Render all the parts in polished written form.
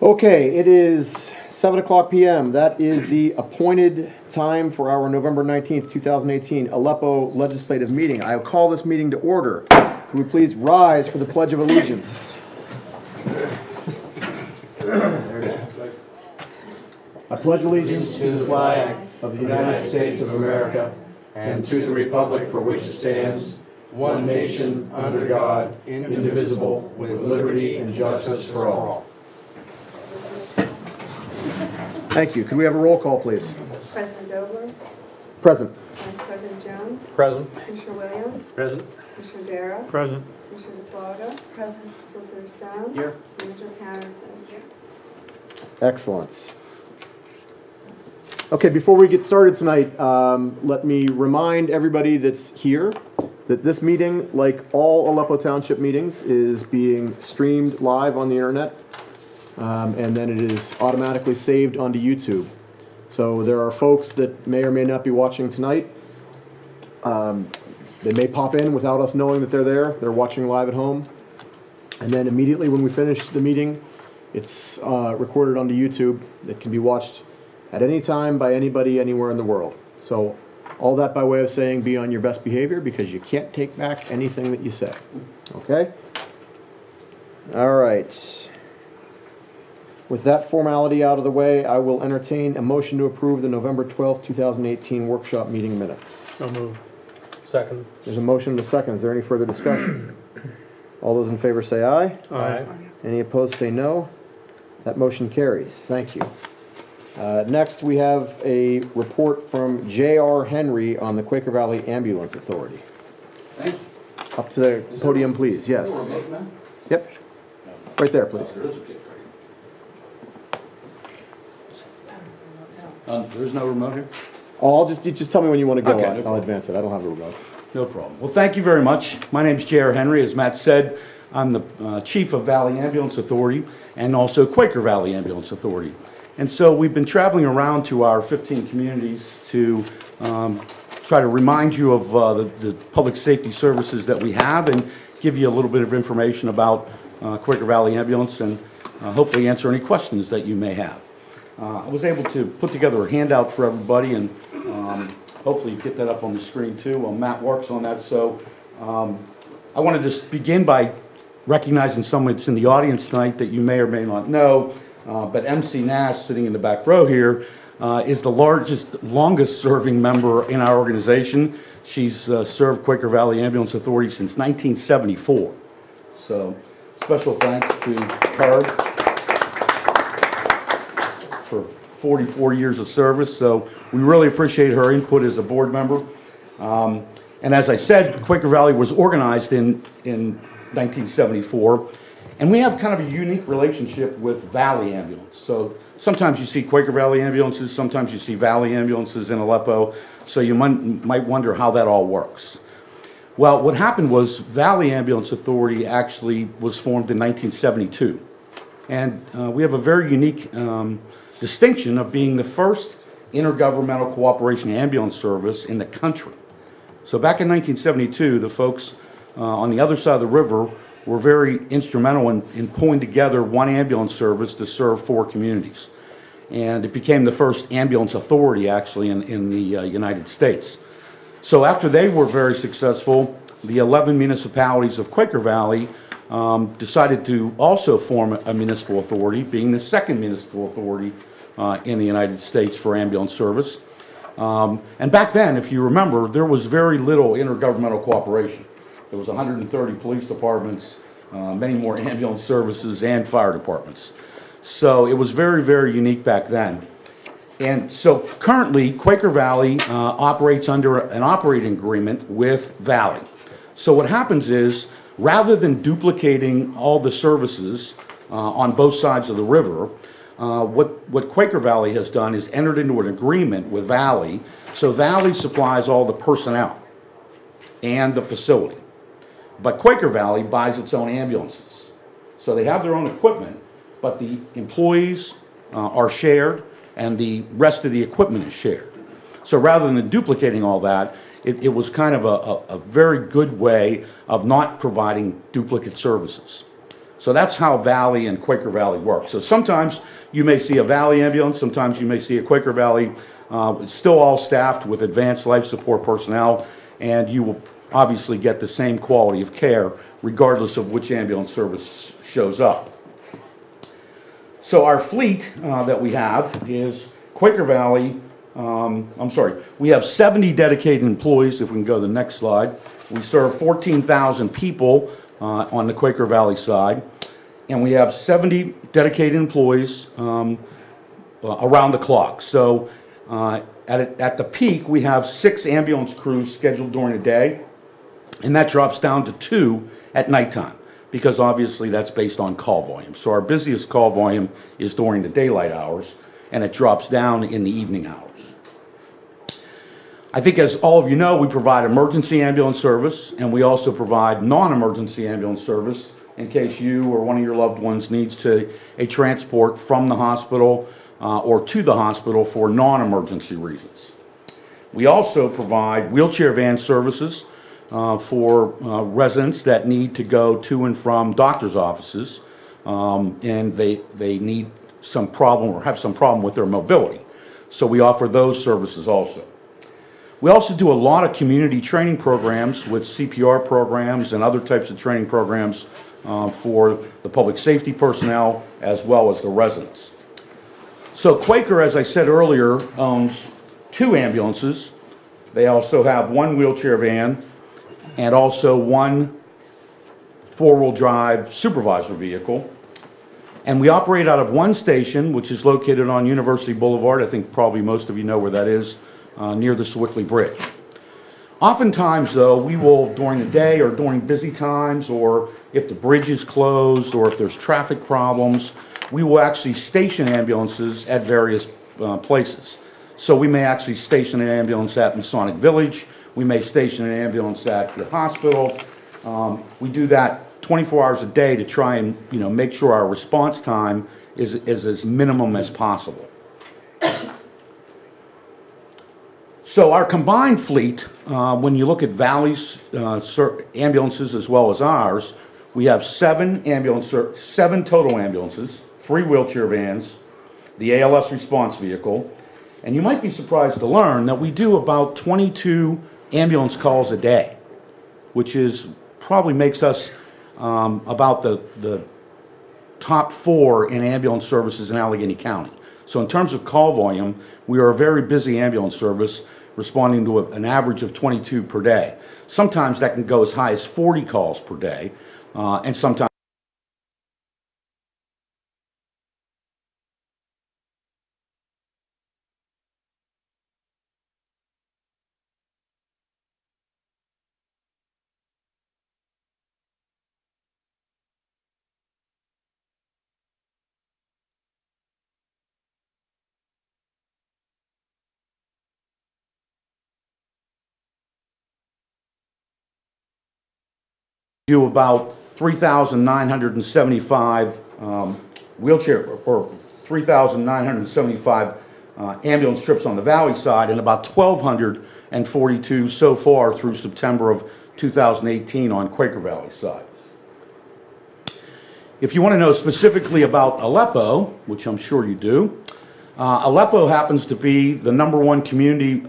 Okay, it is 7 o'clock p.m. That is the appointed time for our November 19th, 2018 Aleppo legislative meeting. I will call this meeting to order. Could we please rise for the Pledge of Allegiance? I pledge allegiance to the flag of the United States of America and to the republic for which it stands, one nation, under God, indivisible, with liberty and justice for all. Thank you. Could we have a roll call, please? President Dobler. Present. Vice President Jones. Present. Commissioner Williams. Present. Commissioner Darrow. Present. Commissioner DeFlaga. Present. Solicitor Stone. Here. Manager Patterson. Here. Excellent. Okay, before we get started tonight, let me remind everybody that's here that this meeting, like all Aleppo Township meetings, is being streamed live on the internet, and then it is automatically saved onto YouTube. So there are folks that may or may not be watching tonight. They may pop in without us knowing that they're there. They're watching live at home. And then immediately when we finish the meeting, it's recorded onto YouTube. It can be watched at any time by anybody anywhere in the world. So all that by way of saying be on your best behavior, because you can't take back anything that you say. Okay? All right. With that formality out of the way, I will entertain a motion to approve the November 12th, 2018 workshop meeting minutes. So moved. Second. There's a motion and a second. Is there any further discussion? All those in favor say aye. Aye. Any opposed say no. That motion carries. Thank you. Next, we have a report from J.R. Henry on the Quaker Valley Ambulance Authority. Thank you. Up to the podium, please. Yes. Yep. Right there, please. There's no remote here? Oh, you just tell me when you want to go. Okay, no I'll problem. advance it. I don't have a remote. No problem. Well, thank you very much. My name's J.R. Henry. As Matt said, I'm the Chief of Valley Ambulance Authority and also Quaker Valley Ambulance Authority. And so we've been traveling around to our 15 communities to try to remind you of the public safety services that we have and give you a little bit of information about Quaker Valley Ambulance and hopefully answer any questions that you may have. I was able to put together a handout for everybody and hopefully get that up on the screen too while Matt works on that. So I want to just begin by recognizing someone that's in the audience tonight that you may or may not know. But MC Nash, sitting in the back row here, is the longest serving member in our organization. She's served Quaker Valley Ambulance Authority since 1974. So special thanks to her for 44 years of service. So we really appreciate her input as a board member. And as I said, Quaker Valley was organized in 1974. And we have kind of a unique relationship with Valley Ambulance. So sometimes you see Quaker Valley ambulances, sometimes you see Valley ambulances in Aleppo, so you might wonder how that all works. Well, what happened was Valley Ambulance Authority actually was formed in 1972. And we have a very unique distinction of being the first intergovernmental cooperation ambulance service in the country. So back in 1972, the folks on the other side of the river were very instrumental in pulling together one ambulance service to serve 4 communities. And it became the first ambulance authority, actually, in the United States. So after they were very successful, the 11 municipalities of Quaker Valley decided to also form a municipal authority, being the second municipal authority in the United States for ambulance service. And back then, if you remember, there was very little intergovernmental cooperation. There was 130 police departments, many more ambulance services, and fire departments. So it was very, very unique back then. And so currently, Quaker Valley operates under an operating agreement with Valley. So what happens is, rather than duplicating all the services on both sides of the river, what Quaker Valley has done is entered into an agreement with Valley. So Valley supplies all the personnel and the facility. But Quaker Valley buys its own ambulances. So they have their own equipment, but the employees are shared and the rest of the equipment is shared. So rather than duplicating all that, it was kind of a very good way of not providing duplicate services. So that's how Valley and Quaker Valley work. So sometimes you may see a Valley ambulance, sometimes you may see a Quaker Valley. It's still all staffed with advanced life support personnel, and you will obviously get the same quality of care regardless of which ambulance service shows up. So our fleet that we have is Quaker Valley, we have 70 dedicated employees, if we can go to the next slide. We serve 14,000 people on the Quaker Valley side, and we have 70 dedicated employees around the clock. So at the peak, we have 6 ambulance crews scheduled during the day, and that drops down to 2 at nighttime, because obviously that's based on call volume. So our busiest call volume is during the daylight hours, and it drops down in the evening hours. I think, as all of you know, we provide emergency ambulance service, and we also provide non-emergency ambulance service in case you or one of your loved ones needs a transport from the hospital or to the hospital for non-emergency reasons. We also provide wheelchair van services for residents that need to go to and from doctor's offices, and they need some problem or have some problem with their mobility. So we offer those services also. We also do a lot of community training programs with CPR programs and other types of training programs for the public safety personnel as well as the residents. So Quaker, as I said earlier, owns 2 ambulances. They also have 1 wheelchair van and also 1 4-wheel drive supervisor vehicle. And we operate out of 1 station, which is located on University Boulevard. I think probably most of you know where that is, near the Sewickley Bridge. Oftentimes, though, we will, during the day or during busy times, or if the bridge is closed, or if there's traffic problems, we will actually station ambulances at various places. So we may actually station an ambulance at Masonic Village. We may station an ambulance at the hospital. We do that 24 hours a day to try and make sure our response time is as minimum as possible. So our combined fleet, when you look at Valley's ambulances as well as ours, we have 7 total ambulances, 3 wheelchair vans, the ALS response vehicle, and you might be surprised to learn that we do about 22 ambulance calls a day, which probably makes us about the top 4 in ambulance services in Allegheny County. So in terms of call volume, we are a very busy ambulance service, responding to an average of 22 per day. Sometimes that can go as high as 40 calls per day, and sometimes do about 3,975 wheelchair or 3,975 ambulance trips on the Valley side, and about 1,242 so far through September of 2018 on Quaker Valley side. If you want to know specifically about Aleppo, which I'm sure you do, Aleppo happens to be the #1 community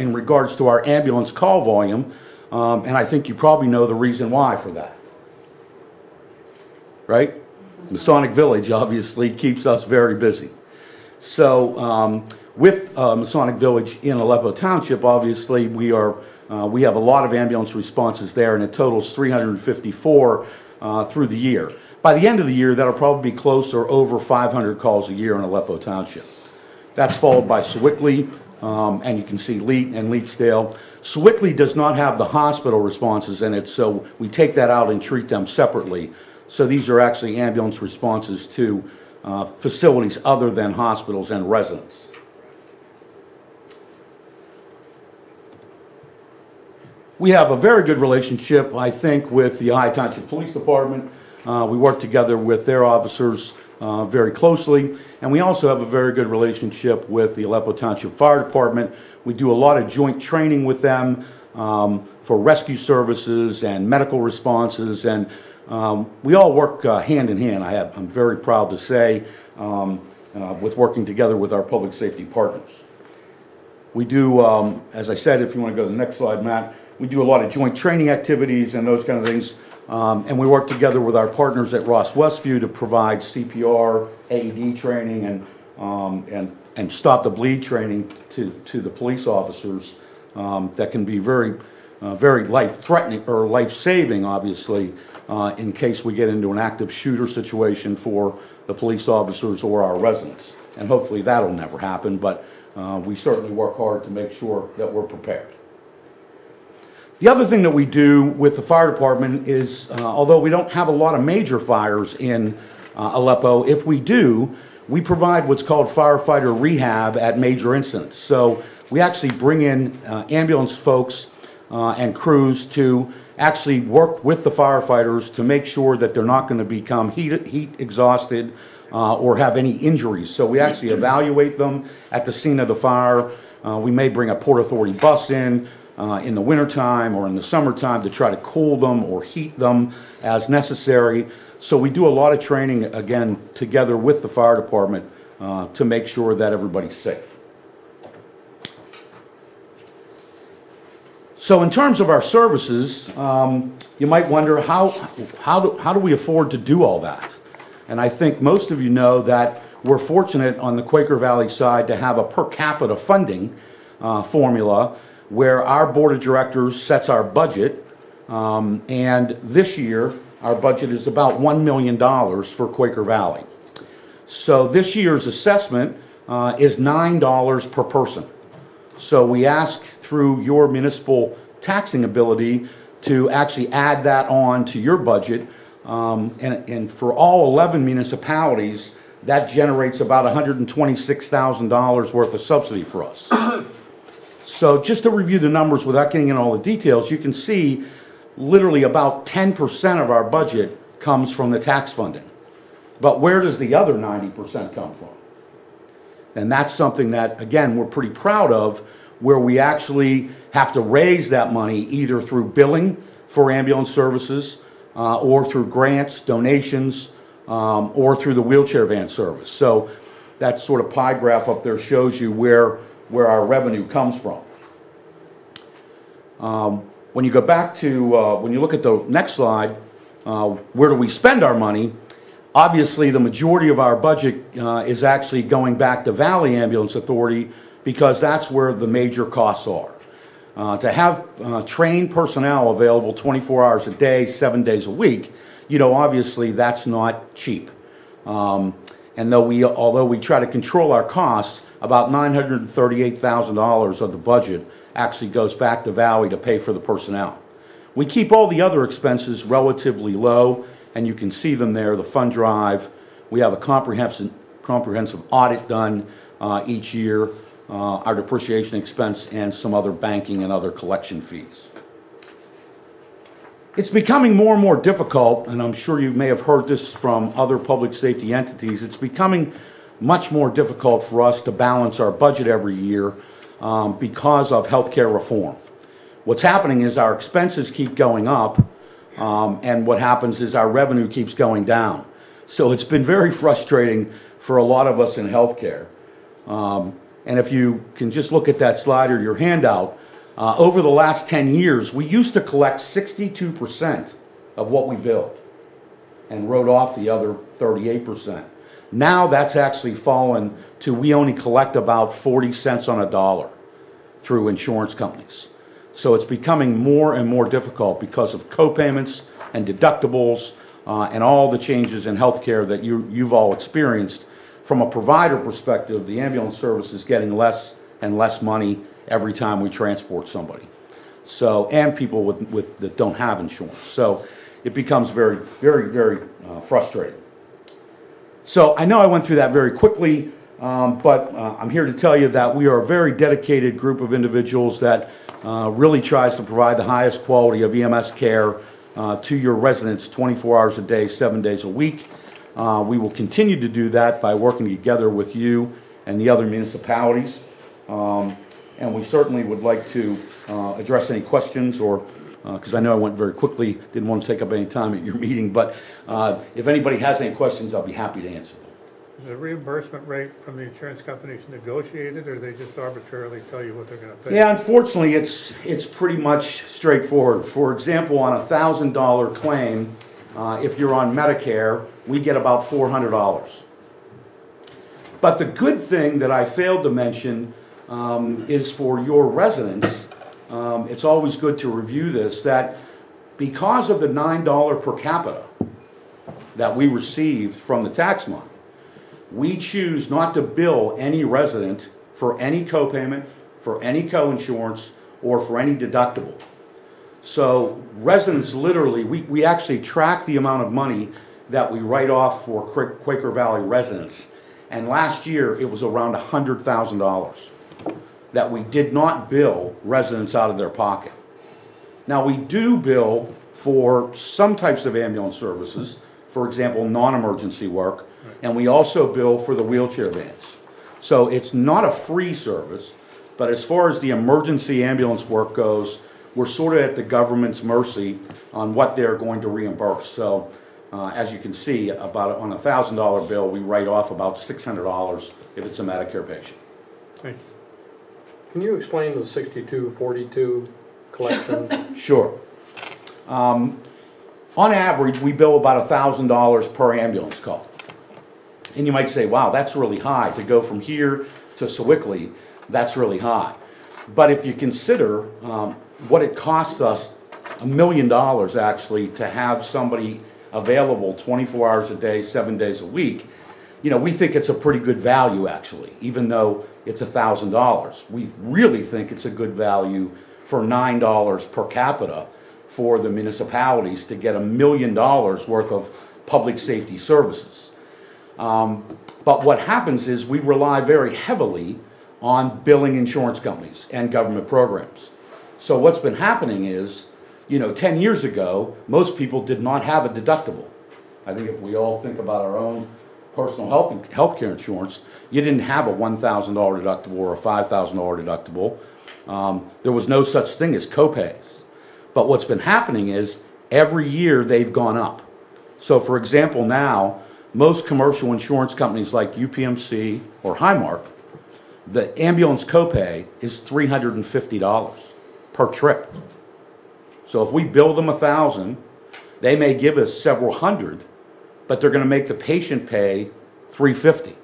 in regards to our ambulance call volume. And I think you probably know the reason why for that, right? Masonic Village obviously keeps us very busy. So with Masonic Village in Aleppo Township, obviously we have a lot of ambulance responses there, and it totals 354 through the year. By the end of the year, that'll probably be close or over 500 calls a year in Aleppo Township. That's followed by Sewickley, and you can see Leet and Leetsdale. Sewickley does not have the hospital responses in it, so we take that out and treat them separately. So these are actually ambulance responses to facilities other than hospitals and residents. We have a very good relationship, I think, with the Ohio Township Police Department. We work together with their officers very closely, and we also have a very good relationship with the Aleppo Township Fire Department. We do a lot of joint training with them for rescue services and medical responses, and We all work hand in hand, I'm very proud to say, with working together with our public safety partners. We do, as I said, if you want to go to the next slide, Matt, we do a lot of joint training activities and those kind of things. And we work together with our partners at Ross Westview to provide CPR, AED training, and stop the bleed training to the police officers that can be very life-threatening or life-saving, obviously, in case we get into an active shooter situation for the police officers or our residents. And hopefully that'll never happen, but we certainly work hard to make sure that we're prepared. The other thing that we do with the fire department is, although we don't have a lot of major fires in Aleppo, if we do, we provide what's called firefighter rehab at major incidents. So we actually bring in ambulance folks and crews to actually work with the firefighters to make sure that they're not going to become heat exhausted or have any injuries. So we actually evaluate them at the scene of the fire. We may bring a Port Authority bus in the wintertime or in the summertime to try to cool them or heat them as necessary. So we do a lot of training, again, together with the fire department to make sure that everybody's safe. So in terms of our services, you might wonder how do we afford to do all that? And I think most of you know that we're fortunate on the Quaker Valley side to have a per capita funding formula where our board of directors sets our budget, and this year our budget is about $1 million for Quaker Valley. So this year's assessment is $9 per person. So we ask through your municipal taxing ability to actually add that on to your budget, and for all 11 municipalities that generates about $126,000 worth of subsidy for us. So just to review the numbers without getting into all the details, you can see literally about 10% of our budget comes from the tax funding. But where does the other 90% come from? And that's something that, again, we're pretty proud of, where we actually have to raise that money either through billing for ambulance services or through grants, donations, or through the wheelchair van service. So that sort of pie graph up there shows you where our revenue comes from. When you go back to, when you look at the next slide, where do we spend our money? Obviously, the majority of our budget is actually going back to Valley Ambulance Authority because that's where the major costs are. To have trained personnel available 24 hours a day, 7 days a week, you know, obviously that's not cheap. And although we try to control our costs, about $938,000 of the budget actually goes back to Valley to pay for the personnel. We keep all the other expenses relatively low, and you can see them there, the fund drive. We have a comprehensive audit done each year, our depreciation expense, and some other banking and other collection fees. It's becoming more and more difficult, and I'm sure you may have heard this from other public safety entities, it's becoming much more difficult for us to balance our budget every year because of healthcare reform. What's happening is our expenses keep going up, and what happens is our revenue keeps going down. So it's been very frustrating for a lot of us in healthcare. And if you can just look at that slide or your handout, over the last 10 years, we used to collect 62% of what we billed and wrote off the other 38%. Now that's actually fallen to we only collect about 40 cents on a dollar through insurance companies. So it's becoming more and more difficult because of co-payments and deductibles and all the changes in healthcare that you've all experienced. From a provider perspective, the ambulance service is getting less and less money every time we transport somebody. So, and people that don't have insurance. So it becomes very, very, very frustrating. So I know I went through that very quickly, but I'm here to tell you that we are a very dedicated group of individuals that really tries to provide the highest quality of EMS care to your residents 24 hours a day, 7 days a week. We will continue to do that by working together with you and the other municipalities. And we certainly would like to address any questions or because I know I went very quickly, didn't want to take up any time at your meeting, but if anybody has any questions, I'll be happy to answer them. Is the reimbursement rate from the insurance companies negotiated, or they just arbitrarily tell you what they're gonna pay? Yeah, unfortunately, it's pretty much straightforward. For example, on a $1,000 claim, if you're on Medicare, we get about $400. But the good thing that I failed to mention is for your residents, it's always good to review this, that because of the $9 per capita that we received from the tax money, we choose not to bill any resident for any copayment, for any coinsurance, or for any deductible. So residents literally, we actually track the amount of money that we write off for Quaker Valley residents. And last year, it was around $100,000 that we did not bill residents out of their pocket. Now, we do bill for some types of ambulance services, for example, non-emergency work, and we also bill for the wheelchair vans. So it's not a free service, but as far as the emergency ambulance work goes, we're sort of at the government's mercy on what they're going to reimburse. So as you can see, about on a $1,000 bill, we write off about $600 if it's a Medicare patient. Thank you. Can you explain the 6242 collection? Sure. On average, we bill about $1,000 per ambulance call. And you might say, wow, that's really high. To go from here to Sewickley, that's really high. But if you consider what it costs us, $1 million actually, to have somebody available 24 hours a day, 7 days a week, you know, we think it's a pretty good value actually, even though it's $1,000. We really think it's a good value for $9 per capita for the municipalities to get $1 million worth of public safety services. But what happens is we rely very heavily on billing insurance companies and government programs. So what's been happening is, you know, 10 years ago, most people did not have a deductible. I think if we all think about our own personal health care insurance, you didn't have a $1,000 deductible or a $5,000 deductible. There was no such thing as copays. But what's been happening is every year they've gone up. So for example, now, most commercial insurance companies like UPMC or Highmark, the ambulance copay is $350 per trip. So if we bill them $1,000, they may give us several hundred, but they're going to make the patient pay $350.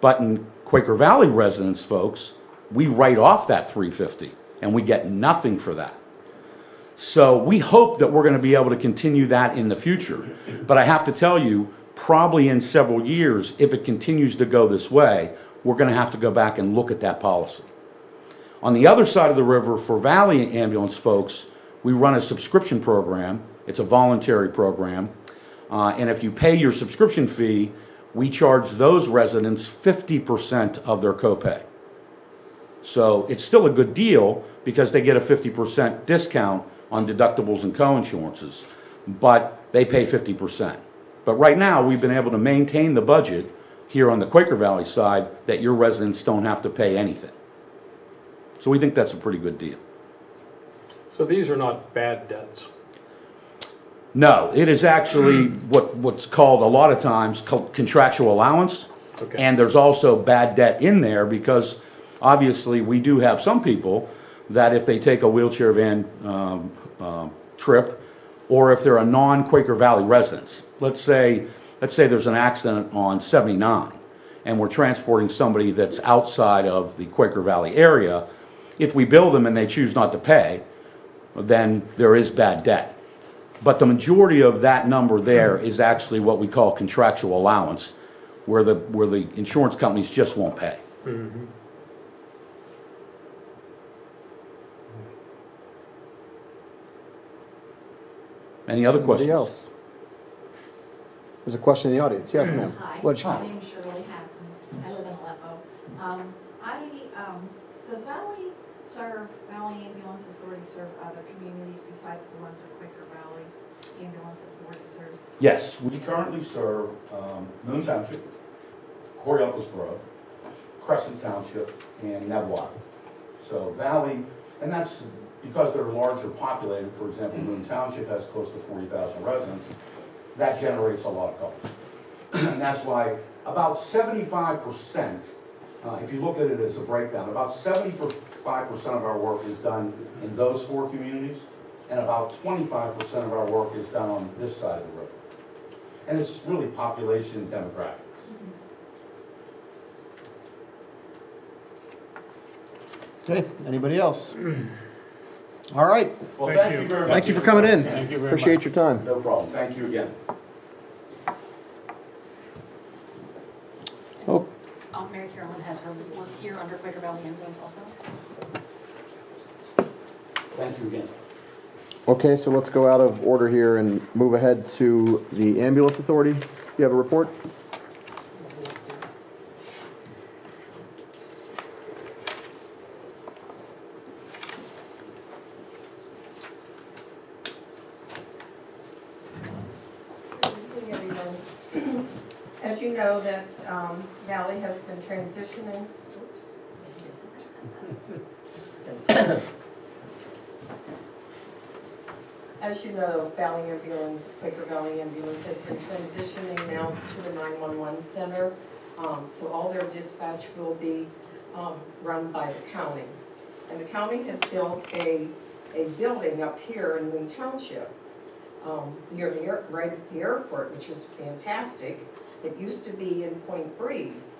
But in Quaker Valley residents, folks, we write off that $350 and we get nothing for that. So we hope that we're going to be able to continue that in the future. But I have to tell you, probably in several years, if it continues to go this way, we're going to have to go back and look at that policy. On the other side of the river, for Valley ambulance folks, we run a subscription program. It's a voluntary program. And if you pay your subscription fee, we charge those residents 50% of their copay. So it's still a good deal because they get a 50% discount on deductibles and coinsurances, but they pay 50%. But right now, we've been able to maintain the budget here on the Quaker Valley side that your residents don't have to pay anything. So we think that's a pretty good deal. So these are not bad debts. No, it is actually what's called a lot of times contractual allowance. Okay. And there's also bad debt in there because obviously we do have some people that if they take a wheelchair van trip, or if they're a non-Quaker Valley residents, let's say there's an accident on 79 and we're transporting somebody that's outside of the Quaker Valley area, if we bill them and they choose not to pay, then there is bad debt. But the majority of that number there is actually what we call contractual allowance, where the insurance companies just won't pay. Mm-hmm. Any other questions? Anybody else? There's a question in the audience. Yes, ma'am. Hi, What's- my name's Shirley Hassan. I live in Aleppo. Does Valley Ambulance Authority serve other communities besides the ones that Quaker Valley Ambulance Authority serves? Yes, we currently serve Moon Township, Coriolis Grove, Crescent Township, and Nebwat. So Valley, and that's because they're larger populated, for example, Moon Township has close to 40,000 residents, that generates a lot of calls. And that's why about 75%, if you look at it as a breakdown, about 75% of our work is done in those 4 communities, and about 25% of our work is done on this side of the river. And it's really population demographics. Okay, anybody else? All right, Well, Thank thank you. you very much. thank you for coming in. Thank you very Appreciate much. your time. No problem. Thank you again. Oh, Mary Carolyn has her work here under Quaker Valley Ambulance also. Thank you again. okay, so let's go out of order here and move ahead to the ambulance authority. You have a report? Good evening, everyone. As you know, that Valley has been transitioning. As you know, Valley Ambulance, Quaker Valley Ambulance has been transitioning now to the 911 center. So all their dispatch will be run by the county. And the county has built a building up here in Moon Township, near the right at the airport, which is fantastic. It used to be in Point Breeze.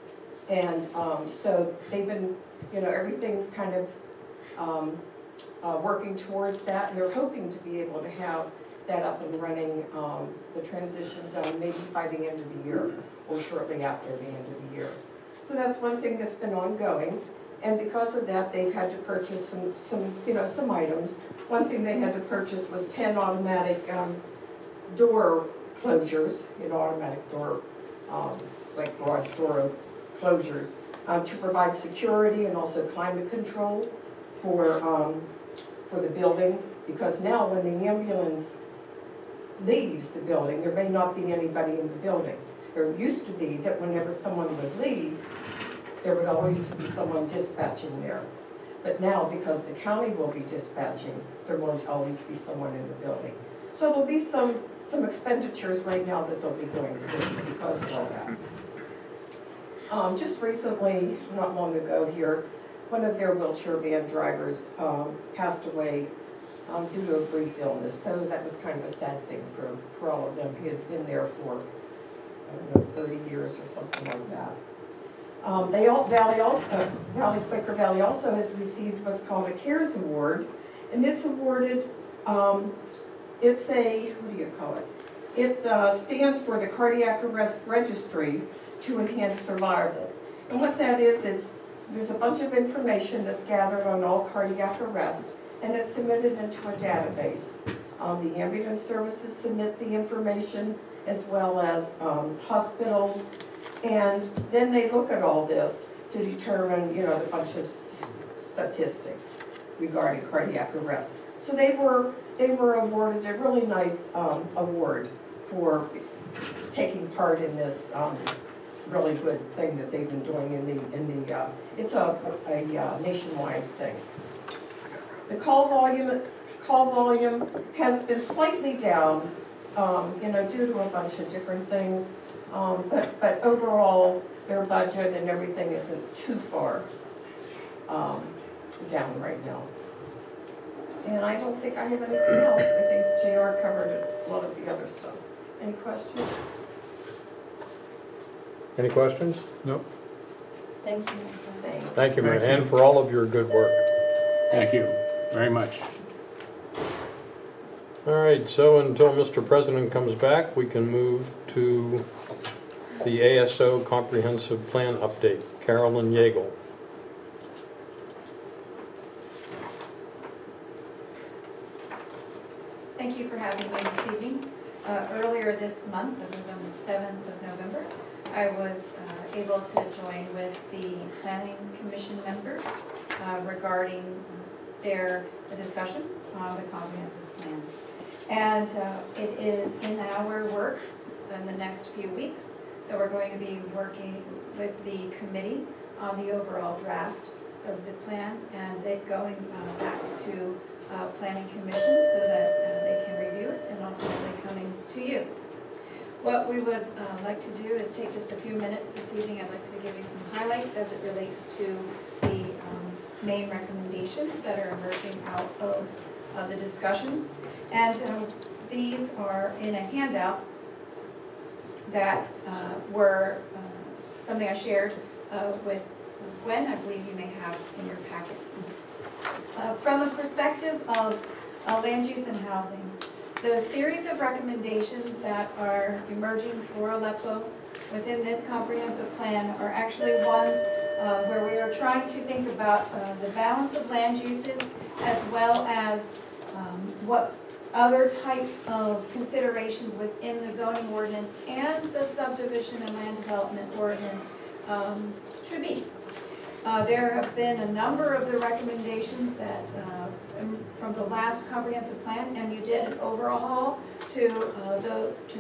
And so they've been, everything's kind of working towards that, and they're hoping to be able to have that up and running, the transition done maybe by the end of the year, or shortly after the end of the year. So that's one thing that's been ongoing, and because of that, they've had to purchase some items. One thing they had to purchase was 10 automatic door closures, automatic door, like garage door closures, to provide security and also climate control for the building, because now when the ambulance leaves the building, there may not be anybody in the building. There used to be that whenever someone would leave, there would always be someone dispatching there. But now, because the county will be dispatching, there won't always be someone in the building. So there'll be some expenditures right now that they'll be going through because of all that. Just recently, not long ago here, one of their wheelchair van drivers passed away due to a brief illness. So that was kind of a sad thing for all of them. He had been there for, I don't know, 30 years or something like that. Quaker Valley also has received what's called a CARES Award, and it's awarded, it's a, what do you call it? It stands for the Cardiac Arrest Registry to Enhance Survival. And what that is, there's a bunch of information that's gathered on all cardiac arrest, and it's submitted into a database. The ambulance services submit the information, as well as hospitals, and then they look at all this to determine, a bunch of statistics regarding cardiac arrest. So they were awarded a really nice award for taking part in this really good thing that they've been doing it's a nationwide thing. The call volume has been slightly down, due to a bunch of different things. But overall, their budget and everything isn't too far down right now. And I don't think I have anything else. I think JR covered a lot of the other stuff. Any questions? Any questions? Nope. Thank you. Thanks. Thank you, Mary, Thank you. and for all of your good work. Thank you very much. All right, so until Mr. President comes back, we can move to the ASO Comprehensive Plan Update. Carolyn Yeagle. Thank you for having me this evening. Earlier this month, on the 7th of November, I was able to join with the Planning Commission members regarding their discussion on the comprehensive plan. And it is in our work in the next few weeks that we're going to be working with the committee on the overall draft of the plan, and then going back to Planning Commission so that they can review it and ultimately coming to you. What we would like to do is take just a few minutes this evening. I'd like to give you some highlights as it relates to the main recommendations that are emerging out of the discussions. And these are in a handout that were something I shared with Gwen, I believe you may have in your packets. From the perspective of land use and housing, the series of recommendations that are emerging for Aleppo within this comprehensive plan are actually ones where we are trying to think about the balance of land uses as well as what other types of considerations within the zoning ordinance and the subdivision and land development ordinance should be. There have been a number of the recommendations that from the last comprehensive plan, and you did an overhaul to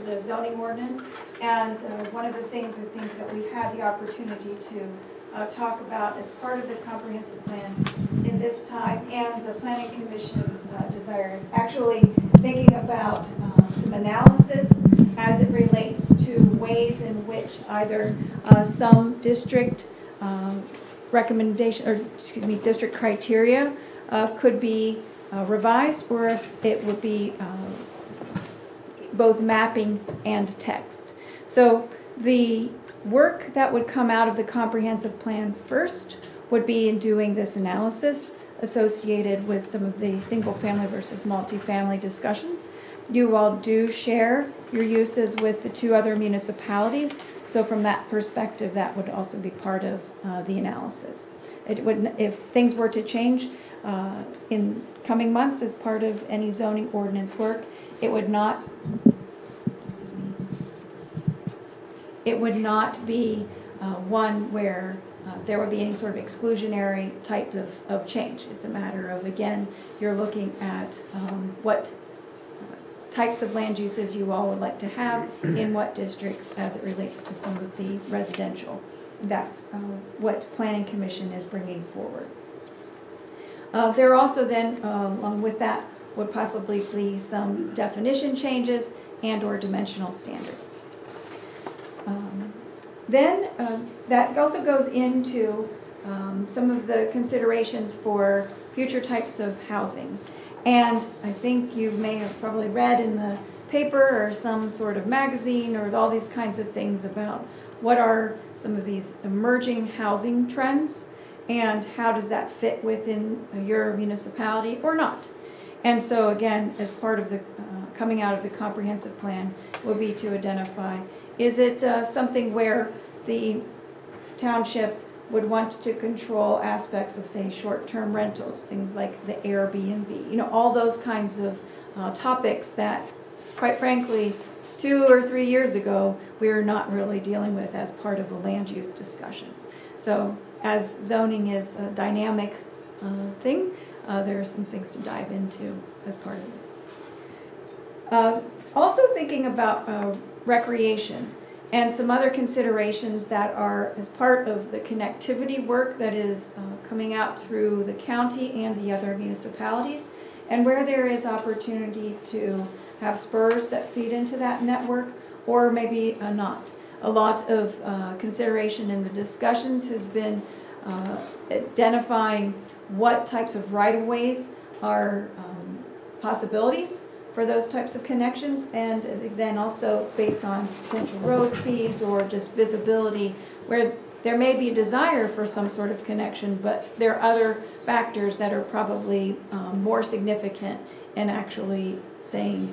the zoning ordinance. And one of the things I think that we've had the opportunity to talk about as part of the comprehensive plan in this time and the Planning Commission's desire is actually thinking about some analysis as it relates to ways in which either some district recommendation, or excuse me, district criteria could be revised, or if it would be both mapping and text. So the work that would come out of the comprehensive plan first would be in doing this analysis associated with some of the single family versus multifamily discussions. You all do share your uses with the two other municipalities, so from that perspective, that would also be part of the analysis. It would, if things were to change in coming months as part of any zoning ordinance work, it would not, it would not be one where there would be any sort of exclusionary type of change. It's a matter of, again, you're looking at what types of land uses you all would like to have in what districts as it relates to some of the residential. That's what Planning Commission is bringing forward. There also then, along with that, would possibly be some definition changes and or dimensional standards. Then that also goes into some of the considerations for future types of housing. And I think you may have probably read in the paper or some sort of magazine or all these kinds of things about what are some of these emerging housing trends and how does that fit within your municipality or not. And so again, as part of the coming out of the comprehensive plan will be to identify, is it something where the township would want to control aspects of, say, short-term rentals, things like the Airbnb, you know, all those kinds of topics that, quite frankly, 2 or 3 years ago, we were not really dealing with as part of a land use discussion. So as zoning is a dynamic thing, there are some things to dive into as part of this. Also thinking about recreation and some other considerations that are as part of the connectivity work that is coming out through the county and the other municipalities, and where there is opportunity to have spurs that feed into that network, or maybe not. A lot of consideration in the discussions has been identifying what types of right-of-ways are possibilities for those types of connections, and then also based on potential road speeds or just visibility, where there may be a desire for some sort of connection, but there are other factors that are probably more significant in actually saying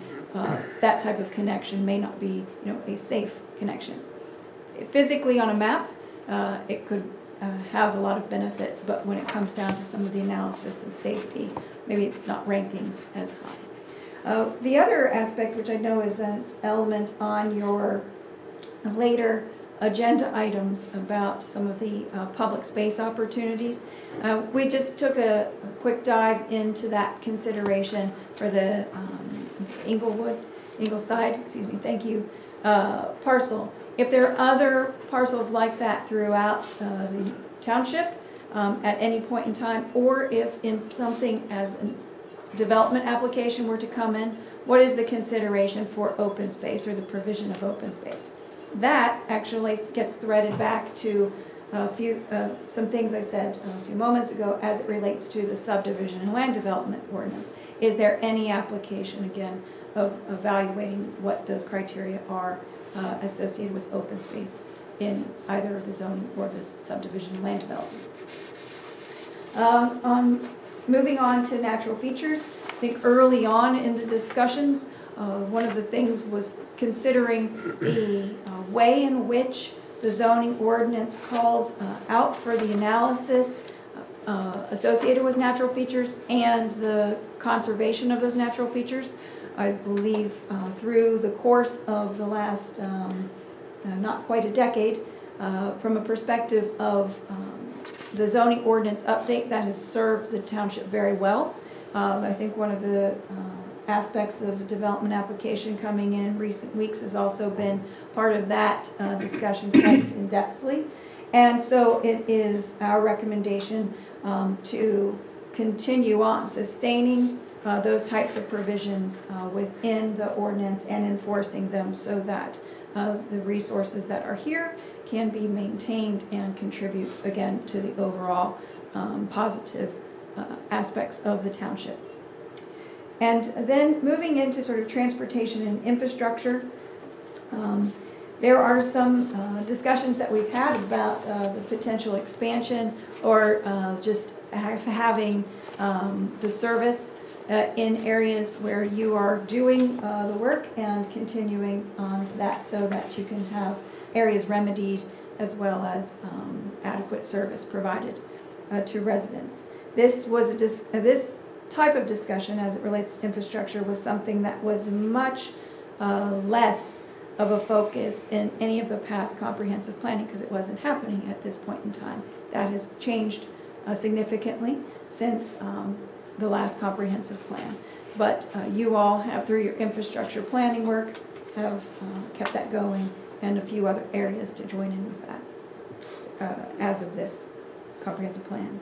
that type of connection may not be, you know, a safe connection. Physically on a map, it could have a lot of benefit, but when it comes down to some of the analysis of safety, maybe it's not ranking as high. The other aspect, which I know is an element on your later agenda items about some of the public space opportunities, we just took a quick dive into that consideration for the Ingleside, excuse me, thank you, parcel. If there are other parcels like that throughout the township at any point in time, or if in something as development application were to come in, what is the consideration for open space or the provision of open space? That actually gets threaded back to some things I said a few moments ago as it relates to the subdivision and land development ordinance. Is there any application, again, of evaluating what those criteria are associated with open space in either the zoning or the subdivision and land development? Moving on to natural features, I think early on in the discussions, one of the things was considering the way in which the zoning ordinance calls out for the analysis associated with natural features and the conservation of those natural features. I believe through the course of the last not quite a decade, from a perspective of the zoning ordinance update, that has served the township very well. I think one of the aspects of a development application coming in recent weeks has also been part of that discussion quite in-depthly. And so it is our recommendation to continue on sustaining those types of provisions within the ordinance and enforcing them so that the resources that are here can be maintained and contribute again to the overall positive aspects of the township. And then moving into sort of transportation and infrastructure, there are some discussions that we've had about the potential expansion or just having the service in areas where you are doing the work and continuing on to that so that you can have areas remedied as well as adequate service provided to residents. This was this type of discussion as it relates to infrastructure was something that was much less of a focus in any of the past comprehensive planning because it wasn't happening at this point in time. That has changed significantly since the last comprehensive plan. But you all have, through your infrastructure planning work, have kept that going and a few other areas to join in with that as of this comprehensive plan.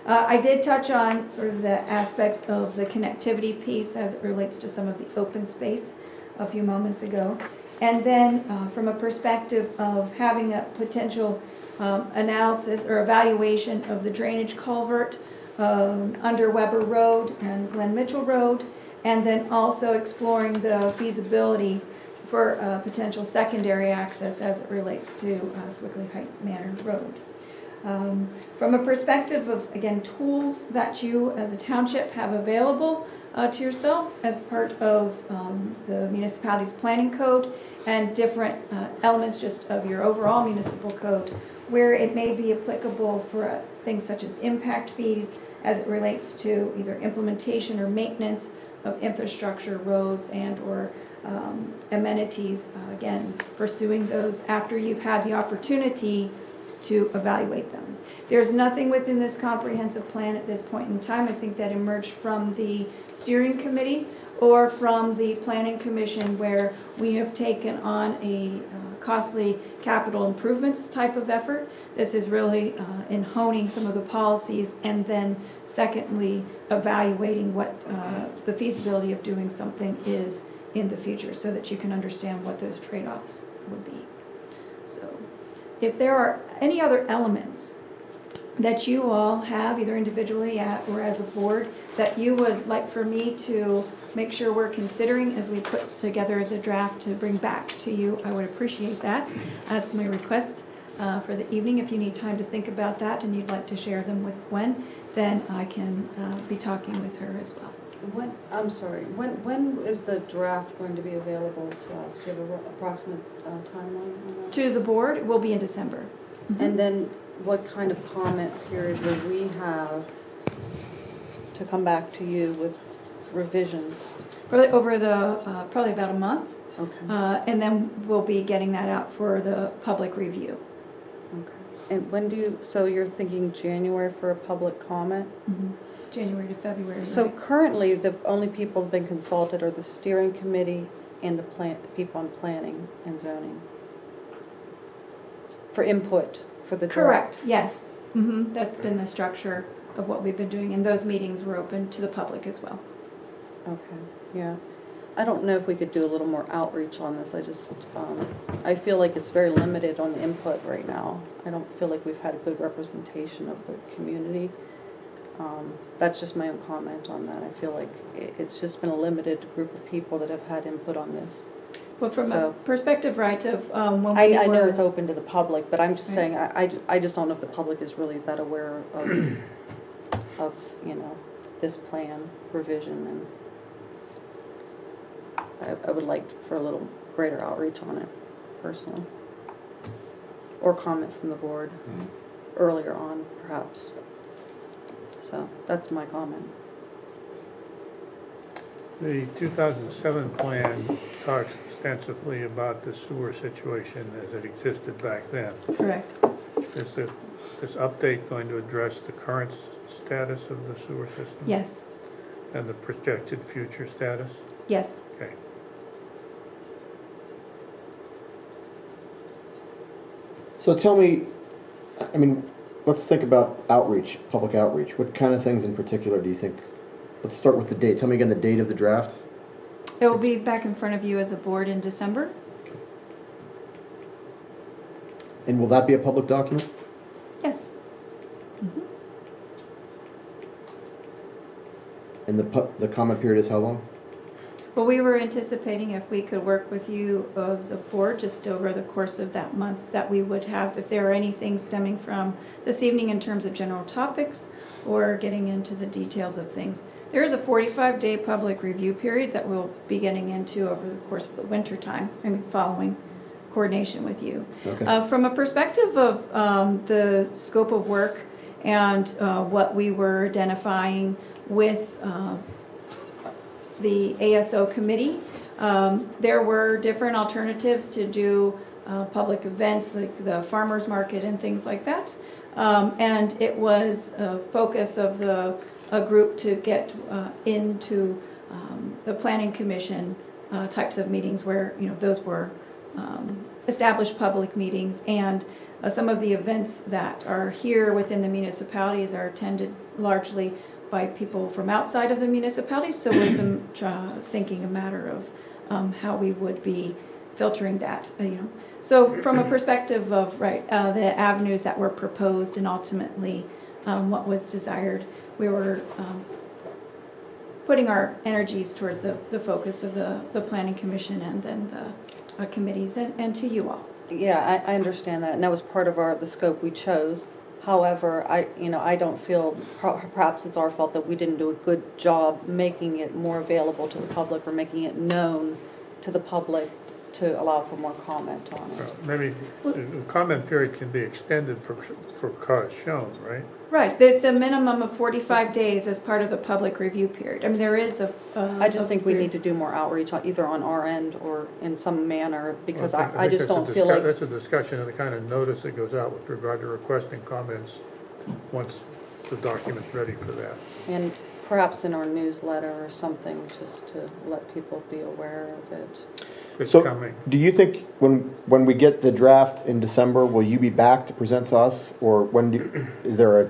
I did touch on sort of the aspects of the connectivity piece as it relates to some of the open space a few moments ago. And then from a perspective of having a potential analysis or evaluation of the drainage culvert under Weber Road and Glen Mitchell Road, and then also exploring the feasibility for potential secondary access as it relates to Swickley Heights Manor Road. From a perspective of, again, tools that you as a township have available to yourselves as part of the municipality's planning code and different elements just of your overall municipal code, where it may be applicable for things such as impact fees as it relates to either implementation or maintenance of infrastructure, roads, and or amenities, again, pursuing those after you've had the opportunity to evaluate them. There's nothing within this comprehensive plan at this point in time, I think, that emerged from the steering committee or from the planning commission where we have taken on a costly capital improvements type of effort. This is really in honing some of the policies and then secondly evaluating what the feasibility of doing something is in the future so that you can understand what those trade-offs would be. So if there are any other elements that you all have either individually or as a board that you would like for me to make sure we're considering as we put together the draft to bring back to you, I would appreciate that. That's my request for the evening. If you need time to think about that and you'd like to share them with Gwen, then I can be talking with her as well. I'm sorry, when is the draft going to be available to us? Do you have an approximate timeline on that? To the board, it will be in December. Mm-hmm. And then what kind of comment period will we have to come back to you with revisions? Probably over the, probably about a month. Okay. And then we'll be getting that out for the public review. Okay. And when do you, so you're thinking January for a public comment? Mm-hmm. January to February. So right? currently, the only people who've been consulted are the steering committee and the people on planning and zoning for input for the draft. Correct, yes. Mm-hmm. That's been the structure of what we've been doing, and those meetings were open to the public as well. Okay, yeah. I don't know if we could do a little more outreach on this. I just, I feel like it's very limited on input right now. I don't feel like we've had a good representation of the community. That's just my own comment on that. I feel like it's just been a limited group of people that have had input on this. Well, from a So- perspective, right, of when we I know were- it's open to the public, but I'm just Right. saying, I just don't know if the public is really that aware of, you know, this plan revision, and I would like for a little greater outreach on it, personally. Or comment from the board earlier on, perhaps. So, that's my comment. The 2007 plan talks extensively about the sewer situation as it existed back then. Correct. Is this update going to address the current status of the sewer system? Yes, And the projected future status? yes. Okay. So tell me, I mean, let's think about outreach, public outreach. What kind of things in particular do you think? Let's start with the date. Tell me again the date of the draft. It will be back in front of you as a board in December. And will that be a public document? Yes. And the comment period is how long? Well, we were anticipating if we could work with you as a board just over the course of that month, that we would have, if there are anything stemming from this evening in terms of general topics or getting into the details of things. There is a 45-day public review period that we'll be getting into over the course of the winter time, following coordination with you. Okay. From a perspective of the scope of work and what we were identifying with the ASO committee, there were different alternatives to do public events like the farmers market and things like that. And it was a focus of a group to get into the planning commission types of meetings where, you know, those were established public meetings, and some of the events that are here within the municipalities are attended largely by people from outside of the municipalities, so it was thinking a matter of how we would be filtering that, you know. So from a perspective of, right, the avenues that were proposed and ultimately what was desired, we were putting our energies towards the focus of the Planning Commission and then the committees and to you all. Yeah, I understand that, and that was part of the scope we chose. However, I don't feel, perhaps it's our fault that we didn't do a good job making it more available to the public or making it known to the public to allow for more comment on it. Maybe the comment period can be extended for cause shown, right? Right, there's a minimum of 45 days as part of the public review period. I mean, there is I just think we need to do more outreach, either on our end or in some manner, because Well, I just think don't feel like, that's a discussion of the kind of notice that goes out with regard to requesting comments once the document's ready for that. and perhaps in our newsletter or something, just to let people be aware of it. It's So, coming. do you think when we get the draft in December, will you be back to present to us? Or is there a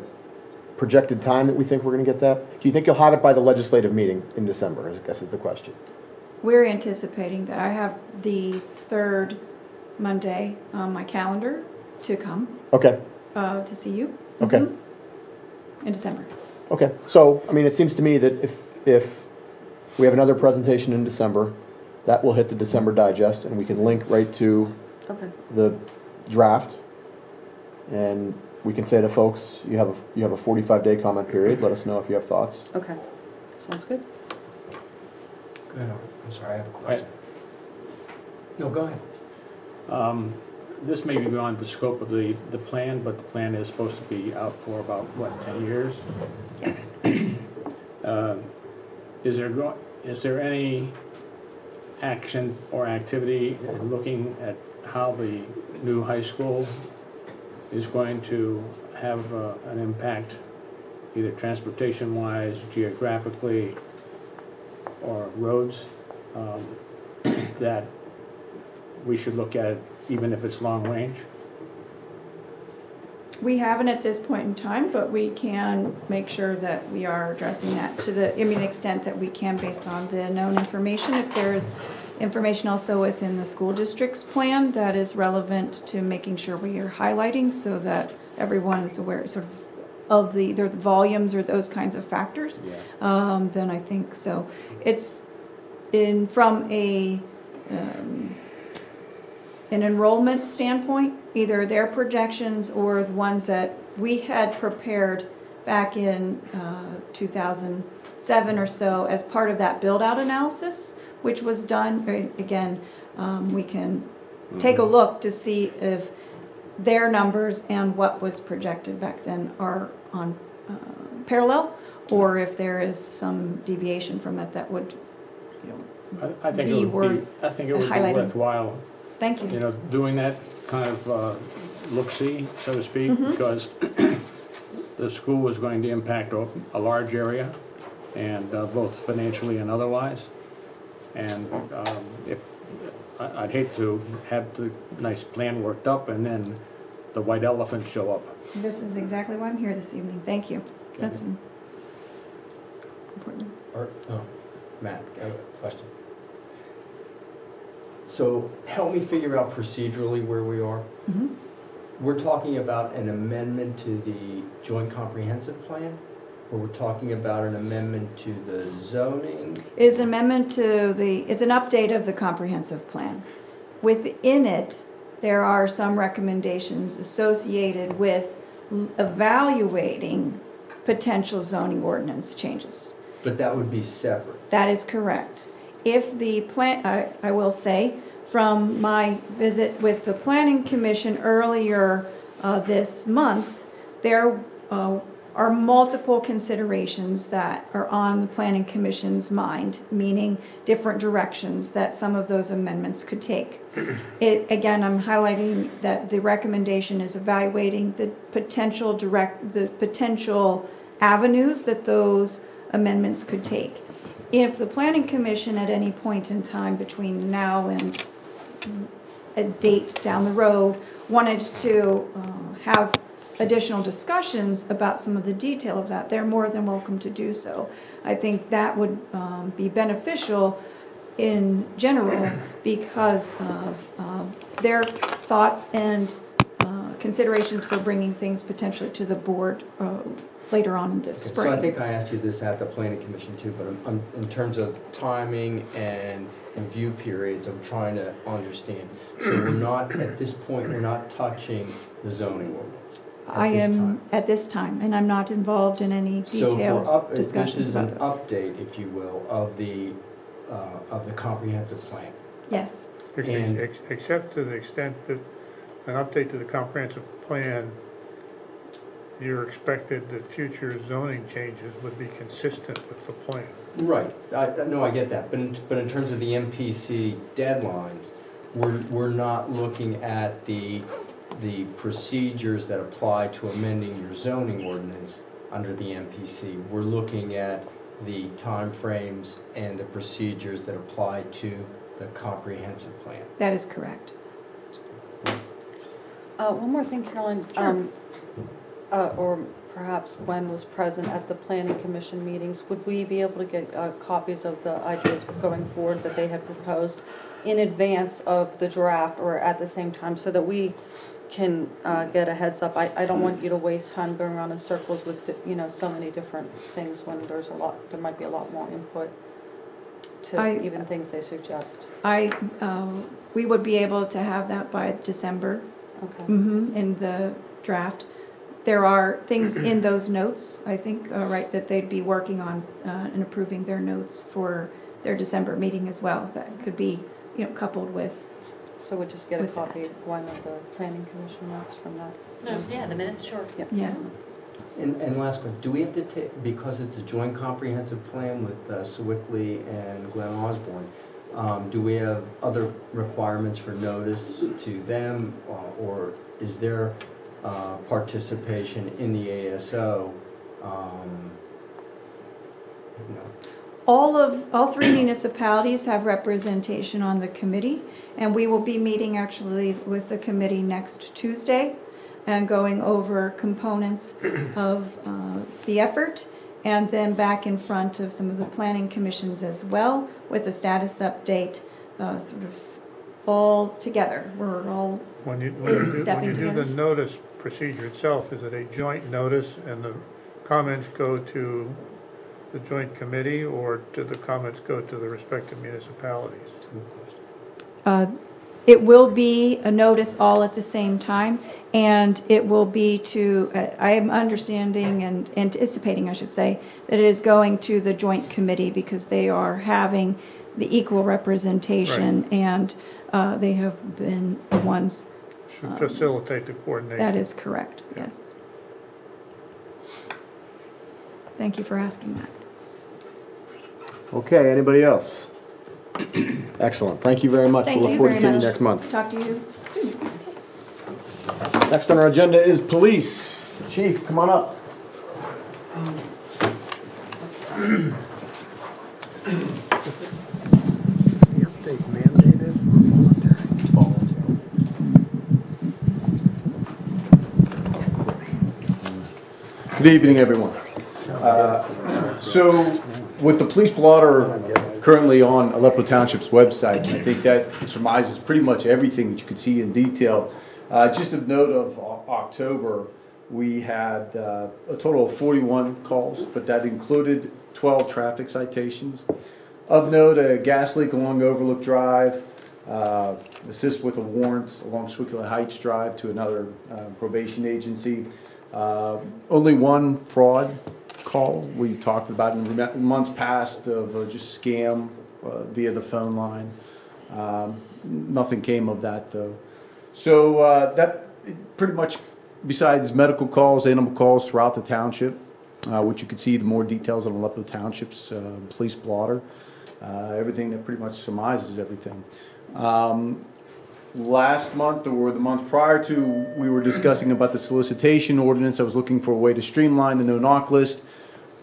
projected time that we think we're going to get that? Do you think you'll have it by the legislative meeting in December, I guess is the question. We're anticipating that. I have the third Monday on my calendar to come Okay, to see you. okay, In December. okay. So, I mean, it seems to me that if we have another presentation in December, that will hit the December digest, and we can link right to Okay, the draft. And we can say to folks, you have a 45-day comment period. Let us know if you have thoughts. okay, sounds good. Good. I'm sorry, I have a question. No, go ahead. This may be beyond the scope of the plan, but the plan is supposed to be out for about, what, 10 years? Yes. Is there any action or activity in looking at how the new high school is going to have an impact, either transportation-wise, geographically, or roads, that we should look at, even if it's long range? We haven't at this point in time, but we can make sure that we are addressing that to the, extent that we can based on the known information. If there's information also within the school district's plan that is relevant to making sure we are highlighting so that everyone is aware sort of the volumes or those kinds of factors, then I think so. It's from an enrollment standpoint, either their projections or the ones that we had prepared back in 2007 or so as part of that build-out analysis, which was done. Again, we can take a look to see if their numbers and what was projected back then are on parallel, or if there is some deviation from it that would, I think be it would worth be, I think it would be highlighting. worthwhile, Thank you. doing that kind of look-see, so to speak, because the school is going to impact a large area, and both financially and otherwise. And I'd hate to have the nice plan worked up and then the white elephant show up. This is exactly why I'm here this evening. Thank you. That's important. Matt, I have a question. So help me figure out procedurally where we are. We're talking about an amendment to the joint comprehensive plan, or we're talking about an amendment to the zoning? It is an amendment to it's an update of the comprehensive plan. Within it, there are some recommendations associated with evaluating potential zoning ordinance changes. But that would be separate. That is correct. If the plan, I will say, from my visit with the Planning Commission earlier this month, there are multiple considerations that are on the Planning Commission's mind, meaning different directions that some of those amendments could take. Again, I'm highlighting that the recommendation is evaluating the potential avenues that those amendments could take. If the Planning Commission at any point in time between now and a date down the road wanted to have additional discussions about some of the detail of that, they're more than welcome to do so. I think that would be beneficial in general because of their thoughts and considerations for bringing things potentially to the board later on this spring. So I think I asked you this at the Planning Commission too, but I'm in terms of timing and review periods, I'm trying to understand. So we're not, at this point, we're not touching the zoning ordinance. I am at this time, and I'm not involved in any detailed discussions. This is an update, if you will, of the comprehensive plan. Yes. Except to the extent that an update to the comprehensive plan, you're expected that future zoning changes would be consistent with the plan. Right. No, I get that. But in terms of the MPC deadlines, we're not looking at the procedures that apply to amending your zoning ordinance under the MPC. We're looking at the timeframes and the procedures that apply to the comprehensive plan. That is correct. One more thing, Carolyn. Sure. Or perhaps Gwen was present at the Planning Commission meetings. Would we be able to get copies of the ideas going forward that they had proposed in advance of the draft or at the same time so that we can get a heads up? I don't want you to waste time going around in circles with so many different things when there might be a lot more input to even things they suggest. We would be able to have that by December. Okay. In the draft. There are things in those notes, I think, right, that they'd be working on and approving their notes for their December meeting as well. That could be, coupled with. So we'll just get a copy of one of the Planning Commission notes from that. No, yeah, the minutes, sure. Yep. Yes. And last question, do we have to take, because it's a joint comprehensive plan with Sewickley and Glen Osborne, do we have other requirements for notice to them, or is there participation in the ASO? All three municipalities have representation on the committee, and we will be meeting actually with the committee next Tuesday. and going over components of the effort, and then back in front of some of the planning commissions as well with a status update, sort of all together. We're all When you stepping do together. the notice procedure itself, is it a joint notice and the comments go to the joint committee, or do the comments go to the respective municipalities? It will be a notice all at the same time, and it will be to, I am understanding and anticipating, I should say, that it is going to the joint committee because they are having the equal representation, and they have been the ones. Should facilitate the coordination. That is correct, yes. Thank you for asking that. Okay, anybody else? Excellent, thank you very much. Thank We'll you look forward to very seeing you much. next month. Talk to you soon. Next on our agenda is police. Chief, come on up. The update mandated or voluntary? Good evening, everyone. So with the police blotter currently on Aleppo Township's website, I think that surmises pretty much everything that you could see in detail. Just of note of October, we had a total of 41 calls, but that included 12 traffic citations. Of note, a gas leak along Overlook Drive, assist with a warrant along Swickler Heights Drive to another probation agency. Only one fraud call we talked about in months past of just scam via the phone line. Nothing came of that though. So that pretty much, besides medical calls, animal calls throughout the township, which you can see the more details on Aleppo Township's police blotter. Everything that pretty much surmises everything. Last month or the month prior to, we were discussing about the solicitation ordinance. I was looking for a way to streamline the no-knock list.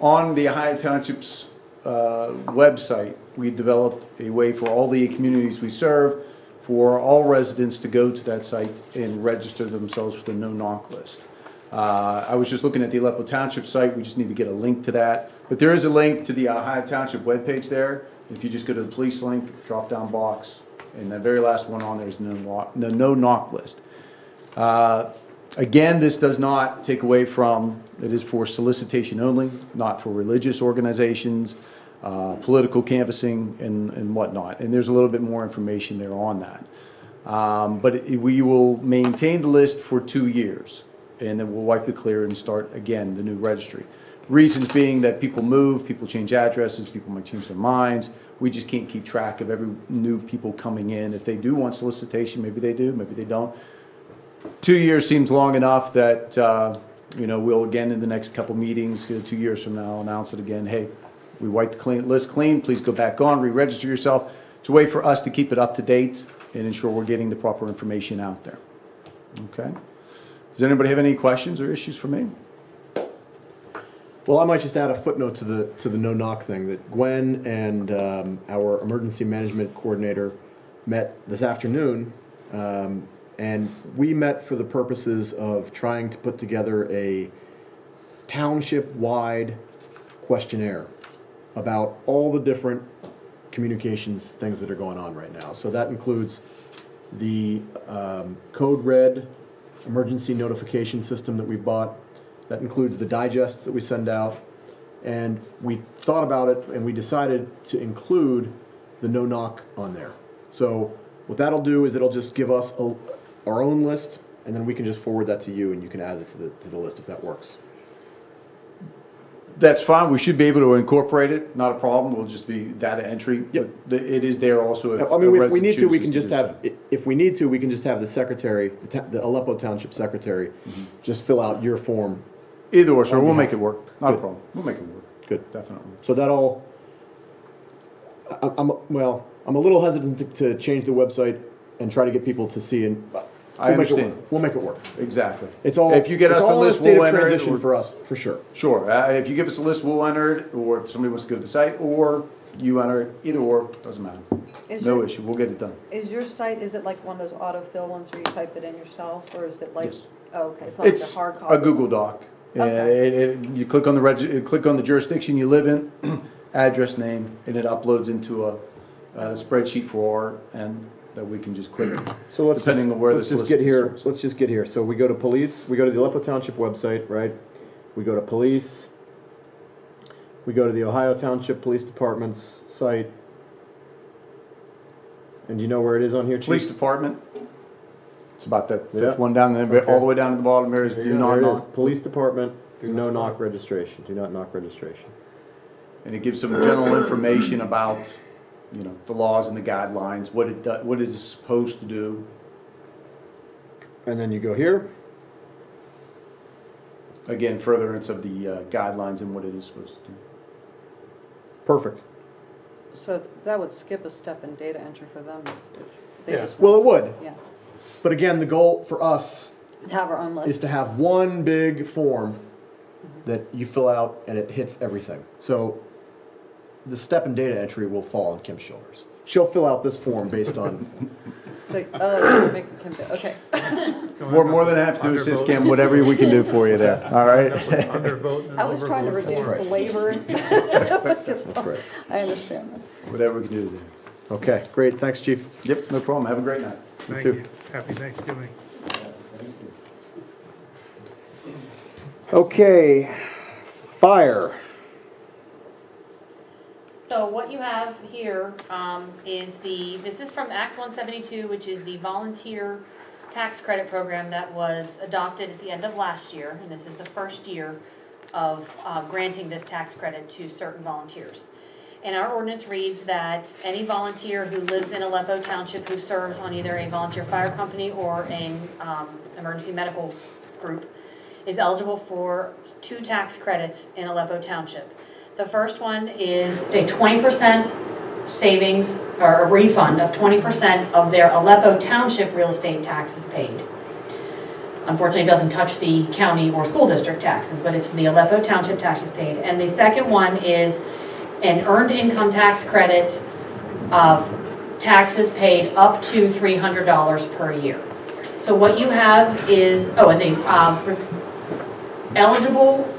On the Aleppo Township's website, we developed a way for all the communities we serve, for all residents to go to that site and register themselves for the no-knock list. I was just looking at the Aleppo Township site. We just need to get a link to that. But there is a link to the Aleppo Township webpage there. If you just go to the police link, drop-down box, and the very last one on there is the no-knock list. Again, this does not take away from, it is for solicitation only, not for religious organizations, political canvassing, and whatnot. And there's a little bit more information there on that. But we will maintain the list for 2 years, and then we'll wipe it clear and start again the new registry. Reasons being that people move, people change addresses, people might change their minds. We just can't keep track of every new people coming in. If they do want solicitation, maybe they do, maybe they don't. 2 years seems long enough that, you know, we'll again in the next couple meetings, 2 years from now, announce it again. Hey, we wiped the list clean. Please go back on, re-register yourself. It's a way for us to keep it up to date and ensure we're getting the proper information out there. Okay. Does anybody have any questions or issues for me? Well, I might just add a footnote to the no-knock thing, that Gwen and our emergency management coordinator met this afternoon, and we met for the purposes of trying to put together a township-wide questionnaire about all the different communications things that are going on right now. So that includes the Code Red emergency notification system that we bought. That includes the digests that we send out. And we thought about it and we decided to include the no-knock on there. So what that'll do is it'll just give us our own list, and then we can just forward that to you and you can add it to the list if that works. That's fine. We should be able to incorporate it. Not a problem. We'll just be data entry. Yep. But it is there also. If I mean, a if we resident need to, we chooses can just do have, so. if we need to, we can just have the secretary, the Aleppo Township secretary, just fill out your form. Either or, sir. on We'll behalf- make it work. Not a Good. problem. We'll make it work. Good. Definitely. So that'll, I'm a little hesitant to change the website and try to get people to see, and I understand. We'll make it work. Exactly. It's all, If you get it's us the all in a list, state we'll of enter it, transition or- for us, for sure. Sure. If you give us a list, we'll enter it, or if somebody wants to go to the site, or you enter it, either or, doesn't matter. No issue. We'll get it done. Is your site, is it like one of those autofill ones where you type it in yourself, or is it like? Yes. Oh, okay, it's not like a It's hard copy. a Google Doc. And Okay. you click on click on the jurisdiction you live in, address, name, and it uploads into a spreadsheet for art, and that we can just click. So Depending on where let's this just get list here. is. Let's just get here. So we go to police. We go to the Aleppo Township website, right? We go to police. We go to the Ohio Township Police Department's site. And do you know where it is on here, Chief? Police department. It's about the Yeah. fifth one down there, Okay. all the way down to the bottom. There is There do you go. not There it is. knock. Police Department. Do No not knock knock. registration. Do not knock registration. And it gives some general information about, you know, the laws and the guidelines, what it is supposed to do. And then you go here. Again, furtherance of the guidelines and what it is supposed to do. Perfect. So that would skip a step in data entry for them. They Yeah. just Well, it would. Yeah, But again, the goal for us to have our own is list. to have one big form that you fill out and it hits everything. So the step in data entry will fall on Kim's shoulders. She'll fill out this form based on. So, oh, you make the Kim, okay. We're more than happy to assist Kim, whatever we can do for you there. All right? Undervote and I was trying to overvote reduce form. the labor. That's right. I understand that. Whatever we can do there. Okay, great. Thanks, Chief. Yep, no problem. Have a great night. Thank too. you. Happy Thanksgiving. Okay, fire. So what you have here is this is from Act 172, which is the volunteer tax credit program that was adopted at the end of last year, and this is the first year of granting this tax credit to certain volunteers. And our ordinance reads that any volunteer who lives in Aleppo Township who serves on either a volunteer fire company or an emergency medical group is eligible for 2 tax credits in Aleppo Township. The first one is a 20% savings or a refund of 20% of their Aleppo Township real estate taxes paid. Unfortunately, it doesn't touch the county or school district taxes, but it's the Aleppo Township taxes paid. And the second one is an earned income tax credit of taxes paid up to $300 per year. So what you have is, and the eligible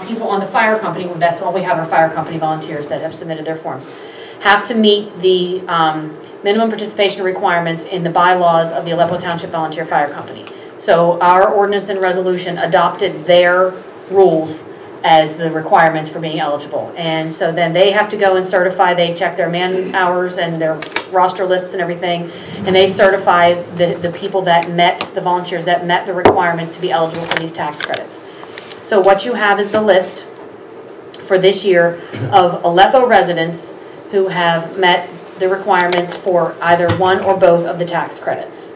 people on the fire company, that's all we have are fire company volunteers that have submitted their forms, have to meet the minimum participation requirements in the bylaws of the Aleppo Township Volunteer Fire Company. So our ordinance and resolution adopted their rules as the requirements for being eligible. And so then they have to go and certify, they check their man hours and their roster lists and everything, and they certify the people that met, the volunteers that met the requirements to be eligible for these tax credits. So what you have is the list for this year of Aleppo residents who have met the requirements for either one or both of the tax credits.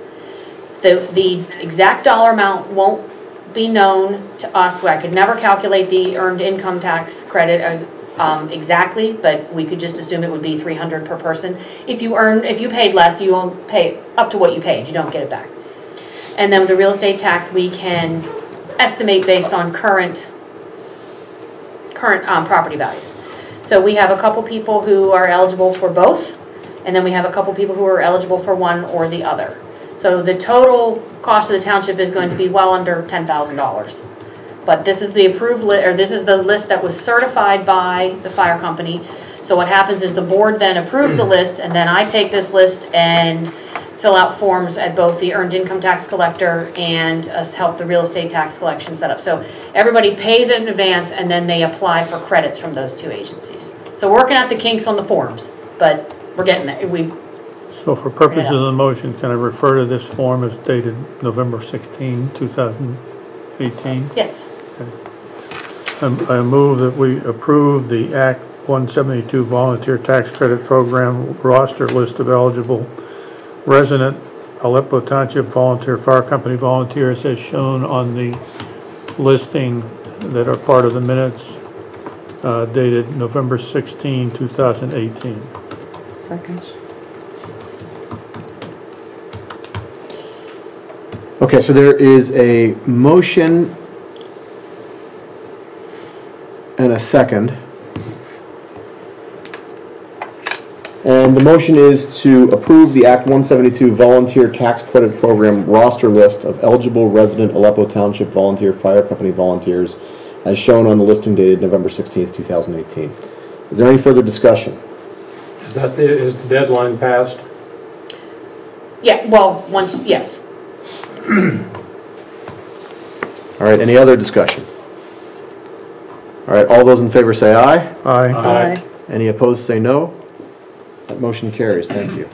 So the exact dollar amount won't be known to us. I could never calculate the earned income tax credit exactly, but we could just assume it would be $300 per person. If you paid less, you won't pay up to what you paid. You don't get it back. And then with the real estate tax, we can estimate based on current property values. So we have a couple people who are eligible for both, and then we have a couple people who are eligible for one or the other. So the total cost of the township is going to be well under $10,000. But this is the approved list, or this is the list that was certified by the fire company. So what happens is the board then approves the list, and then I take this list and fill out forms at both the earned income tax collector and help the real estate tax collection set up. So everybody pays it in advance, and then they apply for credits from those 2 agencies. So we're working out the kinks on the forms, but we're getting there. So for purposes of the motion, can I refer to this form as dated November 16, 2018? Yes. I move that we approve the Act 172 Volunteer Tax Credit Program roster list of eligible resident Aleppo Township Volunteer Fire Company volunteers as shown on the listing that are part of the minutes dated November 16, 2018. Second. Okay, so there is a motion and a second. And the motion is to approve the Act 172 Volunteer Tax Credit Program roster list of eligible resident Aleppo Township Volunteer Fire Company volunteers as shown on the listing dated November 16th, 2018. Is there any further discussion? Is the deadline passed? Yeah, well, once, yes. All right, any other discussion? All right, all those in favor say aye. Aye. Aye. Any opposed say no. That motion carries. Thank you.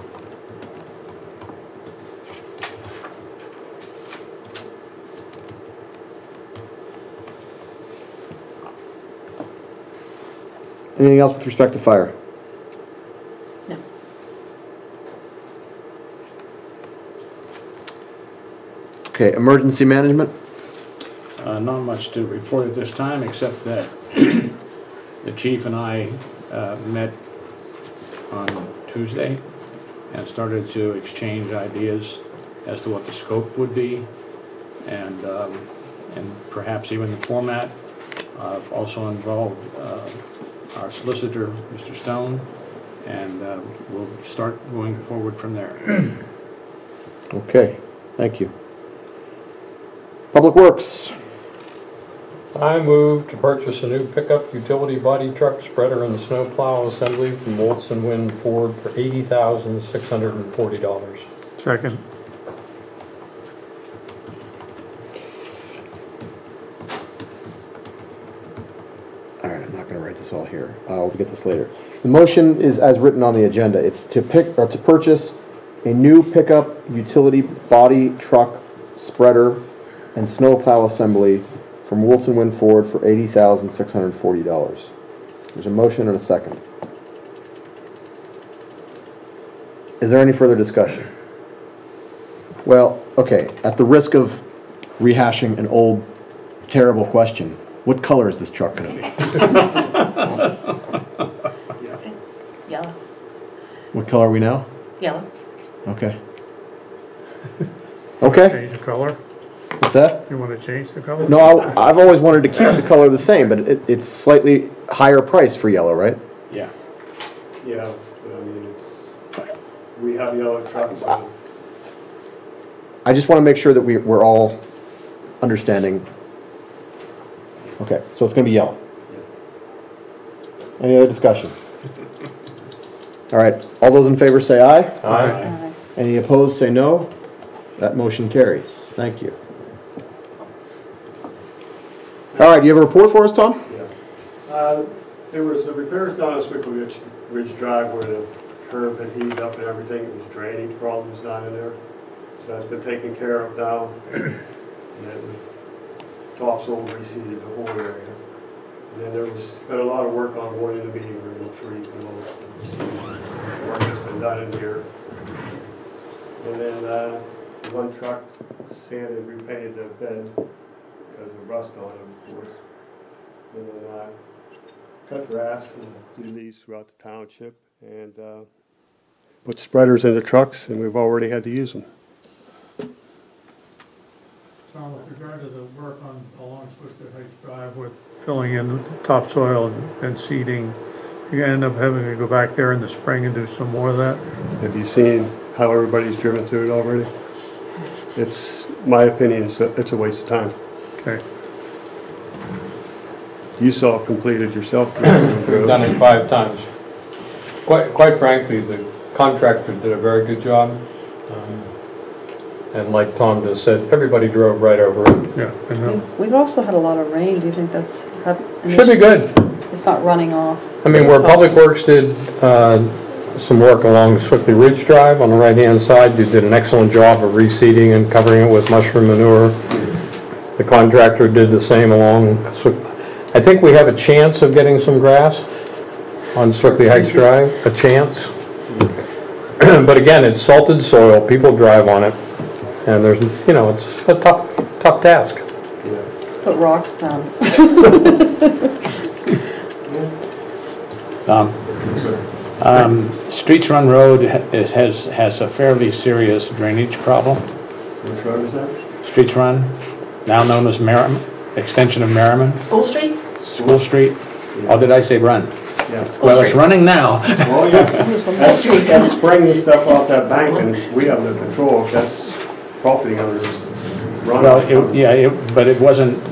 Anything else with respect to fire? No. Okay, emergency management? Not much to report at this time, except that the chief and I met on Tuesday and started to exchange ideas as to what the scope would be and perhaps even the format. Also involved our solicitor, Mr. Stone, and we'll start going forward from there. Okay, thank you. Public Works. I move to purchase a new pickup utility body truck spreader and snowplow assembly from Wilson Wind Ford for $80,640. Second. All right, I'm not going to write this all here. We'll get this later. The motion is as written on the agenda. It's to purchase a new pickup utility body truck spreader and snowplow assembly from Wilson Wind Ford for $80,640. There's a motion and a second. Is there any further discussion? Well, okay, at the risk of rehashing an old, terrible question, what color is this truck going to be? Yellow. What color are we now? Yellow. Okay. Okay, Change the color? what's that? You want to change the color? No, I've always wanted to keep the color the same, but it's slightly higher price for yellow, right? Yeah. Yeah, but I mean, we have yellow trucks, so I just want to make sure that we're all understanding. Okay, so it's going to be yellow. Any other discussion? All right, all those in favor say aye. Aye. Any opposed say no. That motion carries. Thank you. All right, do you have a report for us, Tom? yeah. There was the repairs done on Swickle Ridge Drive where the curb had heaved up and everything. It was drainage problems down in there. So that's been taken care of now. And then topsoil reseeded the whole area. And then there was been a lot of work on going in the meeting room, tree removal. Work that's been done in here. And then one truck sanded, repainted the bed because of rust on it, of course. And then cut grass and do these throughout the township and put spreaders in the trucks, and we've already had to use them. Tom, with regard to the work along Swister Heights Drive with filling in the topsoil and seeding, you're going to end up having to go back there in the spring and do some more of that? Have you seen how everybody's driven through it already? It's, my opinion, it's a waste of time. Okay. You saw it completed yourself. We've done it 5 times. Quite frankly, the contractor did a very good job. And like Tom just said, everybody drove right over it. Yeah. I know. We've also had a lot of rain. Do you think that's had an Should be issue? good. It's not running off. I mean, where Public Works did some work along Swickley Ridge Drive on the right-hand side, they did an excellent job of reseeding and covering it with mushroom manure. The contractor did the same along. I think we have a chance of getting some grass on Swickley Heights Drive, a chance. But again, it's salted soil, people drive on it, and there's, you know, it's a tough task. Put rocks down. Streets Run Road has a fairly serious drainage problem. Which road is that? Streets Run, now known as Merriman, extension of Merriman, School Street? School Street. Oh, did I say Run? Yeah. Well, it's running now. Oh, yeah. That's spraying stuff off that bank, and we have no control if that's property owners running. Well, but it wasn't,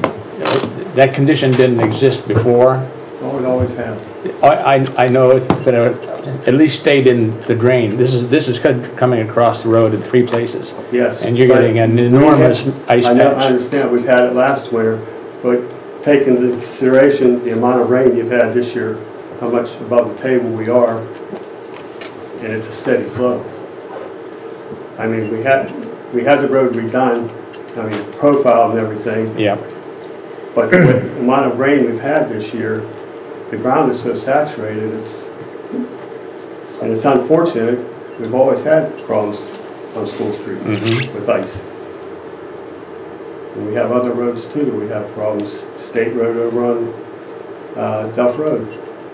that condition didn't exist before. Oh, it always has. I know it, but it at least stayed in the drain. This is coming across the road in 3 places. Yes. And you're getting an enormous ice I patch. understand, we've had it last winter, but taking into consideration the amount of rain you've had this year, how much above the table we are, and it's a steady flow. I mean, we had the road redone, I mean, profile and everything. Yeah. But with the amount of rain we've had this year, the ground is so saturated, and it's unfortunate, we've always had problems on School Street with ice. And we have other roads too, we have problems. State Road over on Duff Road,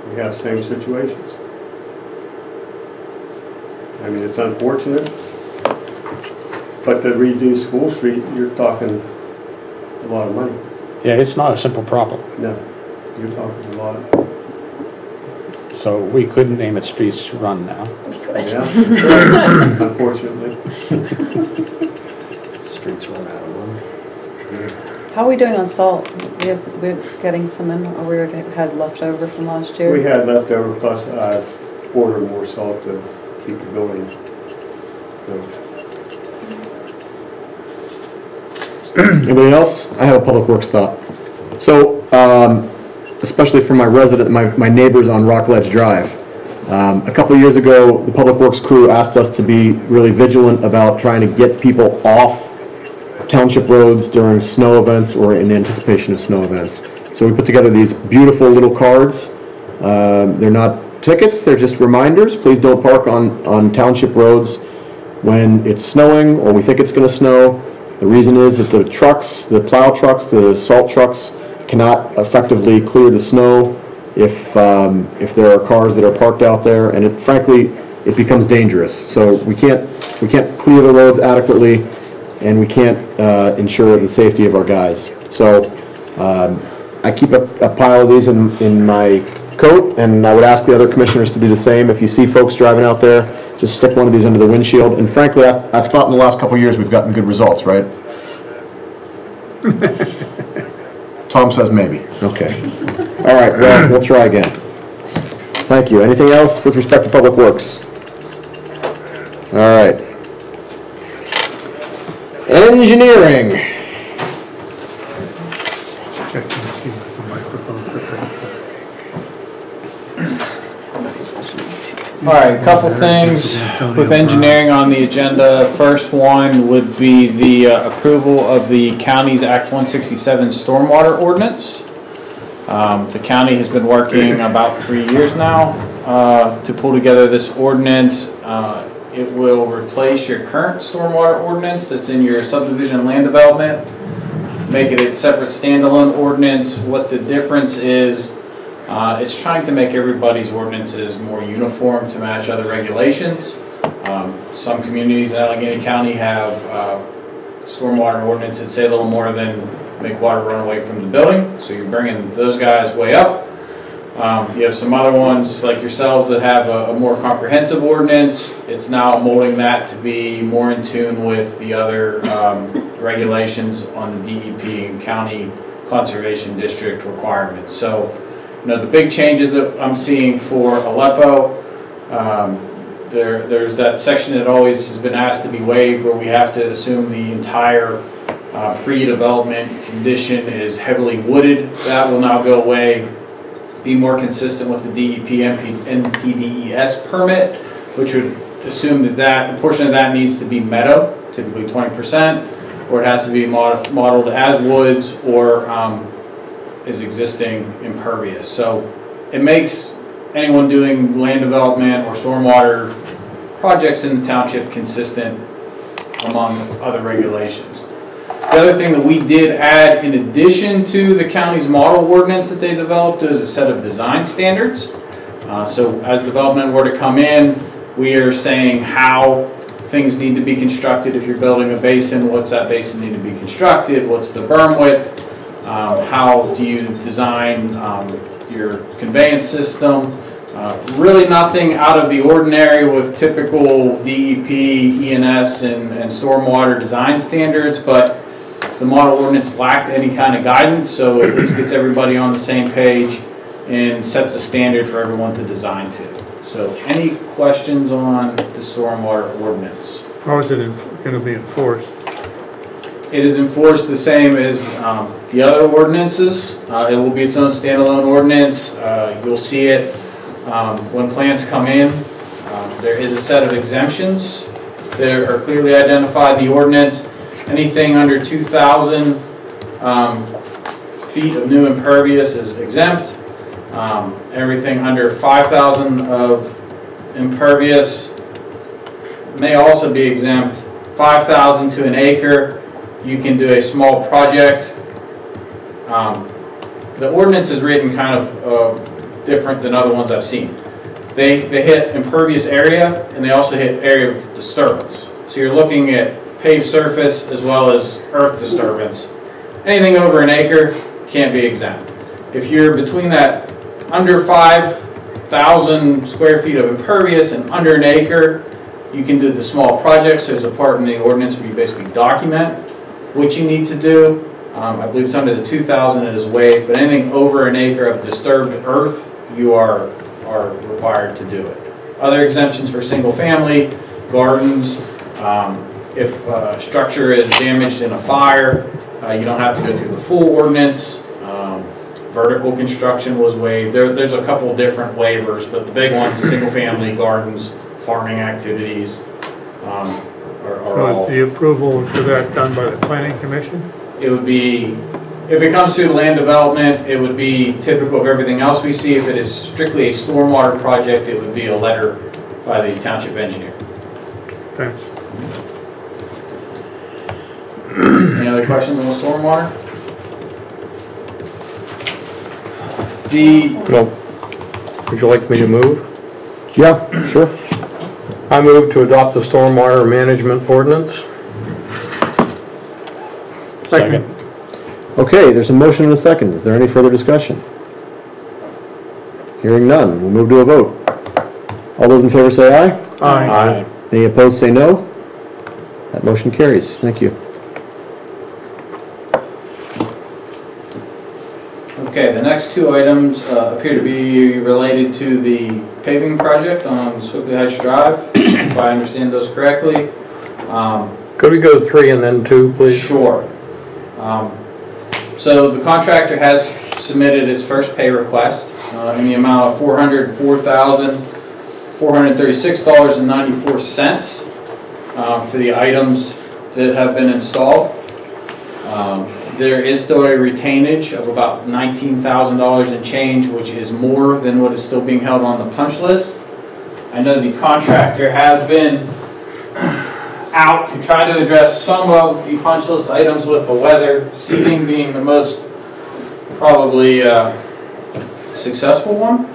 we have same situations. I mean, it's unfortunate, but to redo School Street, you're talking a lot of money. Yeah, it's not a simple problem. No, you're talking a lot. So we couldn't name it Streets Run now. Yeah, unfortunately. Streets run out of money. How are we doing on salt? We're getting some in, or we had leftover from last year? We had leftover, plus I've ordered more salt to keep the building going. Anybody else? I have a public works thought. So, especially for my resident, my neighbors on Rockledge Drive. A couple of years ago, the public works crew asked us to be really vigilant about trying to get people off township roads during snow events or in anticipation of snow events. So we put together these beautiful little cards. They're not tickets, they're just reminders. Please don't park on township roads when it's snowing or we think it's going to snow. The reason is that the trucks, the plow trucks, the salt trucks cannot effectively clear the snow if there are cars that are parked out there, and frankly it becomes dangerous. So we can't clear the roads adequately, and we can't ensure the safety of our guys. So I keep a pile of these in my coat, and I would ask the other commissioners to do the same. If you see folks driving out there, just stick one of these under the windshield. And frankly, I've thought in the last couple of years we've gotten good results, right? Tom says maybe. Okay. All right, well, we'll try again. Thank you. Anything else with respect to Public Works? All right. Engineering. All right, a couple things with engineering on the agenda. First one would be the approval of the county's Act 167 stormwater ordinance. The county has been working about 3 years now to pull together this ordinance. It will replace your current stormwater ordinance that's in your subdivision land development, make it a separate standalone ordinance. What the difference is, it's trying to make everybody's ordinances more uniform to match other regulations. Some communities in Allegheny County have stormwater ordinance that say a little more than make water run away from the building, so you're bringing those guys way up. You have some other ones like yourselves that have a more comprehensive ordinance. It's now molding that to be more in tune with the other regulations on the DEP and county conservation district requirements. So, you know, the big changes that I'm seeing for Aleppo, there's that section that always has been asked to be waived where we have to assume the entire pre-development condition is heavily wooded. That will now go away, be more consistent with the DEP NPDES permit, which would assume that a portion of that needs to be meadow, typically 20%, or it has to be modeled as woods or is existing impervious. So it makes anyone doing land development or stormwater projects in the township consistent among other regulations. The other thing that we did add in addition to the county's model ordinance that they developed is a set of design standards. So as development were to come in, we are saying how things need to be constructed. If you're building a basin, what's that basin need to be constructed? What's the berm width? How do you design your conveyance system? Really nothing out of the ordinary with typical DEP, ENS, and stormwater design standards, but the model ordinance lacked any kind of guidance, so it at least gets everybody on the same page and sets a standard for everyone to design to. So any questions on the stormwater ordinance? How is it going to be enforced? It is enforced the same as the other ordinances. It will be its own standalone ordinance. You'll see it when plans come in. There is a set of exemptions that are clearly identified in the ordinance. Anything under 2,000 feet of new impervious is exempt. Everything under 5,000 of impervious may also be exempt. 5,000 to an acre, you can do a small project. The ordinance is written kind of different than other ones I've seen. They hit impervious area and they also hit area of disturbance. So you're looking at paved surface as well as earth disturbance. Anything over an acre can't be exempt. If you're between that under 5,000 square feet of impervious and under an acre, you can do the small projects. There's a part in the ordinance where you basically document what you need to do. I believe it's under the 2,000 it is waived, but anything over an acre of disturbed earth, you are required to do it. Other exemptions for single family, gardens, if a structure is damaged in a fire, you don't have to go through the full ordinance. Vertical construction was waived. There's a couple different waivers, but the big ones, single family, gardens, farming activities, are all. The approval for that done by the planning commission? It would be, if it comes to land development, it would be typical of everything else we see. If it is strictly a stormwater project, it would be a letter by the township engineer. Thanks. Any other questions on the stormwater? No. Would you like me to move? Yeah, sure. I move to adopt the stormwater management ordinance. Second. Okay, there's a motion and a second. Is there any further discussion? Hearing none, we'll move to a vote. All those in favor say aye. Aye. Any opposed say no. That motion carries. Thank you. Okay, the next two items appear to be related to the paving project on Swickley Heights Drive, if I understand those correctly. Could we go 3 and then 2, please? Sure. So the contractor has submitted his first pay request in the amount of $404,436.94 for the items that have been installed. There is still a retainage of about $19,000 and change, which is more than what is still being held on the punch list. I know the contractor has been out to try to address some of the punch list items with the weather, seating being the most probably successful one.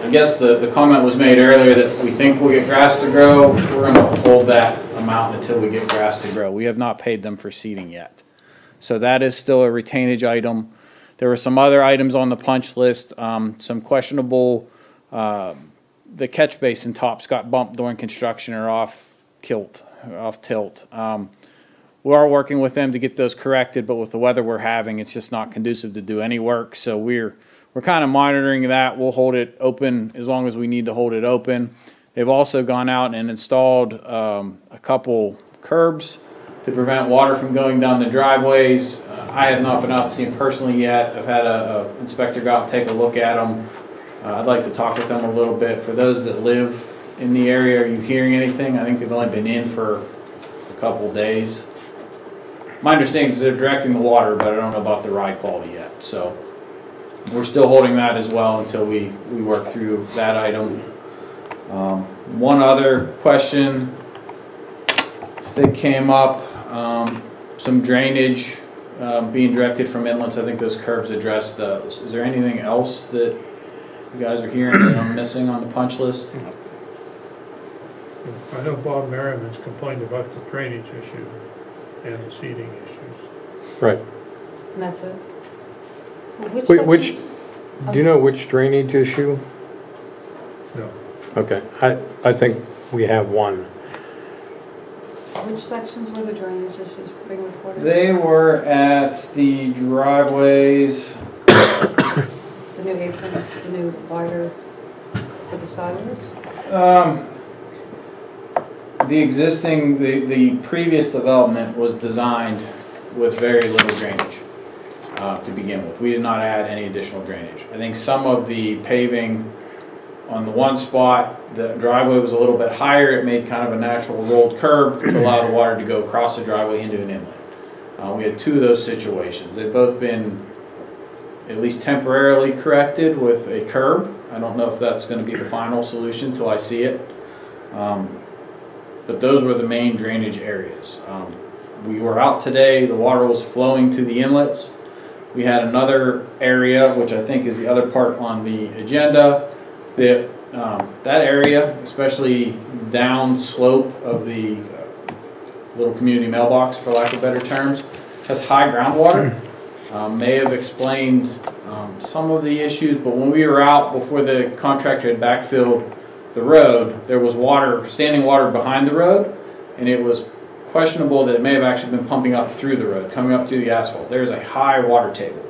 I guess the comment was made earlier that we think we'll get grass to grow. We're going to hold that amount until we get grass to grow. We have not paid them for seeding yet. So that is still a retainage item. There were some other items on the punch list, some questionable, the catch basin tops got bumped during construction or off tilt. We are working with them to get those corrected, but with the weather we're having, it's just not conducive to do any work. So we're kind of monitoring that. We'll hold it open as long as we need to hold it open. They've also gone out and installed a couple curbs to prevent water from going down the driveways. I have not been out to see them personally yet. I've had an inspector go out and take a look at them. I'd like to talk with them a little bit. For those that live in the area, are you hearing anything? I think they've only been in for a couple days. My understanding is they're directing the water, but I don't know about the ride quality yet. So we're still holding that as well until we work through that item. One other question that came up, some drainage being directed from inlets. I think those curbs address those. Is there anything else that you guys are hearing that I'm missing on the punch list? I know Bob Merriman's complained about the drainage issue and the seeding issues. Right. And that's it? Which Do you know which drainage issue? No. Okay, I think we have one. Which sections were the drainage issues being reported? They were at the driveways. The new aprons, the new wider for the sidewalks? The previous development was designed with very little drainage to begin with. We did not add any additional drainage. I think some of the paving on the one spot, the driveway was a little bit higher. It made kind of a natural rolled curb to allow the water to go across the driveway into an inlet. We had two of those situations. They've both been at least temporarily corrected with a curb. I don't know if that's going to be the final solution till I see it. But those were the main drainage areas. We were out today, the water was flowing to the inlets. We had another area, which I think is the other part on the agenda, that area, especially down slope of the little community mailbox, for lack of better terms, has high groundwater. May have explained some of the issues, but when we were out before the contractor had backfilled the road, there was water, standing water behind the road, and it was questionable that it may have actually been pumping up through the road, coming up through the asphalt. There's a high water table.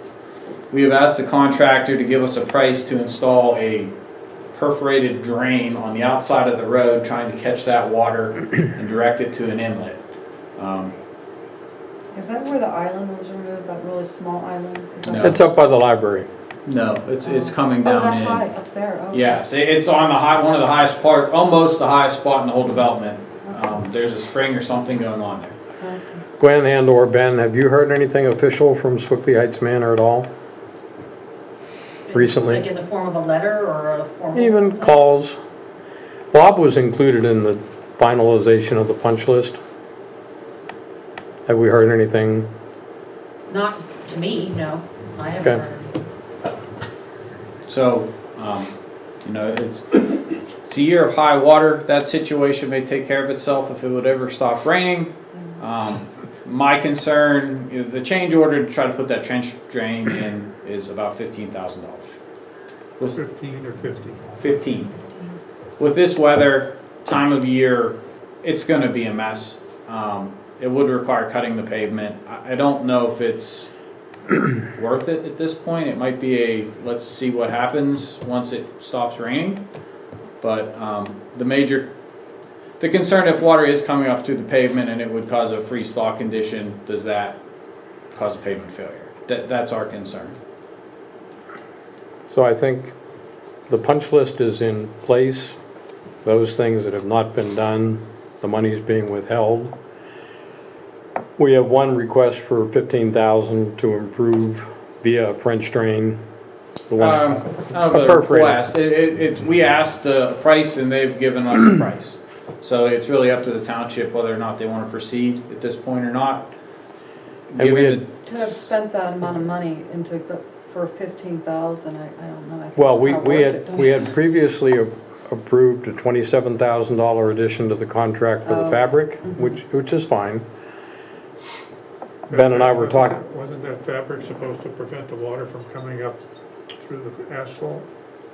We have asked the contractor to give us a price to install a perforated drain on the outside of the road, trying to catch that water and direct it to an inlet. Is that where the island was removed, that really small island? Is that No. It's up by the library. No, it's coming down that in. high up there, okay. Yes, it's on the high, one of the highest part, almost the highest spot in the whole development. There's a spring or something going on there. Okay. Gwen and or Ben, have you heard anything official from Swickley Heights Manor at all? Recently? Like in the form of a letter or a formal? Even complaint? calls. Bob was included in the finalization of the punch list. Have we heard anything? Not to me, no. I haven't Okay. heard anything. So, you know, it's a year of high water. That situation may take care of itself if it would ever stop raining. My concern, you know, the change order to try to put that trench drain in is about $15,000. 15 or 50? 15. With this weather, time of year, it's going to be a mess. It would require cutting the pavement. I don't know if it's worth it at this point. It might be a, let's see what happens once it stops raining. But the concern, if water is coming up through the pavement and it would cause a freeze thaw condition, does that cause a pavement failure? That's our concern. So I think the punch list is in place. Those things that have not been done, the money is being withheld. We have one request for $15,000 to improve via French drain. The one- I don't know if a request. We asked a price and they've given us a price. So it's really up to the township whether or not they want to proceed at this point or not. And we Given had- To have spent that amount of money for 15,000, I don't know. I think Well, it's not we worth it. had previously approved a $27,000 addition to the contract for the fabric, which is fine. Ben and I were talking. Wasn't that fabric supposed to prevent the water from coming up through the asphalt?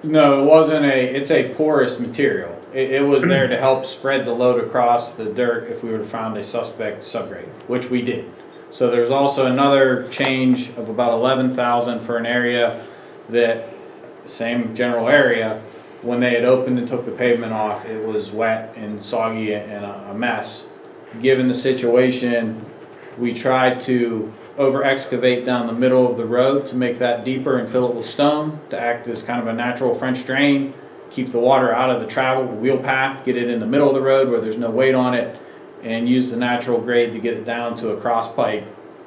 No, it wasn't it's a porous material. It was there to help spread the load across the dirt if we would have found a suspect subgrade, which we did. So there's also another change of about 11,000 for an area that, same general area, when they had opened and took the pavement off, it was wet and soggy and a mess. Given the situation, we tried to over excavate down the middle of the road to make that deeper and fill it with stone to act as kind of a natural French drain, keep the water out of the travel wheel path, get it in the middle of the road where there's no weight on it, and use the natural grade to get it down to a cross pipe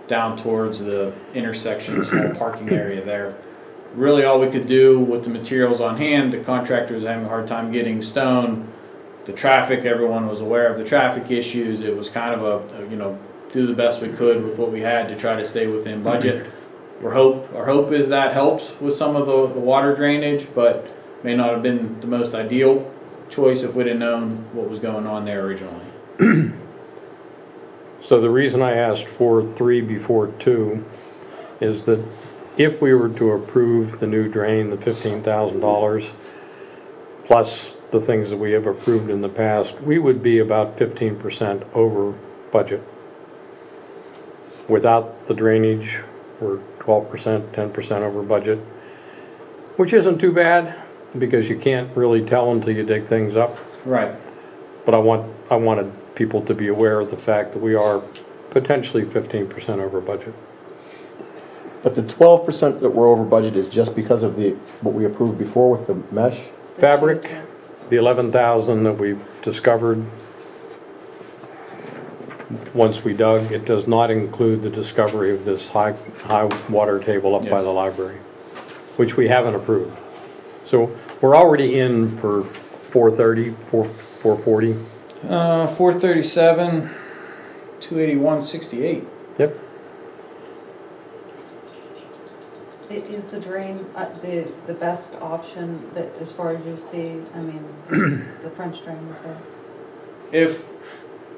down towards the intersection, small parking area there. Really all we could do with the materials on hand, the contractor was having a hard time getting stone, the traffic, everyone was aware of the traffic issues. It was kind of a you know, do the best we could with what we had to try to stay within budget. Our hope is that helps with some of the water drainage, but may not have been the most ideal choice if we'd have known what was going on there originally. So the reason I asked for 3 before 2 is that if we were to approve the new drain, the $15,000, plus the things that we have approved in the past, we would be about 15% over budget. Without the drainage, we're 12%, 10% over budget, which isn't too bad, because you can't really tell until you dig things up. Right. But I wanted people to be aware of the fact that we are potentially 15% over budget. But the 12% that we're over budget is just because of what we approved before with the mesh? Fabric, the 11,000 that we've discovered once we dug, it does not include the discovery of this high water table up by the library, which we haven't approved. So we're already in for 430, 440. 437, 281.68. Yep. Is the drain the best option that, as far as you see, I mean, the French drain is there? If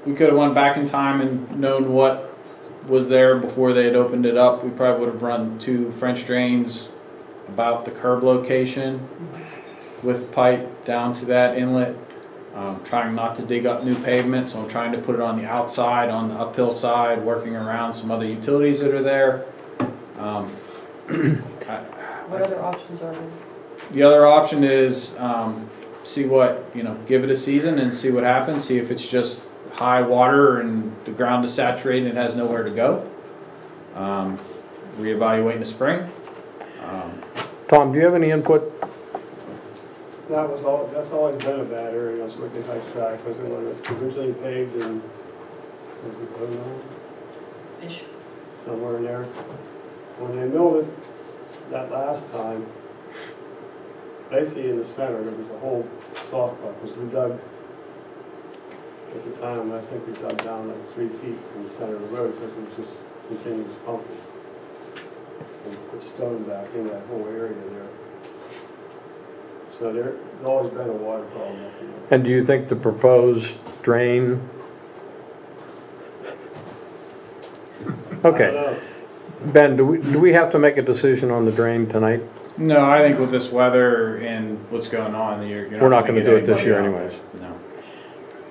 we could have went back in time and known what was there before they had opened it up, we probably would have run 2 French drains about the curb location with pipe down to that inlet. Trying not to dig up new pavement, so I'm trying to put it on the outside, on the uphill side, working around some other utilities that are there. What other options are there? The other option is see what, give it a season and see what happens, see if it's just high water and the ground is saturated and it has nowhere to go. Reevaluate in the spring. Tom, do you have any input? That's always been a bad area on Swickey Heights Drive, because it was originally paved in, was it 09? Ish. Somewhere in there. When they milled it that last time, basically in the center, there was a whole soft spot, because we dug, at the time, I think we dug down like 3 feet from the center of the road, because it was just continuous pumping. And put stone back in that whole area there. So there's always been a water problem up there. And do you think the proposed drain? I Okay. don't know. Ben, do we have to make a decision on the drain tonight? No, I think with this weather and what's going on, you're We're not gonna get do it this anybody year out anyways. there. No.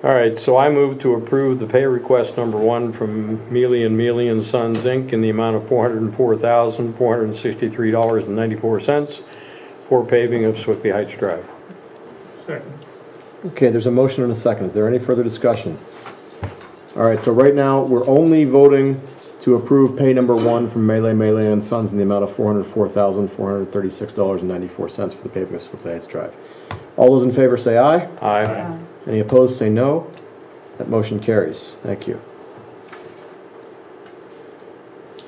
All right, so I move to approve the pay request number 1 from Mealy and Sons, Inc. in the amount of $404,463.94 for paving of Swiftly Heights Drive. Second. Okay, there's a motion and a second. Is there any further discussion? All right, so right now, we're only voting to approve pay number 1 from Mealy and Sons in the amount of $404,436.94 for the paving of Swiftly Heights Drive. All those in favor say aye. Aye. Any opposed say no. That motion carries. Thank you.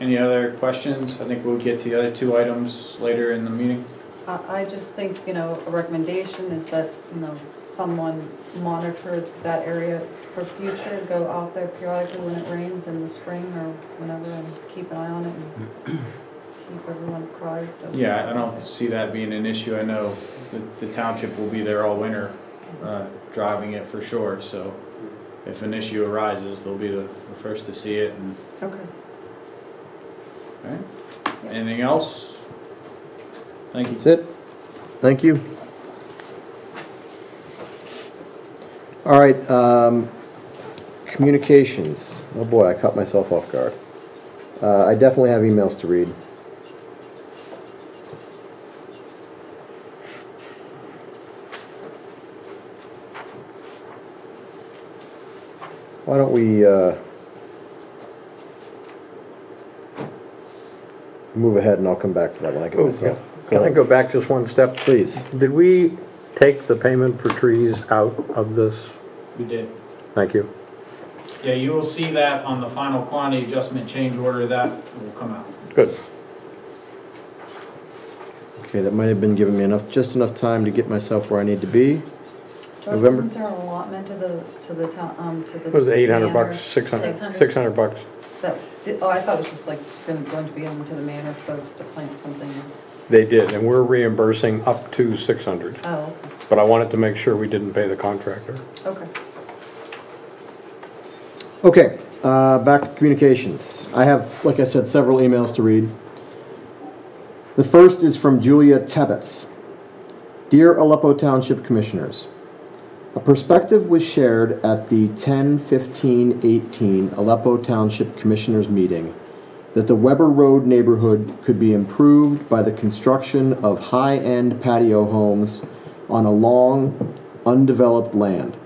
Any other questions? I think we'll get to the other 2 items later in the meeting. I just think, a recommendation is that, someone monitor that area for future, go out there periodically when it rains in the spring or whenever and keep an eye on it and keep everyone apprised of. Yeah, I don't see that being an issue. I know the township will be there all winter driving it for sure, so if an issue arises, they'll be the first to see it. And Okay. all right. Anything else? Thank you. That's it. Thank you. All right, communications. Oh boy, I caught myself off guard. I definitely have emails to read. Why don't we move ahead and I'll come back to that when I get myself. Can I go back just one step? Please. Did we take the payment for trees out of this? We did. Thank you. Yeah, you will see that on the final quantity adjustment change order that will come out. Good. Okay, that might have been giving me just enough time to get myself where I need to be. George, November? wasn't there an allotment to the town, to the? It was 800 manor? bucks, 600, 600? 600 bucks. I thought it was just like going to be on to the manor folks to plant something. They did, and we're reimbursing up to 600. Oh, okay. But I wanted to make sure we didn't pay the contractor. Okay. Okay, back to communications. I have, like I said, several emails to read. The first is from Julia Tebbets. Dear Aleppo Township Commissioners, a perspective was shared at the 10/15/18 Aleppo Township Commissioners meeting that the Weber Road neighborhood could be improved by the construction of high-end patio homes on a long, undeveloped land.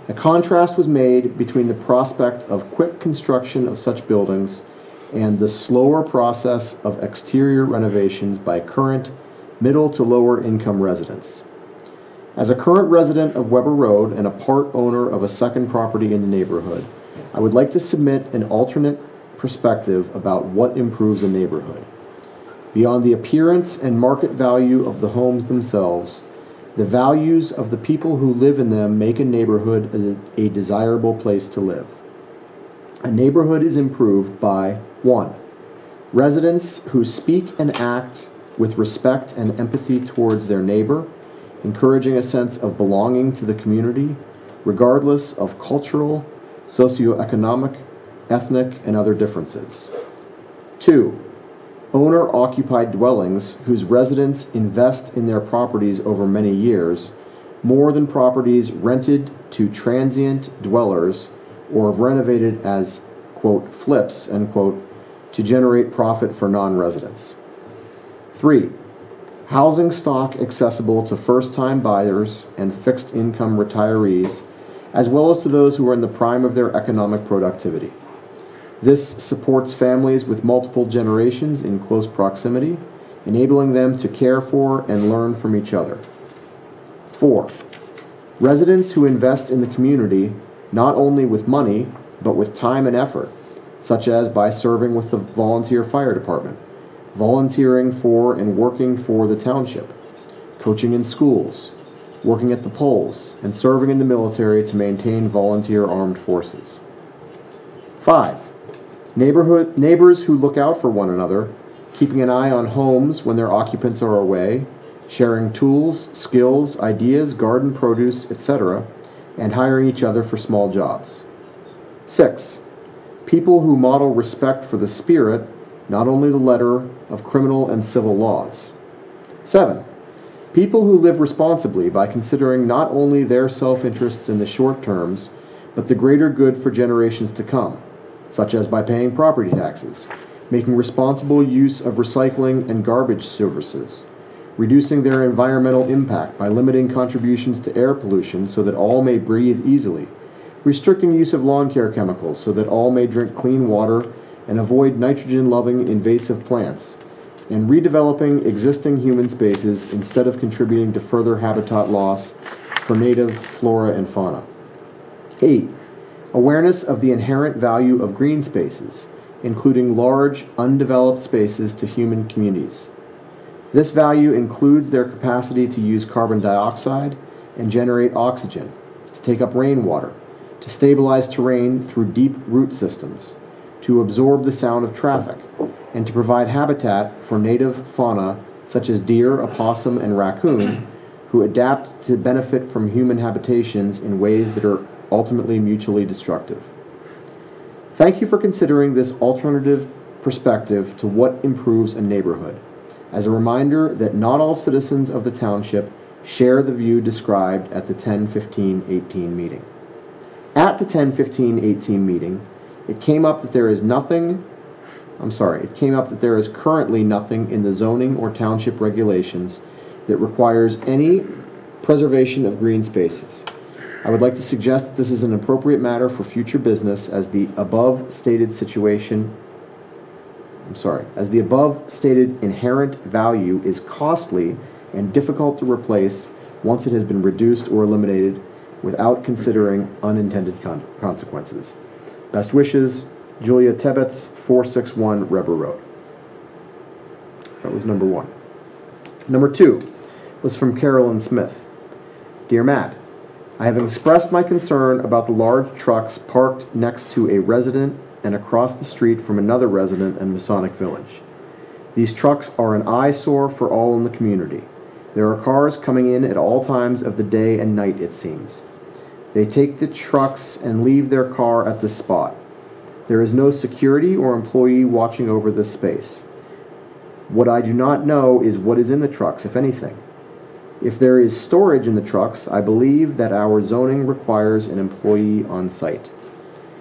A contrast was made between the prospect of quick construction of such buildings and the slower process of exterior renovations by current middle to lower income residents. As a current resident of Weber Road and a part owner of a second property in the neighborhood, I would like to submit an alternate perspective about what improves a neighborhood. Beyond the appearance and market value of the homes themselves, the values of the people who live in them make a neighborhood a desirable place to live. A neighborhood is improved by 1. Residents who speak and act with respect and empathy towards their neighbor, encouraging a sense of belonging to the community, regardless of cultural, socioeconomic, ethnic, and other differences. 2. Owner-occupied dwellings whose residents invest in their properties over many years, more than properties rented to transient dwellers or renovated as, quote, flips, end quote, to generate profit for non-residents. 3. Housing stock accessible to first-time buyers and fixed-income retirees, as well as to those who are in the prime of their economic productivity. This supports families with multiple generations in close proximity, enabling them to care for and learn from each other. 4. Residents who invest in the community not only with money, but with time and effort, such as by serving with the volunteer fire department, volunteering for and working for the township, coaching in schools, working at the polls, and serving in the military to maintain volunteer armed forces. 5. Neighbors who look out for one another, keeping an eye on homes when their occupants are away, sharing tools, skills, ideas, garden produce, etc., and hiring each other for small jobs. 6. People who model respect for the spirit, not only the letter, of criminal and civil laws. 7. People who live responsibly by considering not only their self-interests in the short terms, but the greater good for generations to come, such as by paying property taxes, making responsible use of recycling and garbage services, reducing their environmental impact by limiting contributions to air pollution so that all may breathe easily, restricting use of lawn care chemicals so that all may drink clean water and avoid nitrogen-loving invasive plants, and redeveloping existing human spaces instead of contributing to further habitat loss for native flora and fauna. 8. Awareness of the inherent value of green spaces, including large, undeveloped spaces to human communities. This value includes their capacity to use carbon dioxide and generate oxygen, to take up rainwater, to stabilize terrain through deep root systems, to absorb the sound of traffic, and to provide habitat for native fauna such as deer, opossum, and raccoon, who adapt to benefit from human habitations in ways that are ultimately mutually destructive. Thank you for considering this alternative perspective to what improves a neighborhood, as a reminder that not all citizens of the township share the view described at the 10/15/18 meeting. At the 10/15/18 meeting, it came up that there is currently nothing in the zoning or township regulations that requires any preservation of green spaces. I would like to suggest that this is an appropriate matter for future business as the above stated inherent value is costly and difficult to replace once it has been reduced or eliminated without considering unintended consequences. Best wishes, Julia Tebbets, 461 Weber Road. That was number 1. Number 2 was from Carolyn Smith. Dear Matt, I have expressed my concern about the large trucks parked next to a resident and across the street from another resident in Masonic Village. These trucks are an eyesore for all in the community. There are cars coming in at all times of the day and night, it seems. They take the trucks and leave their car at the spot. There is no security or employee watching over this space. What I do not know is what is in the trucks, if anything. If there is storage in the trucks, I believe that our zoning requires an employee on site.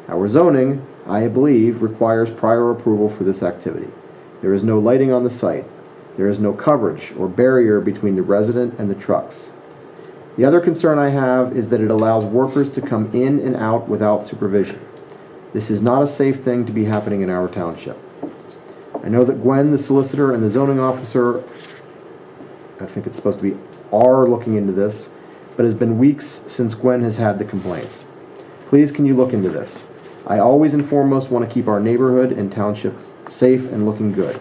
Our zoning, I believe, requires prior approval for this activity. There is no lighting on the site. There is no coverage or barrier between the resident and the trucks. The other concern I have is that it allows workers to come in and out without supervision. This is not a safe thing to be happening in our township. I know that Gwen, the solicitor, and the zoning officer, I think it's supposed to be, are looking into this, but it has been weeks since Gwen has had the complaints. Please, can you look into this? I always and foremost want to keep our neighborhood and township safe and looking good.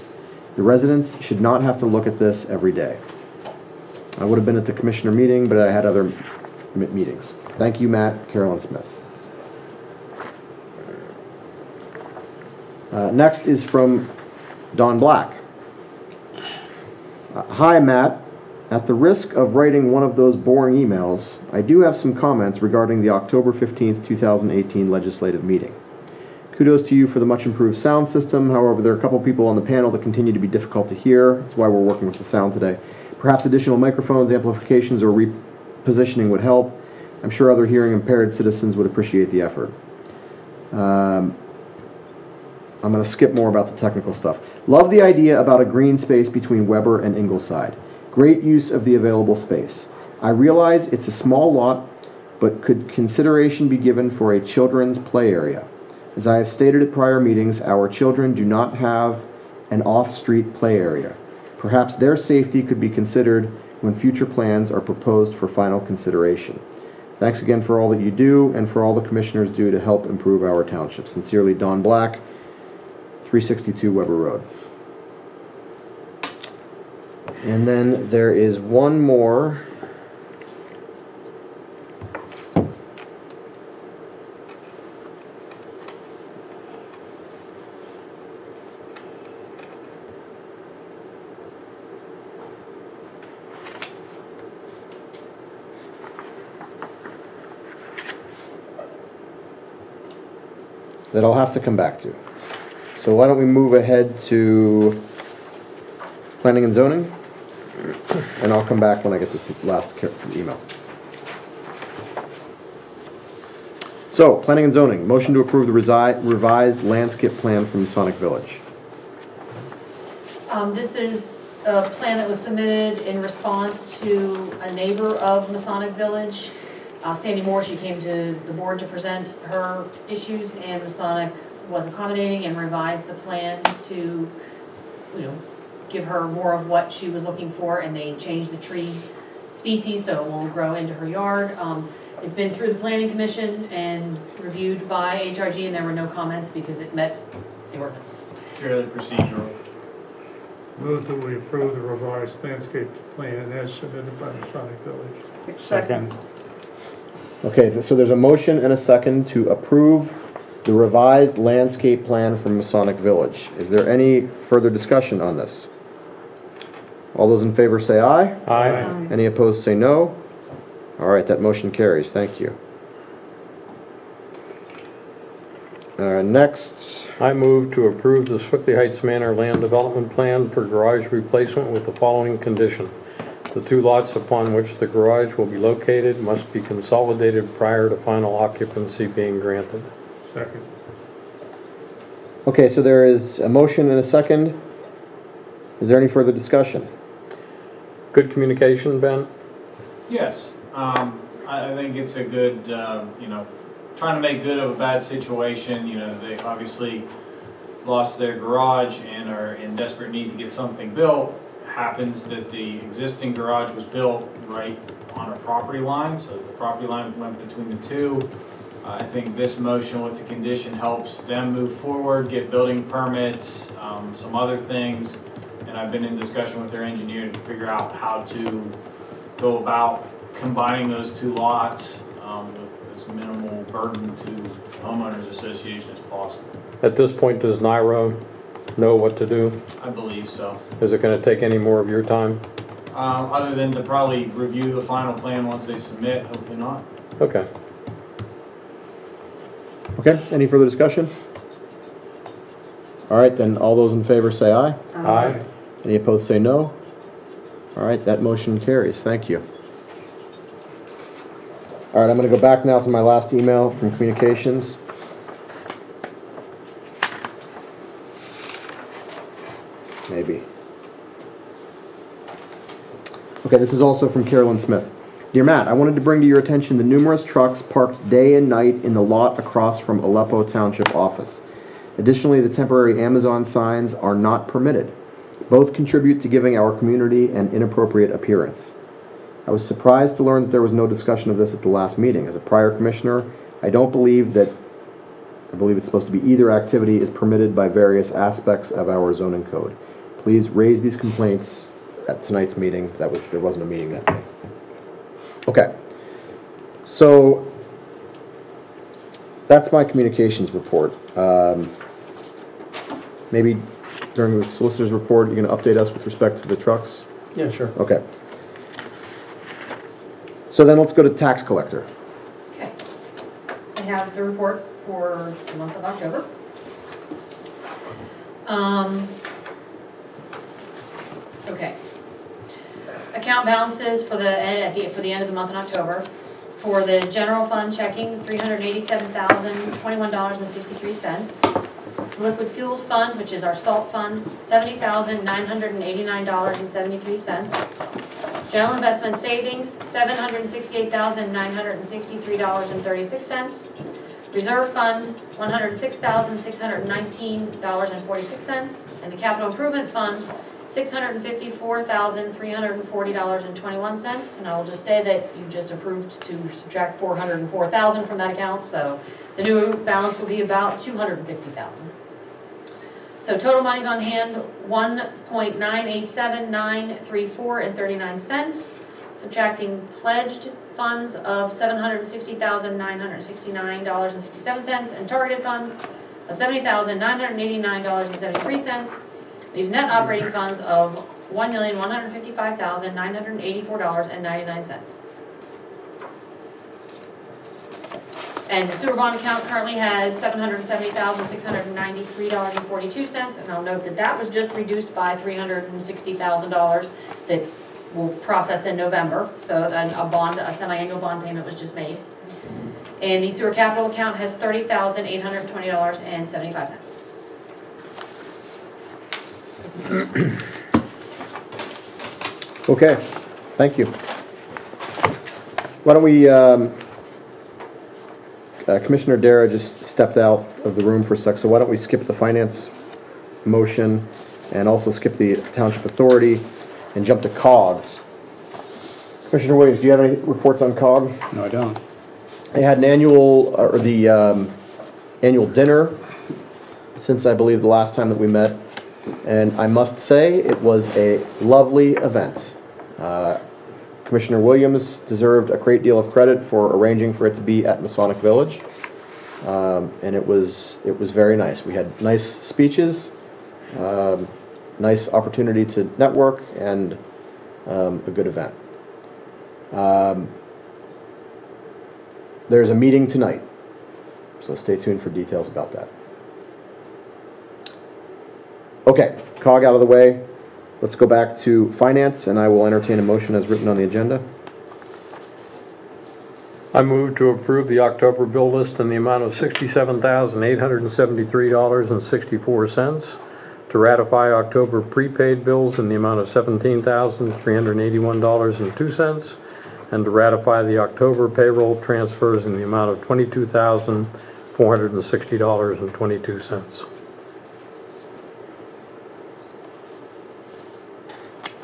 The residents should not have to look at this every day. I would have been at the commissioner meeting, but I had other meetings. Thank you, Matt. Carolyn Smith. Next is from Don Black. Hi, Matt. At the risk of writing one of those boring emails, I do have some comments regarding the October 15th, 2018 legislative meeting. Kudos to you for the much improved sound system. However, there are a couple people on the panel that continue to be difficult to hear. That's why we're working with the sound today. Perhaps additional microphones, amplifications, or repositioning would help. I'm sure other hearing impaired citizens would appreciate the effort. I'm going to skip more about the technical stuff. Love the idea about a green space between Weber and Ingleside. Great use of the available space. I realize it's a small lot, but could consideration be given for a children's play area? As I have stated at prior meetings, our children do not have an off-street play area. Perhaps their safety could be considered when future plans are proposed for final consideration. Thanks again for all that you do and for all the commissioners do to help improve our township. Sincerely, Don Black, 362 Weber Road. And then there is one more. That I'll have to come back to. So why don't we move ahead to planning and zoning? And I'll come back when I get this last email. So, planning and zoning, motion to approve the revised landscape plan for Masonic Village. This is a plan that was submitted in response to a neighbor of Masonic Village. Sandy Moore, she came to the board to present her issues, and Masonic was accommodating and revised the plan to, give her more of what she was looking for, and they changed the tree species so it won't grow into her yard. It's been through the planning commission and reviewed by HRG, and there were no comments because it met the ordinance. Purely procedural. Move that we approve the revised landscape plan as submitted by Masonic Village. Second. Okay, so there's a motion and a second to approve the revised landscape plan from Masonic Village. Is there any further discussion on this? All those in favor say aye. Aye. Any opposed say no. All right, that motion carries. Thank you. Next. I move to approve the Swickley Heights Manor Land Development Plan for garage replacement with the following condition. The two lots upon which the garage will be located must be consolidated prior to final occupancy being granted. Second. Okay, so there is a motion and a second. Is there any further discussion? Good communication, Ben? Yes, I think it's a good, trying to make good of a bad situation. They obviously lost their garage and are in desperate need to get something built. Happens that the existing garage was built right on a property line, so the property line went between the two. I think this motion with the condition helps them move forward, get building permits, some other things. And I've been in discussion with their engineer to figure out how to go about combining those two lots with as minimal burden to the homeowners association as possible. At this point, does NIRO know what to do? I believe so. Is it going to take any more of your time? Other than to probably review the final plan once they submit, hopefully not. Okay. Okay, any further discussion? All right, then all those in favor say aye. Aye. Any opposed say no. All right, that motion carries. Thank you. All right, I'm going to go back now to my last email from communications. Maybe. Okay, this is also from Carolyn Smith. Dear Matt, I wanted to bring to your attention the numerous trucks parked day and night in the lot across from Aleppo Township office. Additionally, the temporary Amazon signs are not permitted. Both contribute to giving our community an inappropriate appearance. I was surprised to learn that there was no discussion of this at the last meeting. As a prior commissioner, I believe it's supposed to be either activity is permitted by various aspects of our zoning code. Please raise these complaints at tonight's meeting. There wasn't a meeting that day. Okay. So that's my communications report. Maybe during the solicitor's report, you're going to update us with respect to the trucks? Yeah, sure. Okay. So then let's go to tax collector. Okay. I have the report for the month of October. Okay. Account balances for the end of the month in October. For the general fund checking, $387,021.63. Liquid fuels fund, which is our salt fund, $70,989.73. General investment savings, $768,963.36. Reserve fund, $106,619.46. And the capital improvement fund, $654,340.21. And I will just say that you just approved to subtract $404,000 from that account, so the new balance will be about $250,000. So total monies on hand, $1.987934.39, subtracting pledged funds of $760,969.67, and targeted funds of $70,989.73. Leaves net operating funds of $1,155,984.99. And the sewer bond account currently has $770,693.42, and I'll note that that was just reduced by $360,000 that will process in November. So a semi-annual bond payment was just made. And the sewer capital account has $30,820.75. Okay, thank you. Why don't we, Commissioner Dara just stepped out of the room for a sec, so why don't we skip the finance motion and also skip the township authority and jump to COG. Commissioner Williams, do you have any reports on COG? No, I don't. They had an annual, annual dinner since I believe the last time that we met. And I must say, it was a lovely event. Commissioner Williams deserved a great deal of credit for arranging for it to be at Masonic Village. And it was very nice. We had nice speeches, nice opportunity to network, and a good event. There's a meeting tonight, so stay tuned for details about that. Okay, COG out of the way. Let's go back to finance, and I will entertain a motion as written on the agenda. I move to approve the October bill list in the amount of $67,873.64, to ratify October prepaid bills in the amount of $17,381.02, and to ratify the October payroll transfers in the amount of $22,460.22.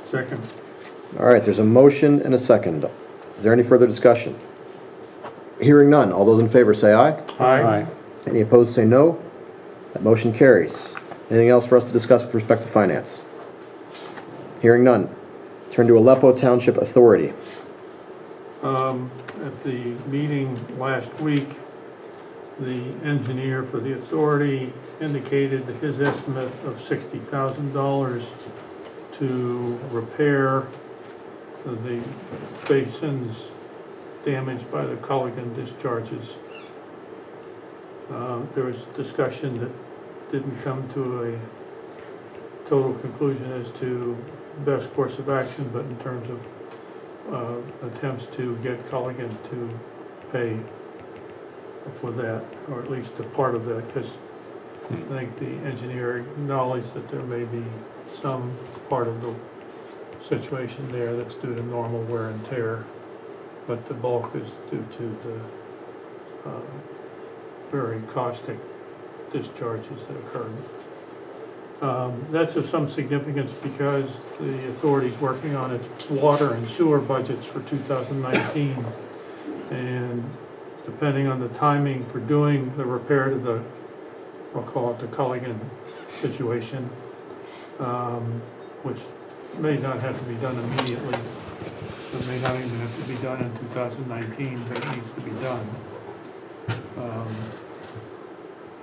Second. All right, there's a motion and a second. Is there any further discussion? Hearing none. All those in favor say aye. Aye. Any opposed say no. That motion carries. Anything else for us to discuss with respect to finance? Hearing none. Turn to Aleppo Township Authority. At the meeting last week, the engineer for the authority indicated his estimate of $60,000 to repair the basins damaged by the Culligan discharges. There was discussion that didn't come to a total conclusion as to best course of action, but in terms of attempts to get Culligan to pay for that, or at least a part of that, because I think the engineer acknowledged that there may be some part of the situation there that's due to normal wear and tear, but the bulk is due to the very caustic discharges that occurred. That's of some significance because the authority's working on its water and sewer budgets for 2019, and depending on the timing for doing the repair to the, we'll call it the Culligan situation, which may not have to be done immediately. It may not even have to be done in 2019, but it needs to be done.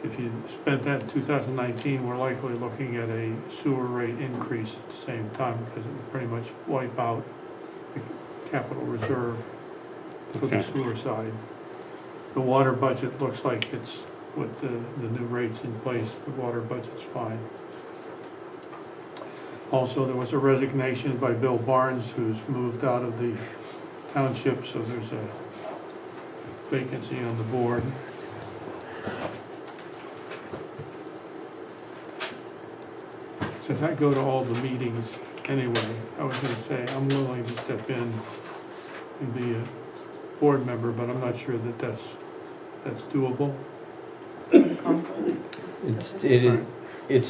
If you spent that in 2019, we're likely looking at a sewer rate increase at the same time because it would pretty much wipe out the capital reserve for the sewer side. The water budget looks like it's, with the new rates in place, the water budget's fine. Also, there was a resignation by Bill Barnes, who's moved out of the township, so there's a vacancy on the board. Since I go to all the meetings anyway, I was going to say I'm willing to step in and be a board member, but I'm not sure that that's doable. It's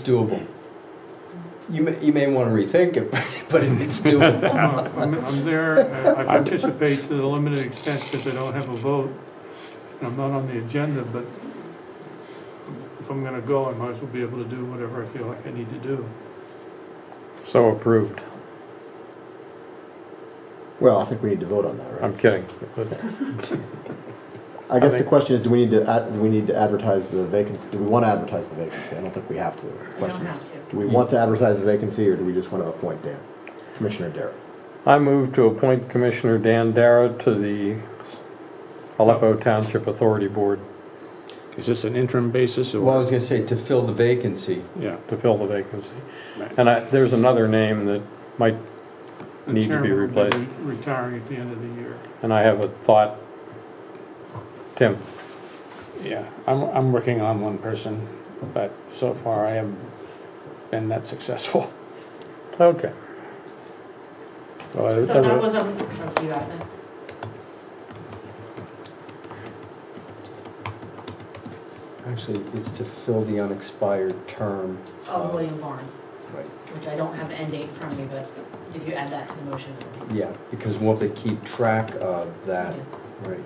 doable. You may want to rethink it, but it's doable. I'm there. I participate to the limited extent because I don't have a vote, and I'm not on the agenda. But if I'm going to go, I might as well be able to do whatever I feel like I need to do. So approved. Well, I think we need to vote on that, right? I'm kidding. I guess the question is, do we need to advertise the vacancy? Do we want to advertise the vacancy? I don't think we have to. The question is, do we want to advertise the vacancy, or do we just want to appoint Dan, Commissioner Darragh? I move to appoint Commissioner Dan Darragh to the Aleppo Township Authority Board. Is this an interim basis or? Well, I was going to say to fill the vacancy. Yeah. To fill the vacancy. Right. And there's another name that might need to be replaced. The chairman will be retiring at the end of the year. And I have a thought. Tim. Yeah, I'm working on one person, but so far I haven't been that successful. Okay. Well, So that was a, oh, you got it. Actually, it's to fill the unexpired term. Oh, William Barnes, Right. which I don't have the end date in front of me, but if you add that to the motion. Yeah, because we'll have to keep track of that. Right.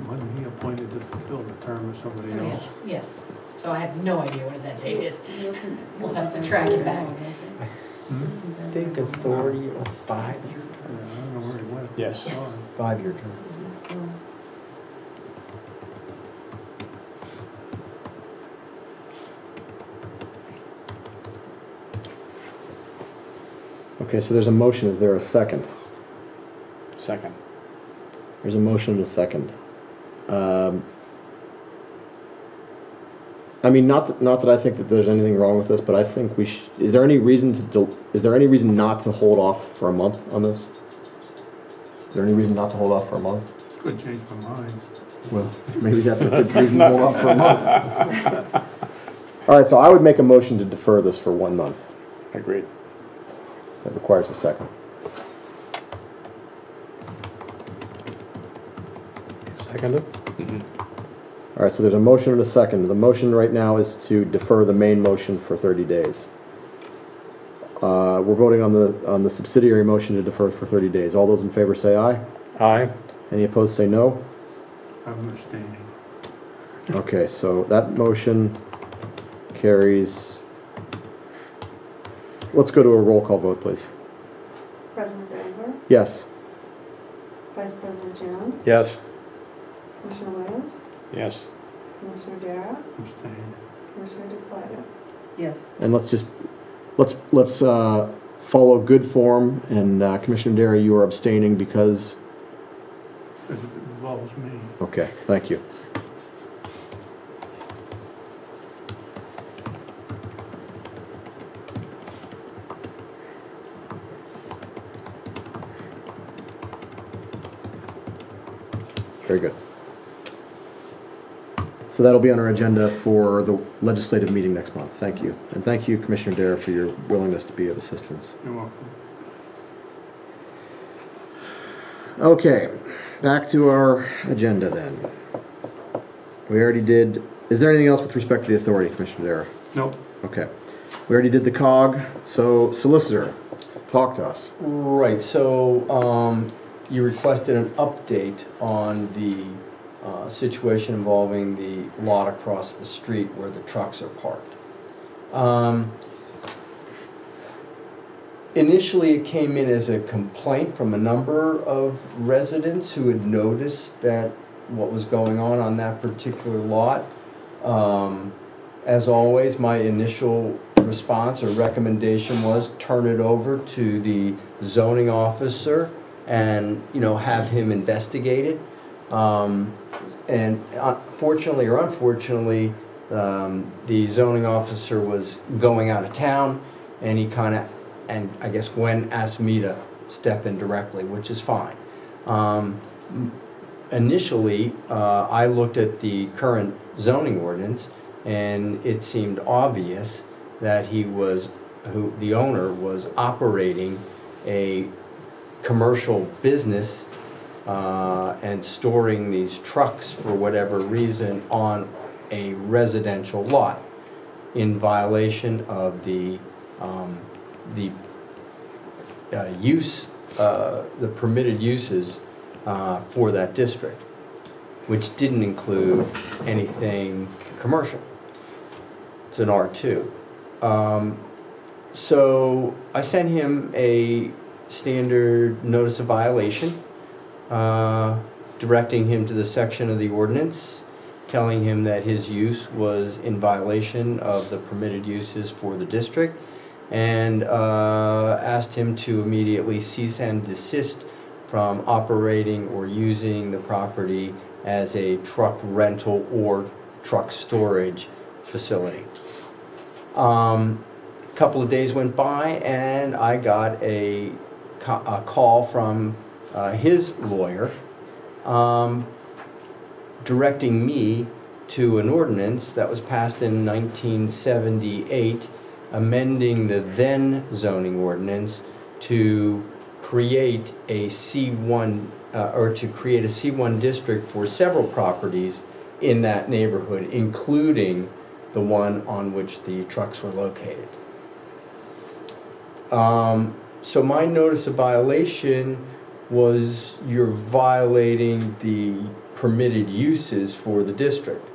Wasn't he appointed to fill the term of somebody else? Yes, so I have no idea what his end date is. We'll have to track it back. I think authority of 5 year term. I don't know where he went. Yes. 5-year term. Okay, so there's a motion. Is there a second? Second. There's a motion and a second. I mean, not that I think that there's anything wrong with this, but I think we should. Is there any reason not to hold off for a month on this? Is there any reason not to hold off for a month? Could change my mind. Well, maybe that's a good reason to hold off for a month. All right, so I would make a motion to defer this for 1 month. Agreed. That requires a second. Seconded? All right, so there's a motion and a second. The motion right now is to defer the main motion for 30 days. We're voting on the subsidiary motion to defer for 30 days. All those in favor say aye. Aye. Any opposed say no. I'm abstaining. Okay, so that motion carries. Let's go to a roll call vote, please. President Dangler? Yes. Vice President Jones? Yes. Commissioner Williams? Yes. Commissioner Darragh? Abstain. Commissioner DeFlaga? Yes. And let's follow good form, and Commissioner Darragh, you are abstaining because. Because it involves me. Okay, thank you. Very good. So that'll be on our agenda for the legislative meeting next month. Thank you. And thank you, Commissioner Dare, for your willingness to be of assistance. You're welcome. Okay, back to our agenda then. We already did, is there anything else with respect to the authority, Commissioner Dare? Nope. Okay. We already did the COG, so solicitor, talk to us. Right, so you requested an update on the situation involving the lot across the street where the trucks are parked. Initially, it came in as a complaint from a number of residents who had noticed that what was going on that particular lot. As always, my initial response or recommendation was turn it over to the zoning officer and, you know, have him investigate it. And fortunately or unfortunately, the zoning officer was going out of town, and he kind of, and I guess Gwen asked me to step in directly, which is fine. Initially, I looked at the current zoning ordinance, and it seemed obvious that the owner was operating a commercial business and storing these trucks for whatever reason on a residential lot in violation of the permitted uses for that district, which didn't include anything commercial. It's an R2. So I sent him a standard notice of violation, directing him to the section of the ordinance, telling him that his use was in violation of the permitted uses for the district, and asked him to immediately cease and desist from operating or using the property as a truck rental or truck storage facility. A couple of days went by, and I got a call from his lawyer directing me to an ordinance that was passed in 1978, amending the then zoning ordinance to create a C1 to create a C1 district for several properties in that neighborhood, including the one on which the trucks were located. So my notice of violation was, you're violating the permitted uses for the district.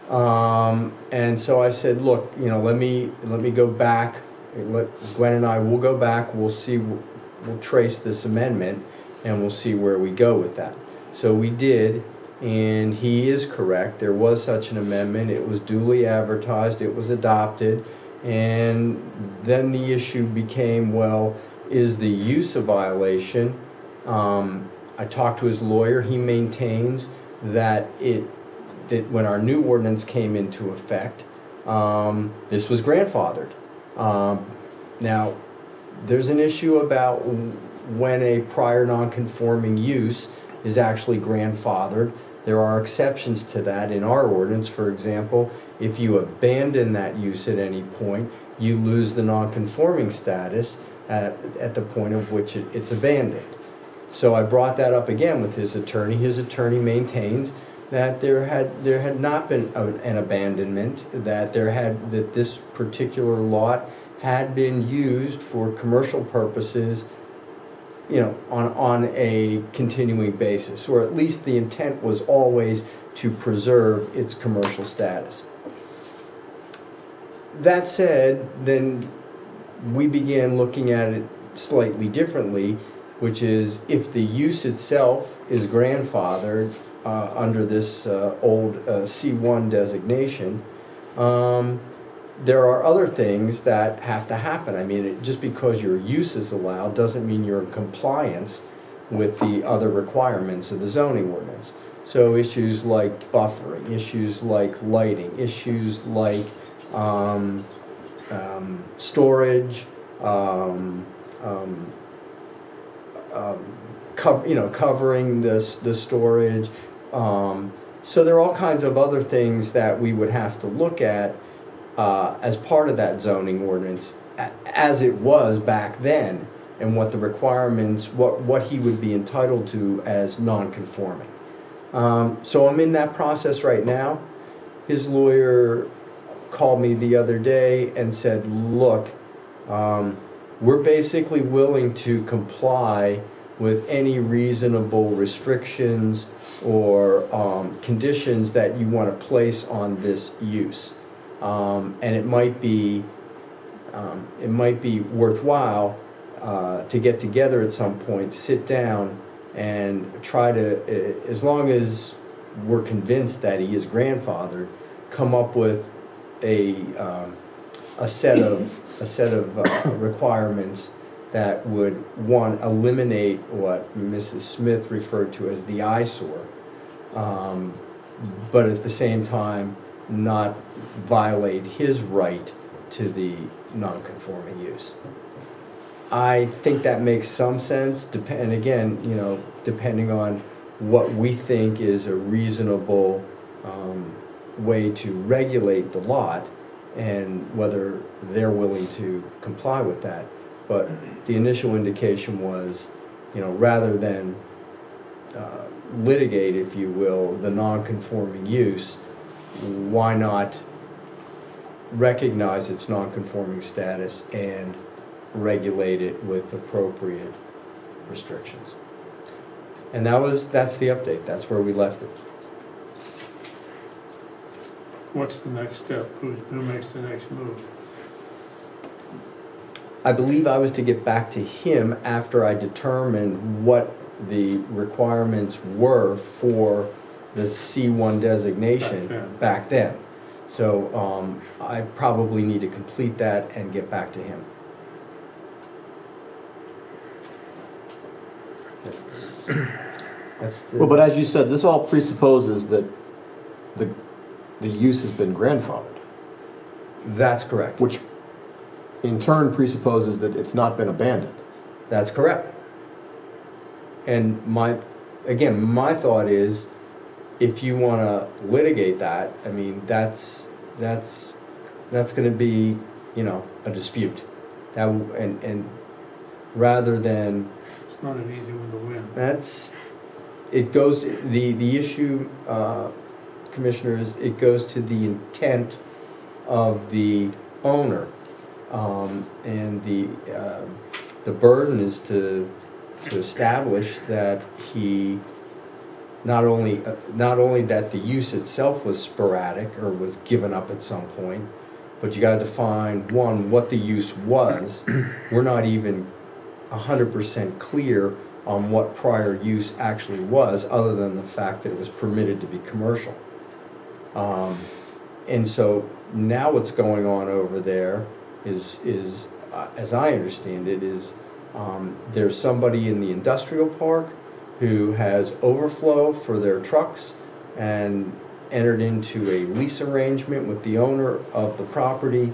And so I said, look, you know, let me go back. Gwen and I will go back. We'll see. We'll trace this amendment, and we'll see where we go with that. So we did, and he is correct. There was such an amendment. It was duly advertised. It was adopted. And then the issue became, well, is the use a violation? I talked to his lawyer. He maintains that that when our new ordinance came into effect, this was grandfathered. Now, there's an issue about when a prior non-conforming use is actually grandfathered. There are exceptions to that in our ordinance. For example, if you abandon that use at any point, you lose the non-conforming status at the point of which it's abandoned. So I brought that up again with his attorney. His attorney maintains that there had not been an abandonment, that this particular lot had been used for commercial purposes, you know, on a continuing basis, or at least the intent was always to preserve its commercial status. That said, then we began looking at it slightly differently, which is, if the use itself is grandfathered under this old C1 designation, there are other things that have to happen. I mean, just because your use is allowed doesn't mean you're in compliance with the other requirements of the zoning ordinance. So issues like buffering, issues like lighting, issues like storage, covering the storage. So there are all kinds of other things that we would have to look at as part of that zoning ordinance, as it was back then, and what the requirements, what he would be entitled to as non-conforming. So I'm in that process right now. His lawyer called me the other day and said, look, we're basically willing to comply with any reasonable restrictions or conditions that you want to place on this use. And it might be worthwhile to get together at some point, sit down, and try to, as long as we're convinced that he is grandfathered, come up with a set of requirements that would, one, eliminate what Mrs. Smith referred to as the eyesore, but at the same time not violate his right to the non-conforming use. I think that makes some sense, and again, depending on what we think is a reasonable way to regulate the lot and whether they're willing to comply with that. But the initial indication was, rather than litigate, if you will, the non-conforming use, why not recognize its non-conforming status and regulate it with appropriate restrictions. And that's the update. That's where we left it. What's the next step? Who makes the next move? I believe I was to get back to him after I determined what the requirements were for the C1 designation back then. So I probably need to complete that and get back to him. Well, but as you said, this all presupposes that the use has been grandfathered. That's correct. Which in turn presupposes that it's not been abandoned. That's correct. And my thought is, if you want to litigate that, I mean, that's going to be, a dispute. That and rather than, it's not an easy one to win. The issue, commissioners, it goes to the intent of the owner, and the burden is to establish that he not only that the use itself was sporadic or was given up at some point, but you got to define, one, what the use was. We're not even 100% clear on what prior use actually was, other than the fact that it was permitted to be commercial. And so now what's going on over there is as I understand it, is there's somebody in the industrial park who has overflow for their trucks and entered into a lease arrangement with the owner of the property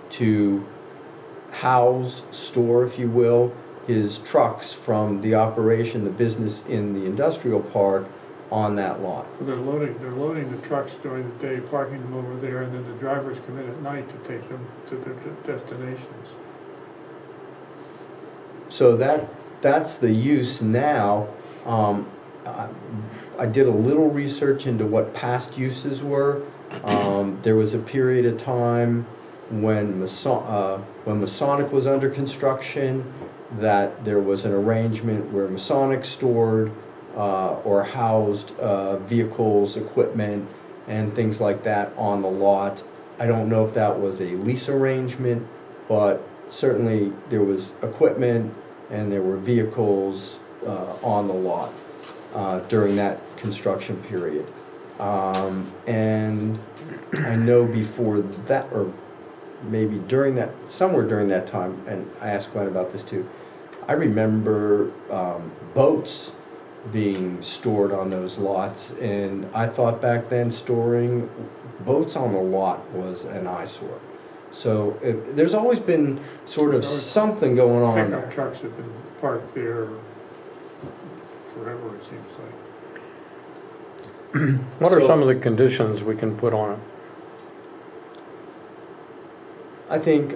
to store, if you will, his trucks from the operation, the business in the industrial park on that lot. They're loading the trucks during the day, parking them over there, and then the drivers come in at night to take them to their destinations. So that's the use now. I did a little research into what past uses were. There was a period of time when Masonic was under construction, that there was an arrangement where Masonic stored or housed vehicles, equipment, and things like that on the lot. I don't know if that was a lease arrangement, but certainly there was equipment and there were vehicles on the lot during that construction period. And I know before that, or maybe during that, somewhere during that time, and I asked Glenn about this too, I remember boats being stored on those lots, and I thought back then storing boats on the lot was an eyesore. So there's always been sort of something going on there. Pickup trucks have been parked there. forever, it seems like. What are So- some of the conditions we can put on it? I think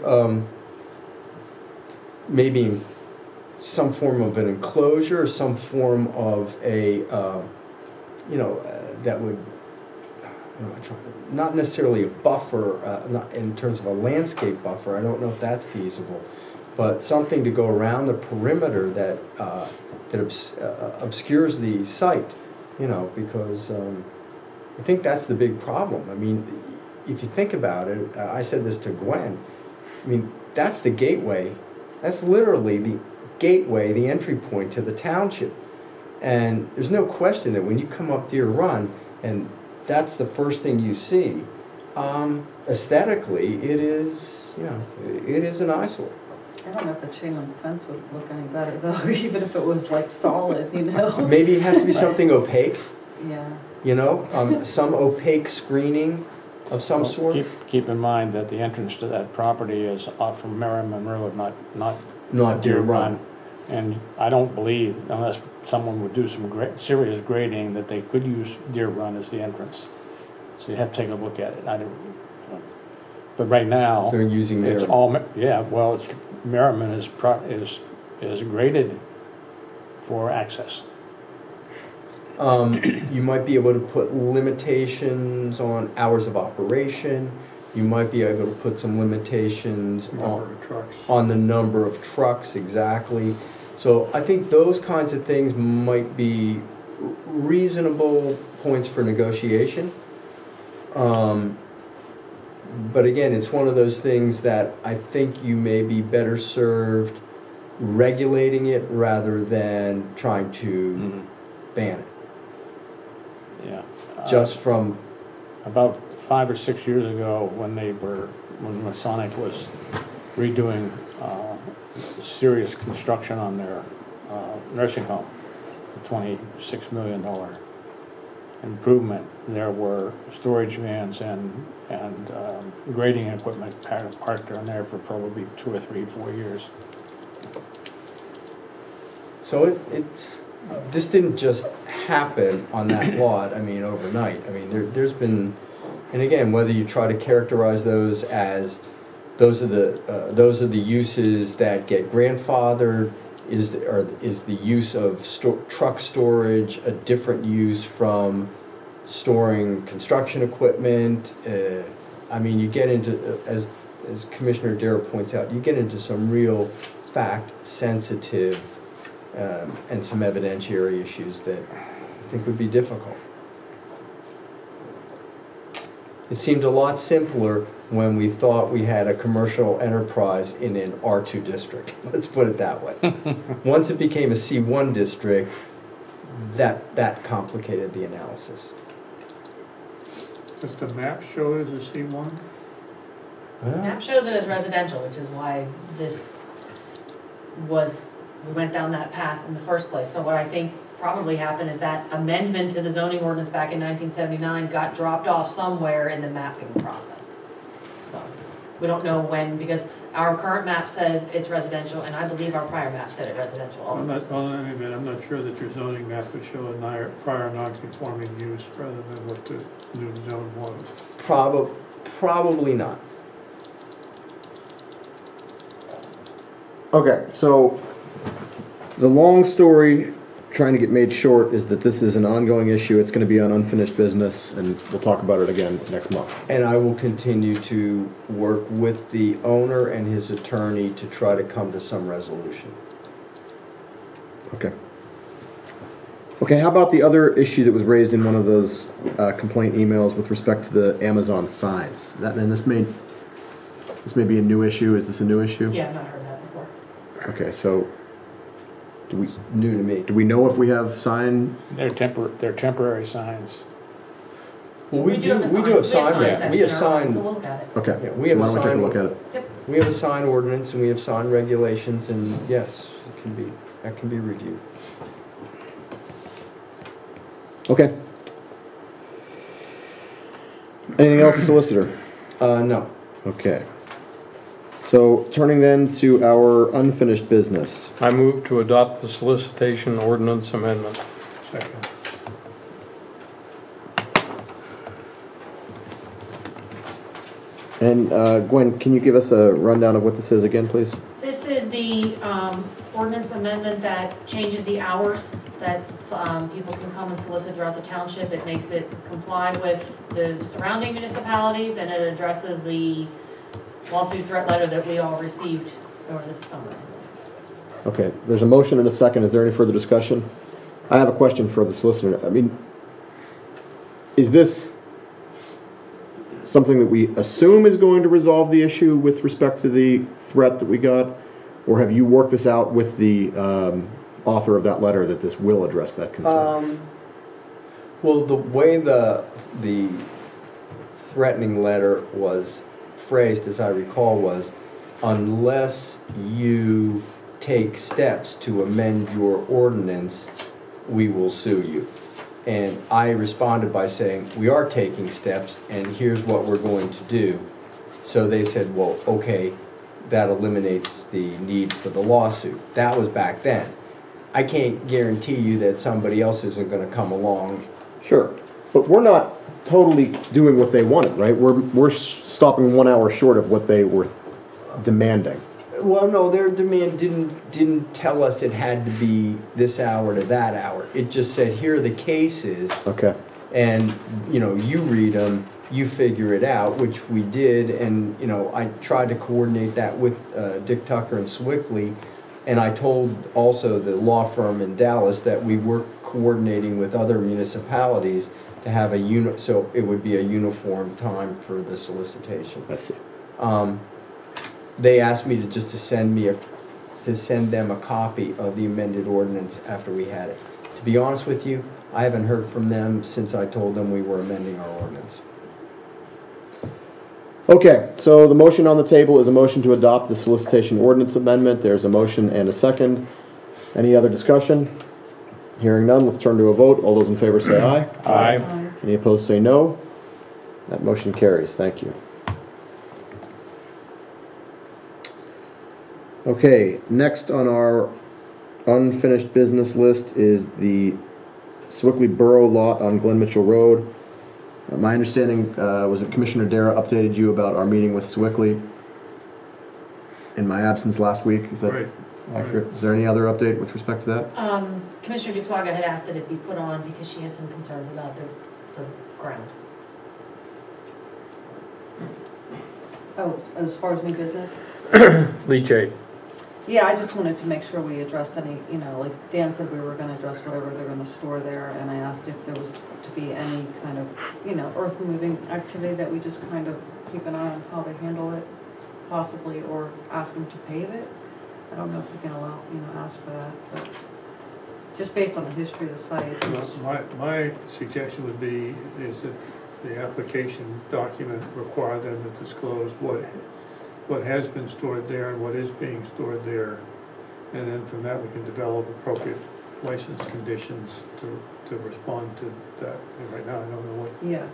maybe some form of an enclosure, some form of a, that would, not necessarily a buffer, not in terms of a landscape buffer, I don't know if that's feasible, but something to go around the perimeter that, obscures the site, because I think that's the big problem. I mean, if you think about it, I said this to Gwen, I mean, that's the gateway, that's literally the gateway, the entry point to the township. And there's no question that when you come up Deer Run, and that's the first thing you see, aesthetically, it is, it is an eyesore. I don't know if a chain link fence would look any better though, even if it was like solid, Maybe it has to be something opaque, Yeah. some opaque screening of some Well, sort. Keep in mind that the entrance to that property is off from Merriman Road, Not Deer Run. And I don't believe, unless someone would do some serious grading, that they could use Deer Run as the entrance. So you have to take a look at it. But right now, They're using it's Merriman. all, well, Merriman is graded for access. You might be able to put limitations on hours of operation. You might be able to put some limitations Number of trucks. on the number of trucks, exactly. So I think those kinds of things might be reasonable points for negotiation. But again, it's one of those things that I think you may be better served regulating it rather than trying to ban it. Yeah. Just from, About 5 or 6 years ago, when Masonic was redoing serious construction on their nursing home, a $26 million improvement, there were storage vans and grading equipment parked in there for probably 2 or 3, 4 years. so this didn't just happen on that lot, I mean, overnight. I mean, there's been, and again, whether you try to characterize those as, those are the uses that get grandfathered, is the use of truck storage a different use from storing construction equipment? I mean, you get into, as Commissioner Darrow points out, you get into some real fact-sensitive and some evidentiary issues that I think would be difficult. It seemed a lot simpler when we thought we had a commercial enterprise in an R2 district, let's put it that way. Once it became a C1 district, that complicated the analysis. Does the map show it as a C1? Well, Map shows it as residential, which is why we went down that path in the first place. So what I think probably happened is that amendment to the zoning ordinance back in 1979 got dropped off somewhere in the mapping process. So we don't know when, because our current map says it's residential, and I believe our prior map said it residential also. I'm not sure that your zoning map would show a prior non-conforming use rather than what the new zone was. probably not. Okay, so the long story, trying to get made short, is that this is an ongoing issue. It's going to be on unfinished business, and we'll talk about it again next month. And I will continue to work with the owner and his attorney to try to come to some resolution. Okay. Okay, how about the other issue that was raised in one of those complaint emails with respect to the Amazon signs? This may be a new issue. Is this a new issue? Yeah, I've not heard that before. Okay, so New to me. do we know if we have sign? They're temporary signs. Well, we do have sign section we have in our sign. ordinance, so we'll look at it. Okay, Yeah, we so have why a don't we take a sign- look at it? Yep. We have a sign ordinance and we have sign regulations, and yes, that can be reviewed. Okay. Anything else, solicitor? No. Okay. So turning then to our unfinished business. I move to adopt the solicitation ordinance amendment. Second. And Gwen, can you give us a rundown of what this is again, please? This is the ordinance amendment that changes the hours that people can come and solicit throughout the township. It makes it comply with the surrounding municipalities, and it addresses the lawsuit threat letter that we all received over this summer. Okay, there's a motion and a second. Is there any further discussion? I have a question for the solicitor. I mean, is this something that we assume is going to resolve the issue with respect to the threat that we got? Or have you worked this out with the author of that letter that this will address that concern? Well, the way the threatening letter was phrased, as I recall, was unless you take steps to amend your ordinance, we will sue you. And I responded by saying, we are taking steps, and here's what we're going to do. So they said, well, okay, that eliminates the need for the lawsuit. That was back then. I can't guarantee you that somebody else isn't going to come along. Sure, but we're not totally doing what they wanted, right? We're stopping 1 hour short of what they were demanding. Well, no, their demand didn't tell us it had to be this hour to that hour. It just said, here are the cases. Okay. And, you know, you read them, you figure it out, which we did. And, you know, I tried to coordinate that with Dick Tucker and Swickley. And I told also the law firm in Dallas that we were coordinating with other municipalities to have a so it would be a uniform time for the solicitation. I see. They asked me to send them a copy of the amended ordinance after we had it. To be honest with you, I haven't heard from them since I told them we were amending our ordinance. Okay, so the motion on the table is a motion to adopt the solicitation ordinance amendment. There's a motion and a second. Any other discussion? Hearing none, let's turn to a vote. All those in favor say aye. Aye. Any opposed say no. That motion carries. Thank you. Okay, next on our unfinished business list is the Swickley Borough lot on Glen Mitchell Road. My understanding was that Commissioner Dara updated you about our meeting with Swickley in my absence last week. Is that Right. accurate? Is there any other update with respect to that? Commissioner Duplaga had asked that it be put on because she had some concerns about the ground. Oh, as far as new business? Leachate. Yeah, I just wanted to make sure we addressed any, you know, like Dan said, we were gonna address whatever they're gonna store there, and I asked if there was to be any kind of, you know, earth moving activity that we just kind of keep an eye on how they handle it, possibly, or ask them to pave it. I don't know if we can allow, you know, ask for that, but just based on the history of the site. My suggestion would be is that the application document require them to disclose what has been stored there and what is being stored there. And then from that, we can develop appropriate license conditions to respond to that. And right now, I don't know what. Yeah.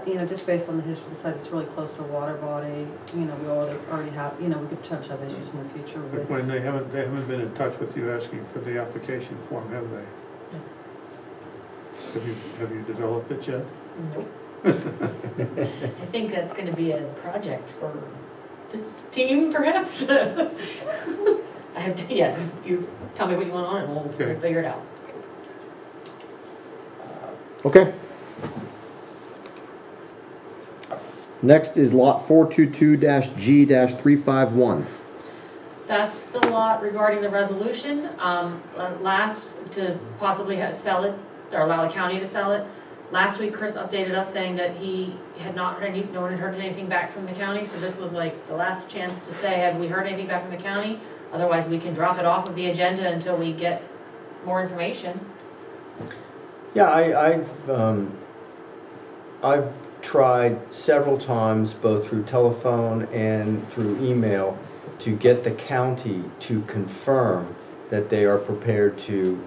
You know, just based on the history of the site, it's really close to a water body. You know, we already have, you know, we could potentially have issues in the future But with. when they haven't been in touch with you asking for the application form, have they? No. Have you developed it yet? Nope. I think that's gonna be a project for this team, perhaps. I have to, yeah, you tell me what you want on it, and we'll figure it out. Okay. Next is lot 422-G-351. That's the lot regarding the resolution, last, to possibly sell it, or allow the county to sell it. Last week, Chris updated us saying that he had not heard no one had heard anything back from the county, so this was like the last chance to say, have we heard anything back from the county? Otherwise, we can drop it off of the agenda until we get more information. Yeah, I've tried several times, both through telephone and through email, to get the county to confirm that they are prepared to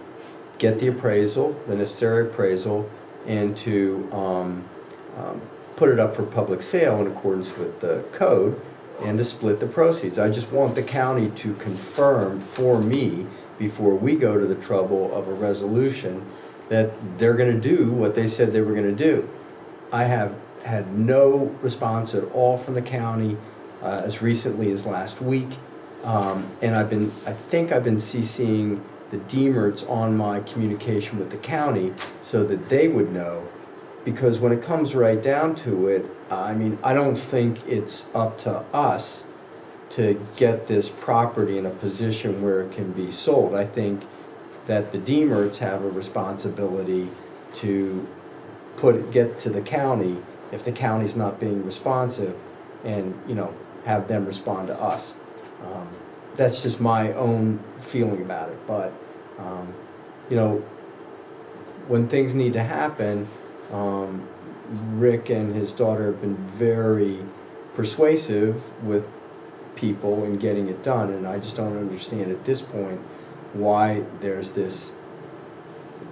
get the appraisal, the necessary appraisal, and to put it up for public sale in accordance with the code and to split the proceeds. I just want the county to confirm for me before we go to the trouble of a resolution that they're gonna do what they said they were gonna do. I have had no response at all from the county as recently as last week. And I think I've been CCing the Demerts on my communication with the county so that they would know. Because when it comes right down to it, I mean, I don't think it's up to us to get this property in a position where it can be sold. I think that the Demerts have a responsibility to get to the county if the county's not being responsive, and, you know, have them respond to us. That's just my own feeling about it, but, you know, when things need to happen, Rick and his daughter have been very persuasive with people in getting it done, and I just don't understand at this point why there's this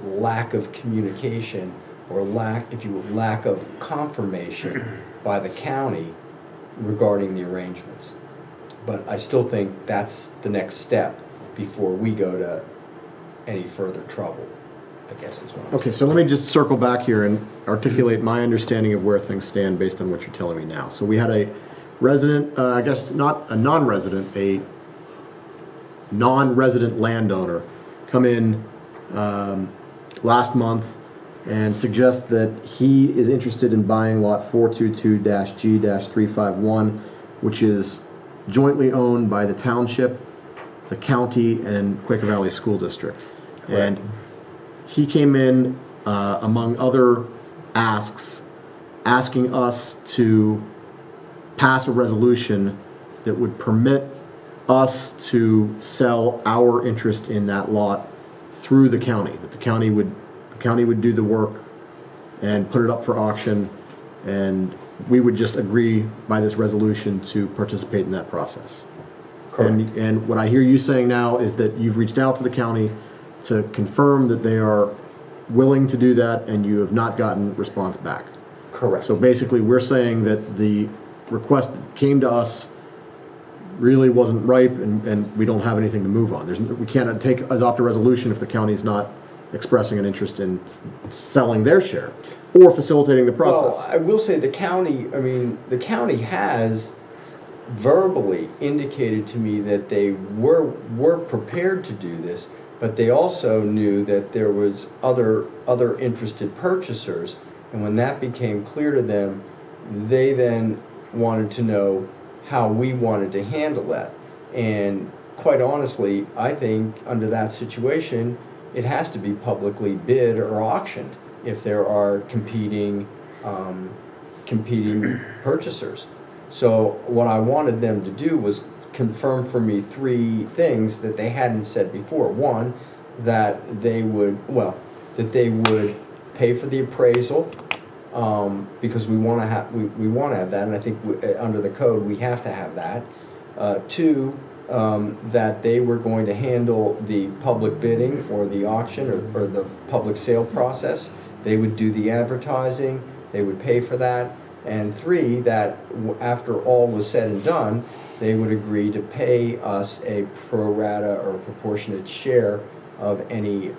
lack of communication or lack of confirmation by the county regarding the arrangements. But I still think that's the next step before we go to any further trouble, I guess is what I'm Okay, so let me just circle back here and articulate my understanding of where things stand based on what you're telling me now. So we had a resident, I guess not a non-resident, a non-resident landowner come in last month and suggest that he is interested in buying lot 422-G-351, which is jointly owned by the township, the county, and Quaker Valley School District. Correct. And he came in, among other asks, asking us to pass a resolution that would permit us to sell our interest in that lot through the county, that the county would do the work and put it up for auction, and we would just agree by this resolution to participate in that process. Correct. And what I hear you saying now is that you've reached out to the county to confirm that they are willing to do that, and you have not gotten response back. Correct. So basically, we're saying that the request that came to us really wasn't ripe, and we don't have anything to move on. We can't adopt a resolution if the county's not expressing an interest in selling their share or facilitating the process. Well, I will say the county has verbally indicated to me that they were prepared to do this, but they also knew that there was other interested purchasers, and when that became clear to them, they then wanted to know how we wanted to handle that. And quite honestly, I think under that situation, it has to be publicly bid or auctioned if there are competing purchasers. So what I wanted them to do was confirm for me three things that they hadn't said before. One, that they would pay for the appraisal, because we want to have that, and I think under the code we have to have that. Two, that they were going to handle the public bidding or the auction or the public sale process. They would do the advertising, they would pay for that. And three, that after all was said and done, they would agree to pay us a pro rata or proportionate share of any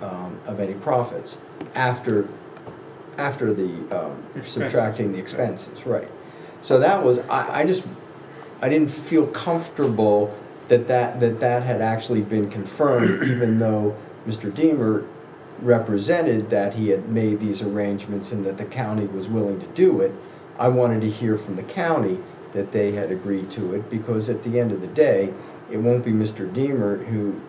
profits after the subtracting the expenses, right? So that was, I didn't feel comfortable that had actually been confirmed, even though Mr. Deemer represented that he had made these arrangements and that the county was willing to do it. I wanted to hear from the county that they had agreed to it, because at the end of the day, it won't be Mr. Deemer who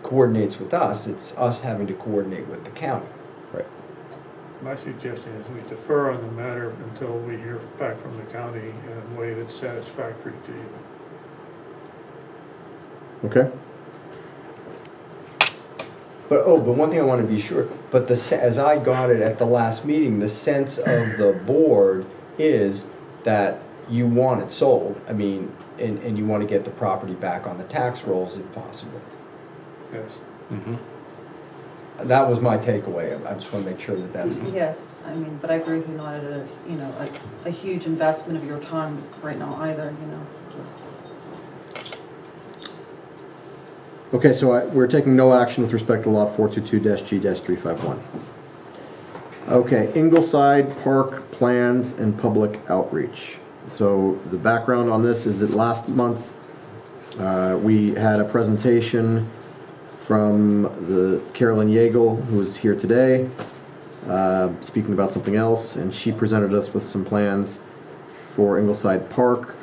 coordinates with us. It's us having to coordinate with the county. Right. My suggestion is we defer on the matter until we hear back from the county in a way that's satisfactory to you. Okay. But one thing I want to be sure, but as I got it at the last meeting, the sense of the board is that you want it sold. I mean, and you want to get the property back on the tax rolls if possible. Yes. Mm-hmm. that was my takeaway. I just want to make sure that that's. Yes, I mean, but I agree with you, not at a, you know, a huge investment of your time right now either, you know. Okay, so we're taking no action with respect to lot 422-G-351. Okay, Ingleside Park plans and public outreach. So the background on this is that last month we had a presentation from the Carolyn Yeagle, who's here today, speaking about something else, and she presented us with some plans for Ingleside Park.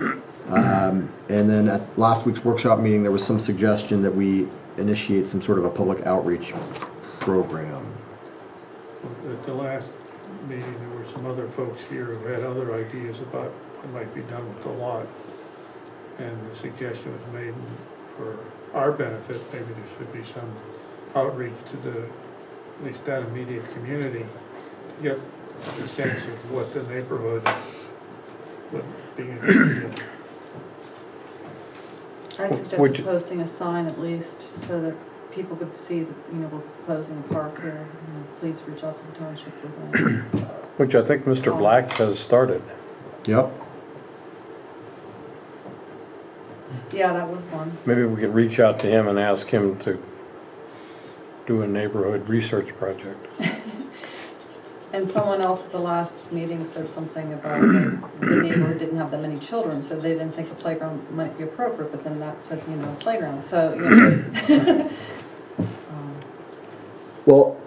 And then at last week's workshop meeting, there was some suggestion that we initiate some sort of a public outreach program. At the last meeting, there were some other folks here who had other ideas about what might be done with the lot. And the suggestion was made for our benefit, maybe there should be some outreach to the, at least that immediate community, to get a sense of what the neighborhood would be interested in. I suggested posting a sign at least so that people could see that, you know, we're closing a park here. You know, please reach out to the township with any. Which I think Mr. Black has started. Yep. Yeah, that was one. Maybe we could reach out to him and ask him to do a neighborhood research project. And someone else at the last meeting said something about the neighborhood didn't have that many children, so they didn't think a playground might be appropriate, but then that said, you know, a playground, so, you know. Well,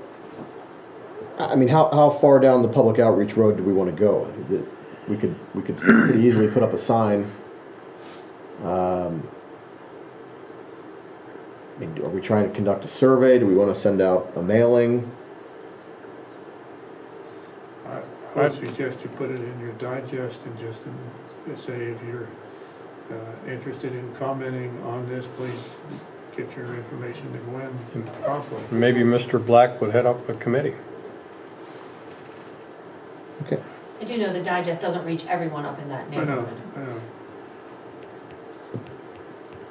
I mean, how far down the public outreach road do we want to go? We could pretty easily put up a sign. I mean, are we trying to conduct a survey? Do we want to send out a mailing? I would suggest you put it in your digest and just say if you're interested in commenting on this, please get your information to Gwen promptly. Maybe Mr. Black would head up a committee. Okay. I do know the digest doesn't reach everyone up in that neighborhood. I know.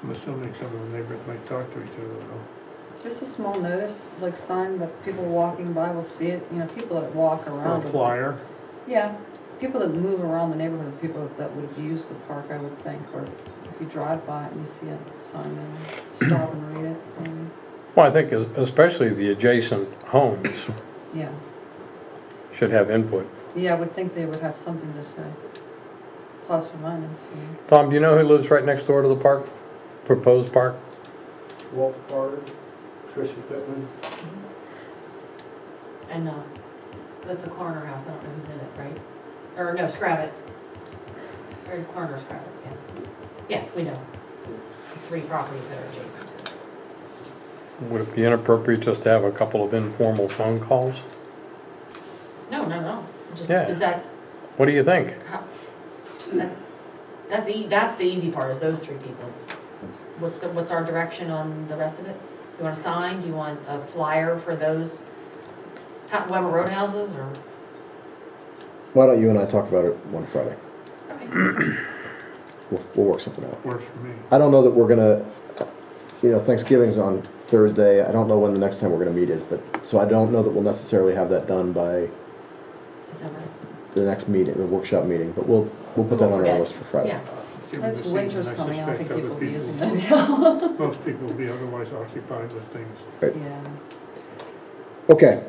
I'm assuming some of the neighbors might talk to each other though. Just a small notice, like sign that people walking by will see it, you know, people that walk around. Or a flyer. Yeah, people that move around the neighborhood, people that would use the park, I would think, or if you drive by it and you see a sign there, stop and read it. Well, I think especially the adjacent homes Yeah, should have input. yeah, I would think they would have something to say, plus or minus, you know. Tom, do you know who lives right next door to the park, proposed park? Walt Carter, Tricia Pittman. And that's a Klarner house, I don't know who's in it, right? Or no, Scrabbit. Or Klarner Scrabbit, yeah. Yes, we know. The 3 properties that are adjacent to it. Would it be inappropriate just to have a couple of informal phone calls? No. Just, Yeah. is that, What do you think? that's the easy part, is those 3 people. What's our direction on the rest of it? You want a sign? Do you want a flyer for those Weber Roadhouses, or? Why don't you and I talk about it one Friday? Okay. We'll work something out. Works for me. I don't know that we're gonna, you know, Thanksgiving's on Thursday. I don't know when the next time we're gonna meet is, but, so I don't know that we'll necessarily have that done by December. the next meeting, the workshop meeting, but we'll put that on our forget. list for Friday. Yeah. Given It's the winter's season, coming, I don't suspect think people other will be using that now. Most people will be otherwise occupied with things. Yeah. Okay,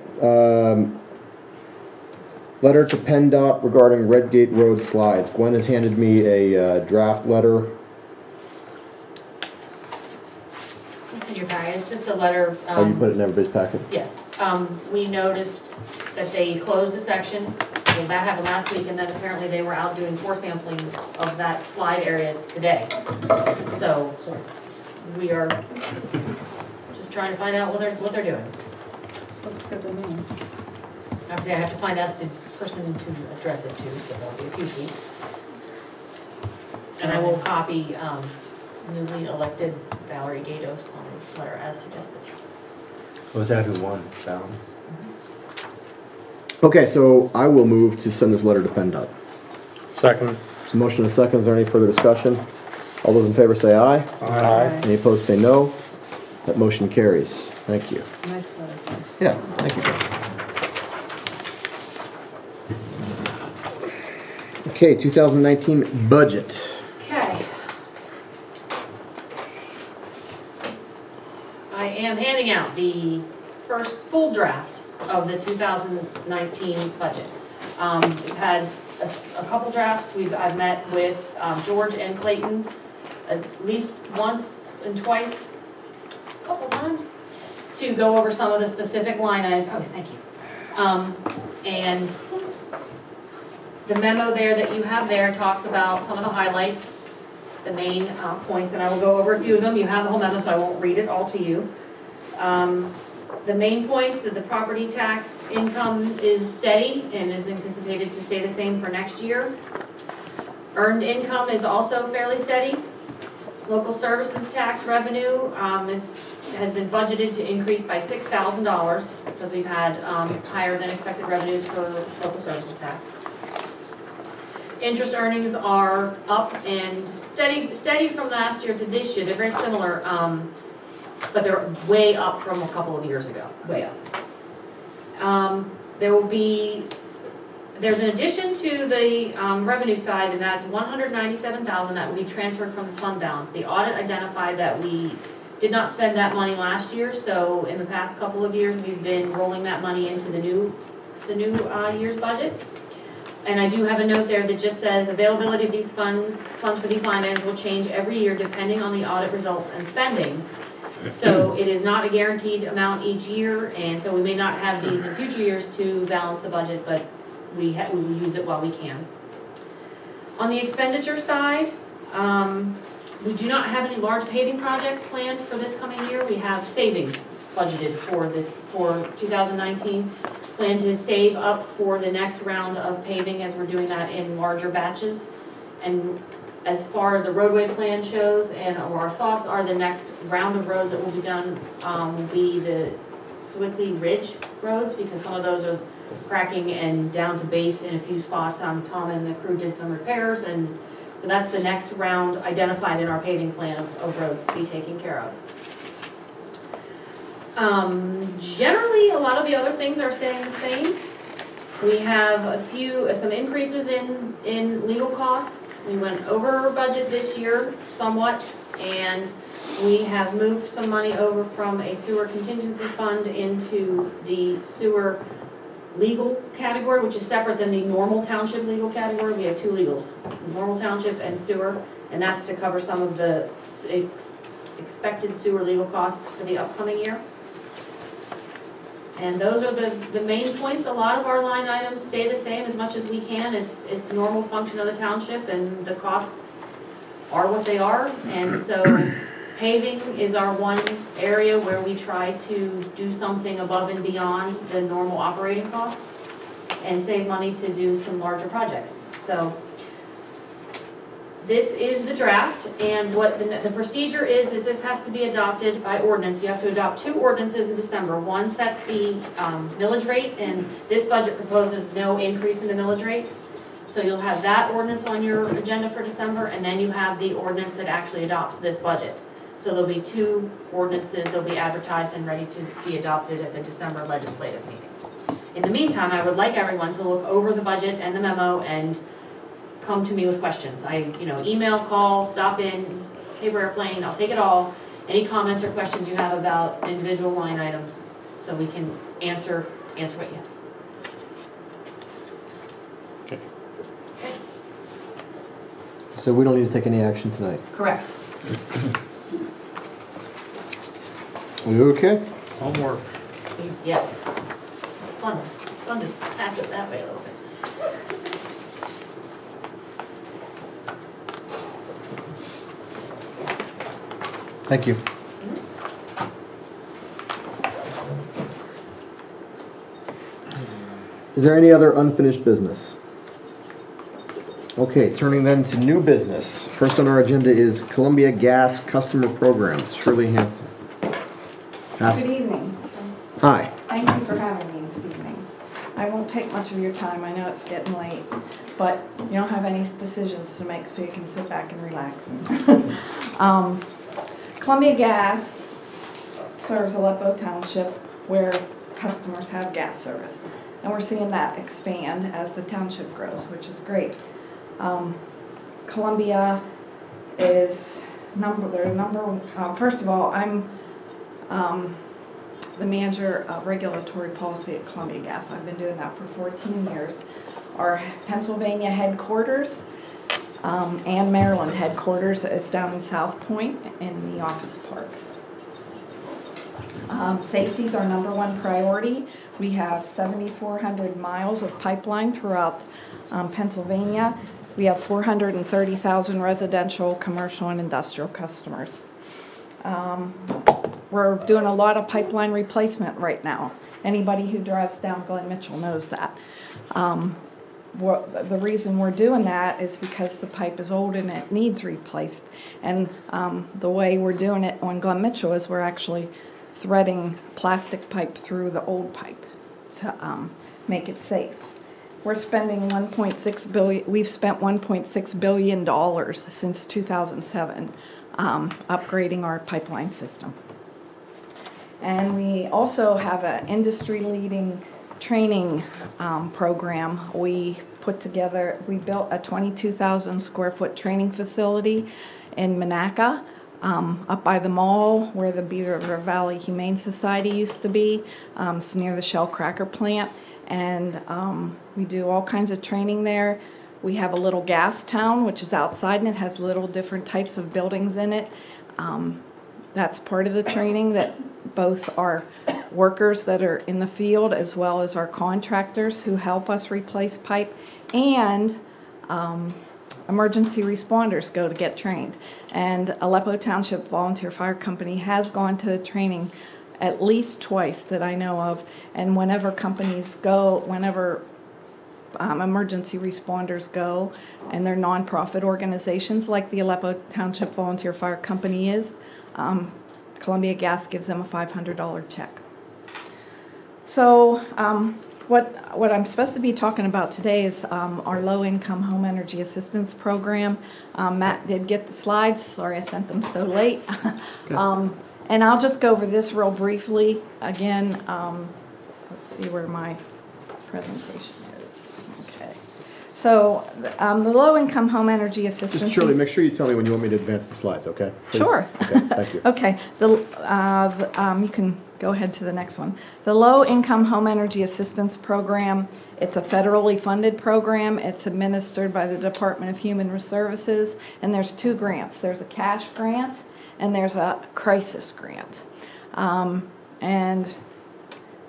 letter to PennDOT regarding Redgate Road slides. Gwen has handed me a draft letter. It's in your packet, it's just a letter. Oh, you put it in everybody's packet? Yes, we noticed that they closed a section, well, that happened last week, and then apparently they were out doing core sampling of that slide area today. So, we are just trying to find out what they're doing. Looks good to me. Obviously, I have to find out the person to address it to, so there'll be a few weeks. And I will copy, newly elected Valerie Gatos on the letter as suggested. Was that who won, Val? Okay, so I will move to send this letter to PennDOT. Second. So motion and second, is there any further discussion? All those in favor say aye. Aye. Any opposed say no. That motion carries. Thank you. Nice letter. Yeah, thank you. Okay, 2019 budget. Okay. I am handing out the first full draft of the 2019 budget. We've had a couple drafts. I've met with George and Clayton at least once and twice, a couple times, to go over some of the specific line items. Okay, thank you. And the memo there that you have there talks about some of the highlights, the main points, and I will go over a few of them. You have the whole memo, so I won't read it all to you. The main points that the property tax income is steady and is anticipated to stay the same for next year. Earned income is also fairly steady. Local services tax revenue has been budgeted to increase by $6,000 because we've had higher than expected revenues for local services tax. Interest earnings are up and steady from last year to this year. They're very similar, but they're way up from a couple of years ago, way up. There's an addition to the revenue side, and that's $197,000 that will be transferred from the fund balance. The audit identified that we did not spend that money last year, so in the past couple of years, we've been rolling that money into the new year's budget. And I do have a note there that just says availability of these funds for these line items will change every year depending on the audit results and spending. So it is not a guaranteed amount each year, and so we may not have these in future years to balance the budget, but we will use it while we can. On the expenditure side, we do not have any large paving projects planned for this coming year. We have savings budgeted for 2019. Plan to save up for the next round of paving as we're doing that in larger batches. And as far as the roadway plan shows and our thoughts are, the next round of roads that will be done will be the Swickley Ridge roads, because some of those are cracking and down to base in a few spots. Tom and the crew did some repairs, and so that's the next round identified in our paving plan of roads to be taken care of. Generally, a lot of the other things are staying the same. We have some increases in legal costs. We went over budget this year somewhat, and we have moved some money over from a sewer contingency fund into the sewer legal category, which is separate than the normal township legal category. We have two legals, normal township and sewer, and that's to cover some of the expected sewer legal costs for the upcoming year. And those are the main points. A lot of our line items stay the same as much as we can. It's normal function of the township, and the costs are what they are. And so paving is our one area where we try to do something above and beyond the normal operating costs and save money to do some larger projects. So this is the draft, and what the procedure is this has to be adopted by ordinance. You have to adopt two ordinances in December. One sets the millage rate, and this budget proposes no increase in the millage rate. So you'll have that ordinance on your agenda for December, and then you have the ordinance that actually adopts this budget. So there'll be two ordinances. They'll be advertised and ready to be adopted at the December legislative meeting. In the meantime, I would like everyone to look over the budget and the memo and come to me with questions. Email, call, stop in, paper airplane, I'll take it all. Any comments or questions you have about individual line items, so we can answer what you have. Okay. Okay. So we don't need to take any action tonight. Correct. We okay? Homework. Yes. It's fun. It's fun to pass it that way a little bit. Thank you. Is there any other unfinished business? Okay, turning then to new business. First on our agenda is Columbia Gas Customer Programs. Shirley Hanson. Good evening. Hi. Thank you for having me this evening. I won't take much of your time. I know it's getting late, but you don't have any decisions to make, so you can sit back and relax. Columbia Gas serves Aleppo Township where customers have gas service. And we're seeing that expand as the township grows, which is great. Columbia is first of all, I'm the manager of regulatory policy at Columbia Gas. I've been doing that for 14 years. Our Pennsylvania headquarters and Maryland headquarters is down in South Point in the office park. Safety is our #1 priority. We have 7,400 miles of pipeline throughout Pennsylvania. We have 430,000 residential, commercial, and industrial customers. We're doing a lot of pipeline replacement right now. Anybody who drives down Glen Mitchell knows that. The reason we're doing that is because the pipe is old and it needs replaced. And the way we're doing it on Glen Mitchell is we're actually threading plastic pipe through the old pipe to make it safe. We're spending $1.6 billion. We've spent $1.6 billion since 2007 upgrading our pipeline system. And we also have an industry-leading training program. We built a 22,000 square foot training facility in Monaca, up by the mall where the Beaver Valley Humane Society used to be. It's near the Shell Cracker plant. And we do all kinds of training there. We have a little gas town, which is outside, and it has little different types of buildings in it. That's part of the training that both our workers that are in the field as well as our contractors who help us replace pipe and emergency responders go to get trained. And Aleppo Township Volunteer Fire Company has gone to the training at least twice that I know of, and whenever companies go, whenever emergency responders go, and they're nonprofit organizations like the Aleppo Township Volunteer Fire Company is, Columbia Gas gives them a $500 check. So what I'm supposed to be talking about today is our low-income home energy assistance program. Matt did get the slides. Sorry I sent them so late. And I'll just go over this real briefly. Again, let's see where my presentation is. Okay. So the low-income home energy assistance. Just Shirley, make sure you tell me when you want me to advance the slides, okay? Please. Sure. Okay, thank you. Okay. You can go ahead to the next one. The Low-Income Home Energy Assistance Program, it's a federally funded program. It's administered by the Department of Human Services, and there's 2 grants. There's a cash grant and there's a crisis grant. And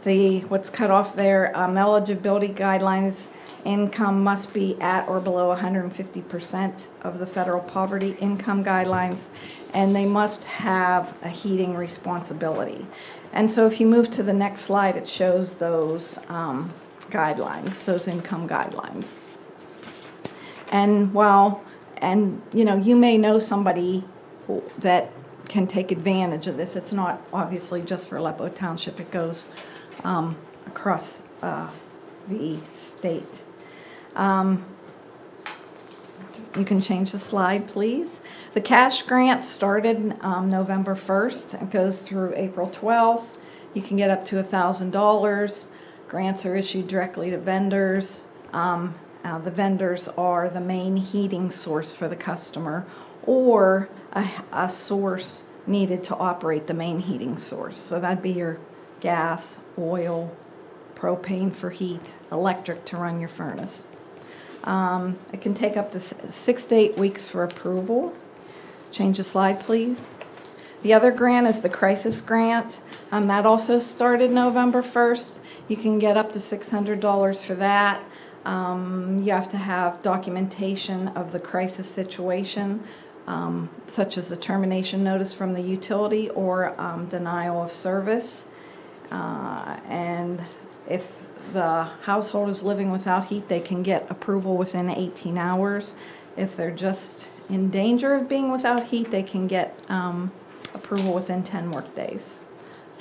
what's cut off there, eligibility guidelines, income must be at or below 150% of the federal poverty income guidelines, and they must have a heating responsibility. And so if you move to the next slide, it shows those guidelines, those income guidelines. And you may know somebody that can take advantage of this. It's not obviously just for Aleppo Township. It goes across the state. You can change the slide, please. The cash grant started November 1st and goes through April 12th. You can get up to $1,000. Grants are issued directly to vendors. The vendors are the main heating source for the customer, or a source needed to operate the main heating source. So that'd be your gas, oil, propane for heat, electric to run your furnace. It can take up to 6 to 8 weeks for approval. Change the slide, please. The other grant is the crisis grant. That also started November 1st. You can get up to $600 for that. You have to have documentation of the crisis situation, such as the termination notice from the utility or denial of service. And if the household is living without heat, they can get approval within 18 hours. If they're just in danger of being without heat, they can get approval within 10 work days.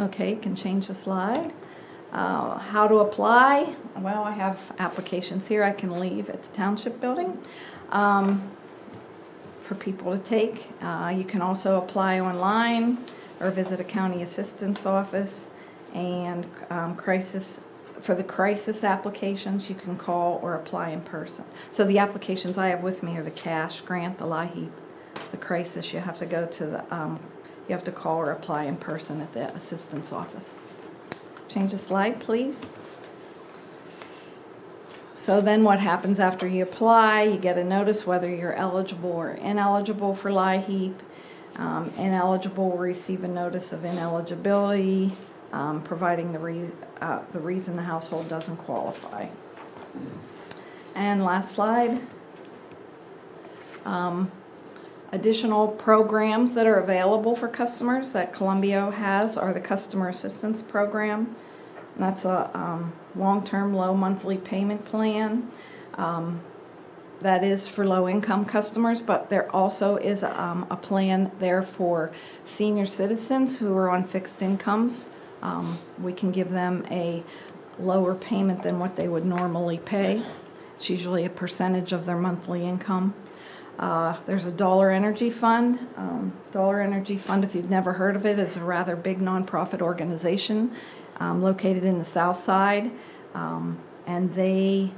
Okay, you can change the slide. How to apply? Well, I have applications here I can leave at the township building for people to take. You can also apply online. or visit a county assistance office. And for the crisis applications, you can call or apply in person. So the applications I have with me are the cash grant, the LIHEAP. The crisis, you have to go to the, you have to call or apply in person at the assistance office. Change the slide, please. So then what happens after you apply? You get a notice whether you're eligible or ineligible for LIHEAP. Ineligible will receive a notice of ineligibility, providing the reason the household doesn't qualify. And last slide. Additional programs that are available for customers that Columbia has are the Customer Assistance Program. And that's a long-term, low monthly payment plan. That is for low-income customers, but there also is a plan there for senior citizens who are on fixed incomes. We can give them a lower payment than what they would normally pay. It's usually a percentage of their monthly income. There's a Dollar Energy Fund. Dollar Energy Fund, if you've never heard of it, is a rather big nonprofit organization located in the South Side. And they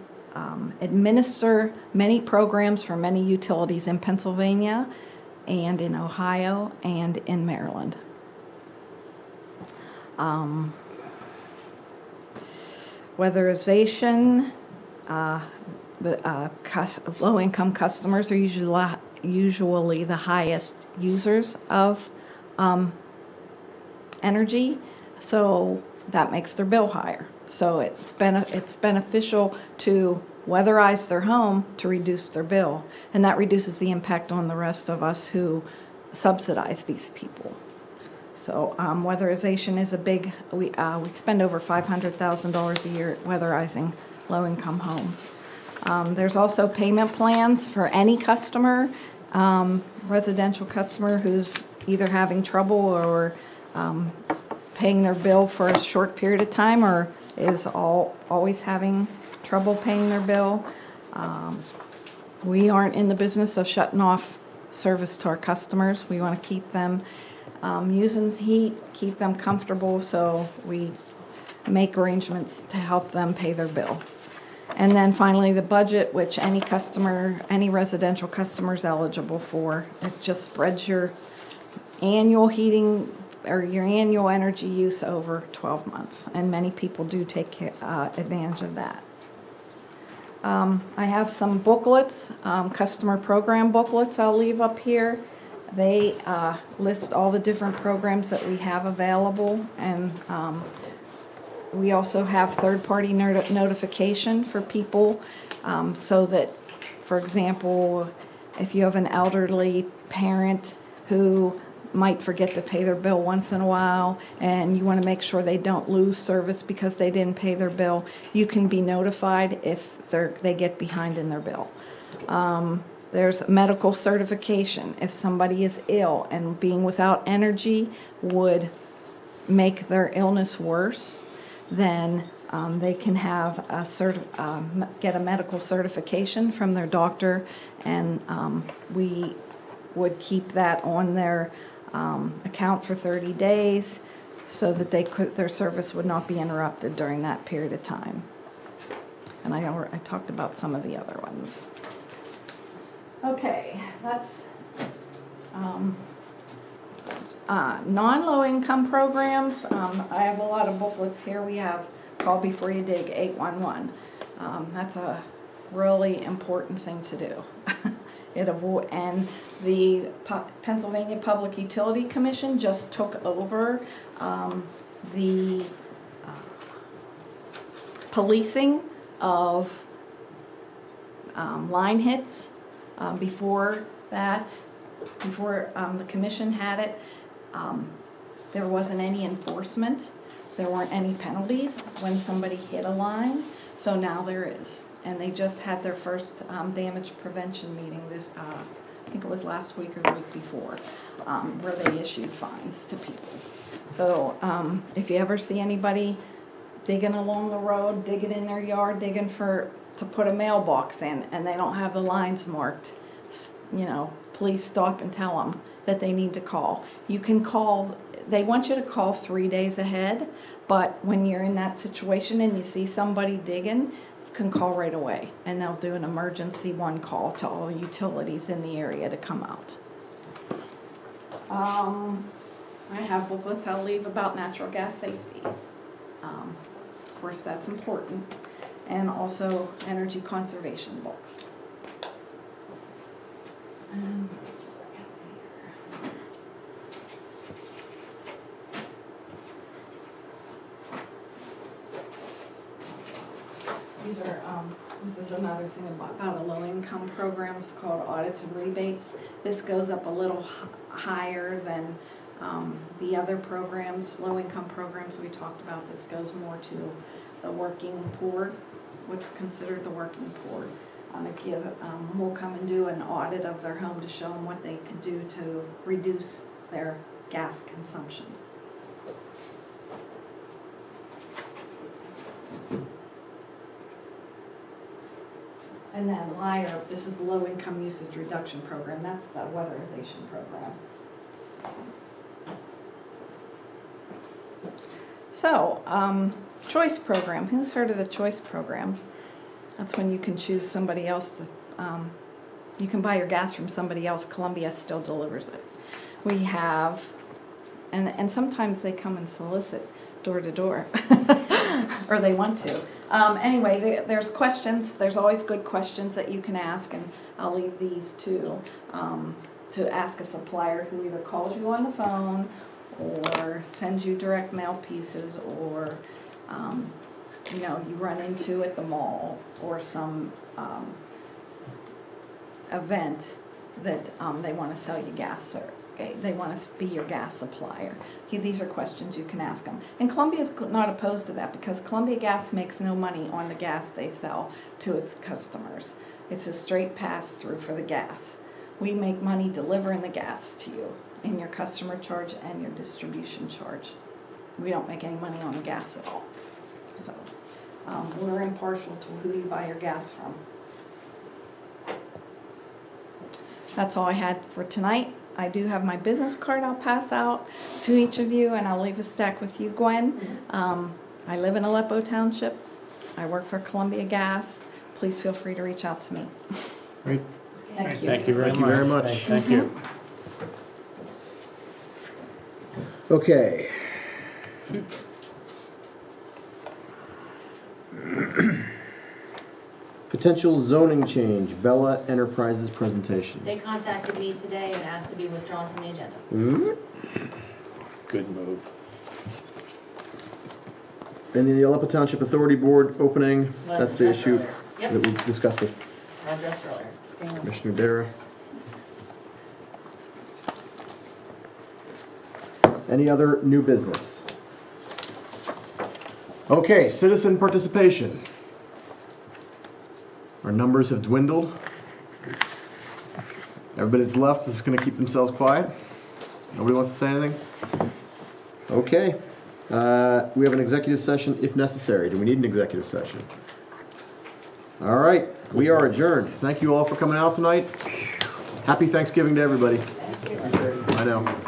administer many programs for many utilities in Pennsylvania and in Ohio and in Maryland. Weatherization. Low-income customers are usually the highest users of energy, so that makes their bill higher. So it's beneficial to weatherize their home to reduce their bill, and that reduces the impact on the rest of us who subsidize these people. So weatherization is a big, we spend over $500,000 a year weatherizing low-income homes. There's also payment plans for any customer, residential customer who's either having trouble or paying their bill for a short period of time or is always having trouble paying their bill. We aren't in the business of shutting off service to our customers. We want to keep them using heat, keep them comfortable, so we make arrangements to help them pay their bill. And then finally, the budget, which any customer, any residential customer is eligible for. It just spreads your annual heating or your annual energy use over 12 months. And many people do take advantage of that. I have some booklets, customer program booklets I'll leave up here. They list all the different programs that we have available, and we also have third-party notification for people so that, for example, if you have an elderly parent who might forget to pay their bill once in a while and you want to make sure they don't lose service because they didn't pay their bill, you can be notified if they get behind in their bill. There's medical certification. If somebody is ill and being without energy would make their illness worse, then they can have get a medical certification from their doctor, and we would keep that on their account for 30 days so that their service would not be interrupted during that period of time. And I talked about some of the other ones. Okay, that's non-low income programs. I have a lot of booklets here. We have Call Before You Dig 811. That's a really important thing to do. And the Pennsylvania Public Utility Commission just took over the policing of line hits. Before the commission had it, there wasn't any enforcement. There weren't any penalties when somebody hit a line, so now there is. And they just had their first damage prevention meeting this, I think it was last week or the week before, where they issued fines to people. So if you ever see anybody digging along the road, digging in their yard, digging to put a mailbox in, and they don't have the lines marked, please stop and tell them that they need to call. You can call they want you to call 3 days ahead, but when you're in that situation and you see somebody digging, you can call right away, and they'll do an emergency one call to all utilities in the area to come out. I have booklets I'll leave about natural gas safety. Of course, that's important. And also energy conservation books. These are, this is another thing about a low-income program. It's called audits and rebates. This goes up a little higher than the other programs, low-income programs we talked about. This goes more to the working poor, what's considered the working poor. We'll come and do an audit of their home to show them what they could do to reduce their gas consumption. And then LIRE, this is the Low Income Usage Reduction Program. That's the weatherization program. So, choice program. Who's heard of the choice program? That's when you can choose somebody else to, you can buy your gas from somebody else. Columbia still delivers it. We have, and sometimes they come and solicit door to door, or they want to. Anyway, there's questions. There's always good questions that you can ask, and I'll leave these to ask a supplier who either calls you on the phone or sends you direct mail pieces, or you know, you run into at the mall or some event that they want to sell you gas, or they want to be your gas supplier. These are questions you can ask them. And Columbia's not opposed to that, because Columbia Gas makes no money on the gas they sell to its customers. It's a straight pass-through for the gas. We make money delivering the gas to you in your customer charge and your distribution charge. We don't make any money on the gas at all. So we're impartial to who you buy your gas from. That's all I had for tonight. I do have my business card I'll pass out to each of you, and I'll leave a stack with you, Gwen. I live in Aleppo Township. I work for Columbia Gas. Please feel free to reach out to me. Great. Thank you. Thank you very much. Thank you. Okay. Potential zoning change, Bella Enterprises presentation. They contacted me today and asked to be withdrawn from the agenda. Good move. And the Aleppo Township Authority Board opening, Well, that's the addressed issue earlier. Yep. that we discussed with I addressed earlier. Commissioner Dara. Any other new business? Okay, citizen participation. Our numbers have dwindled. Everybody that's left is going to keep themselves quiet. Nobody wants to say anything? Okay. We have an executive session if necessary. Do we need an executive session? All right. We are adjourned. Thank you all for coming out tonight. Happy Thanksgiving to everybody. I know.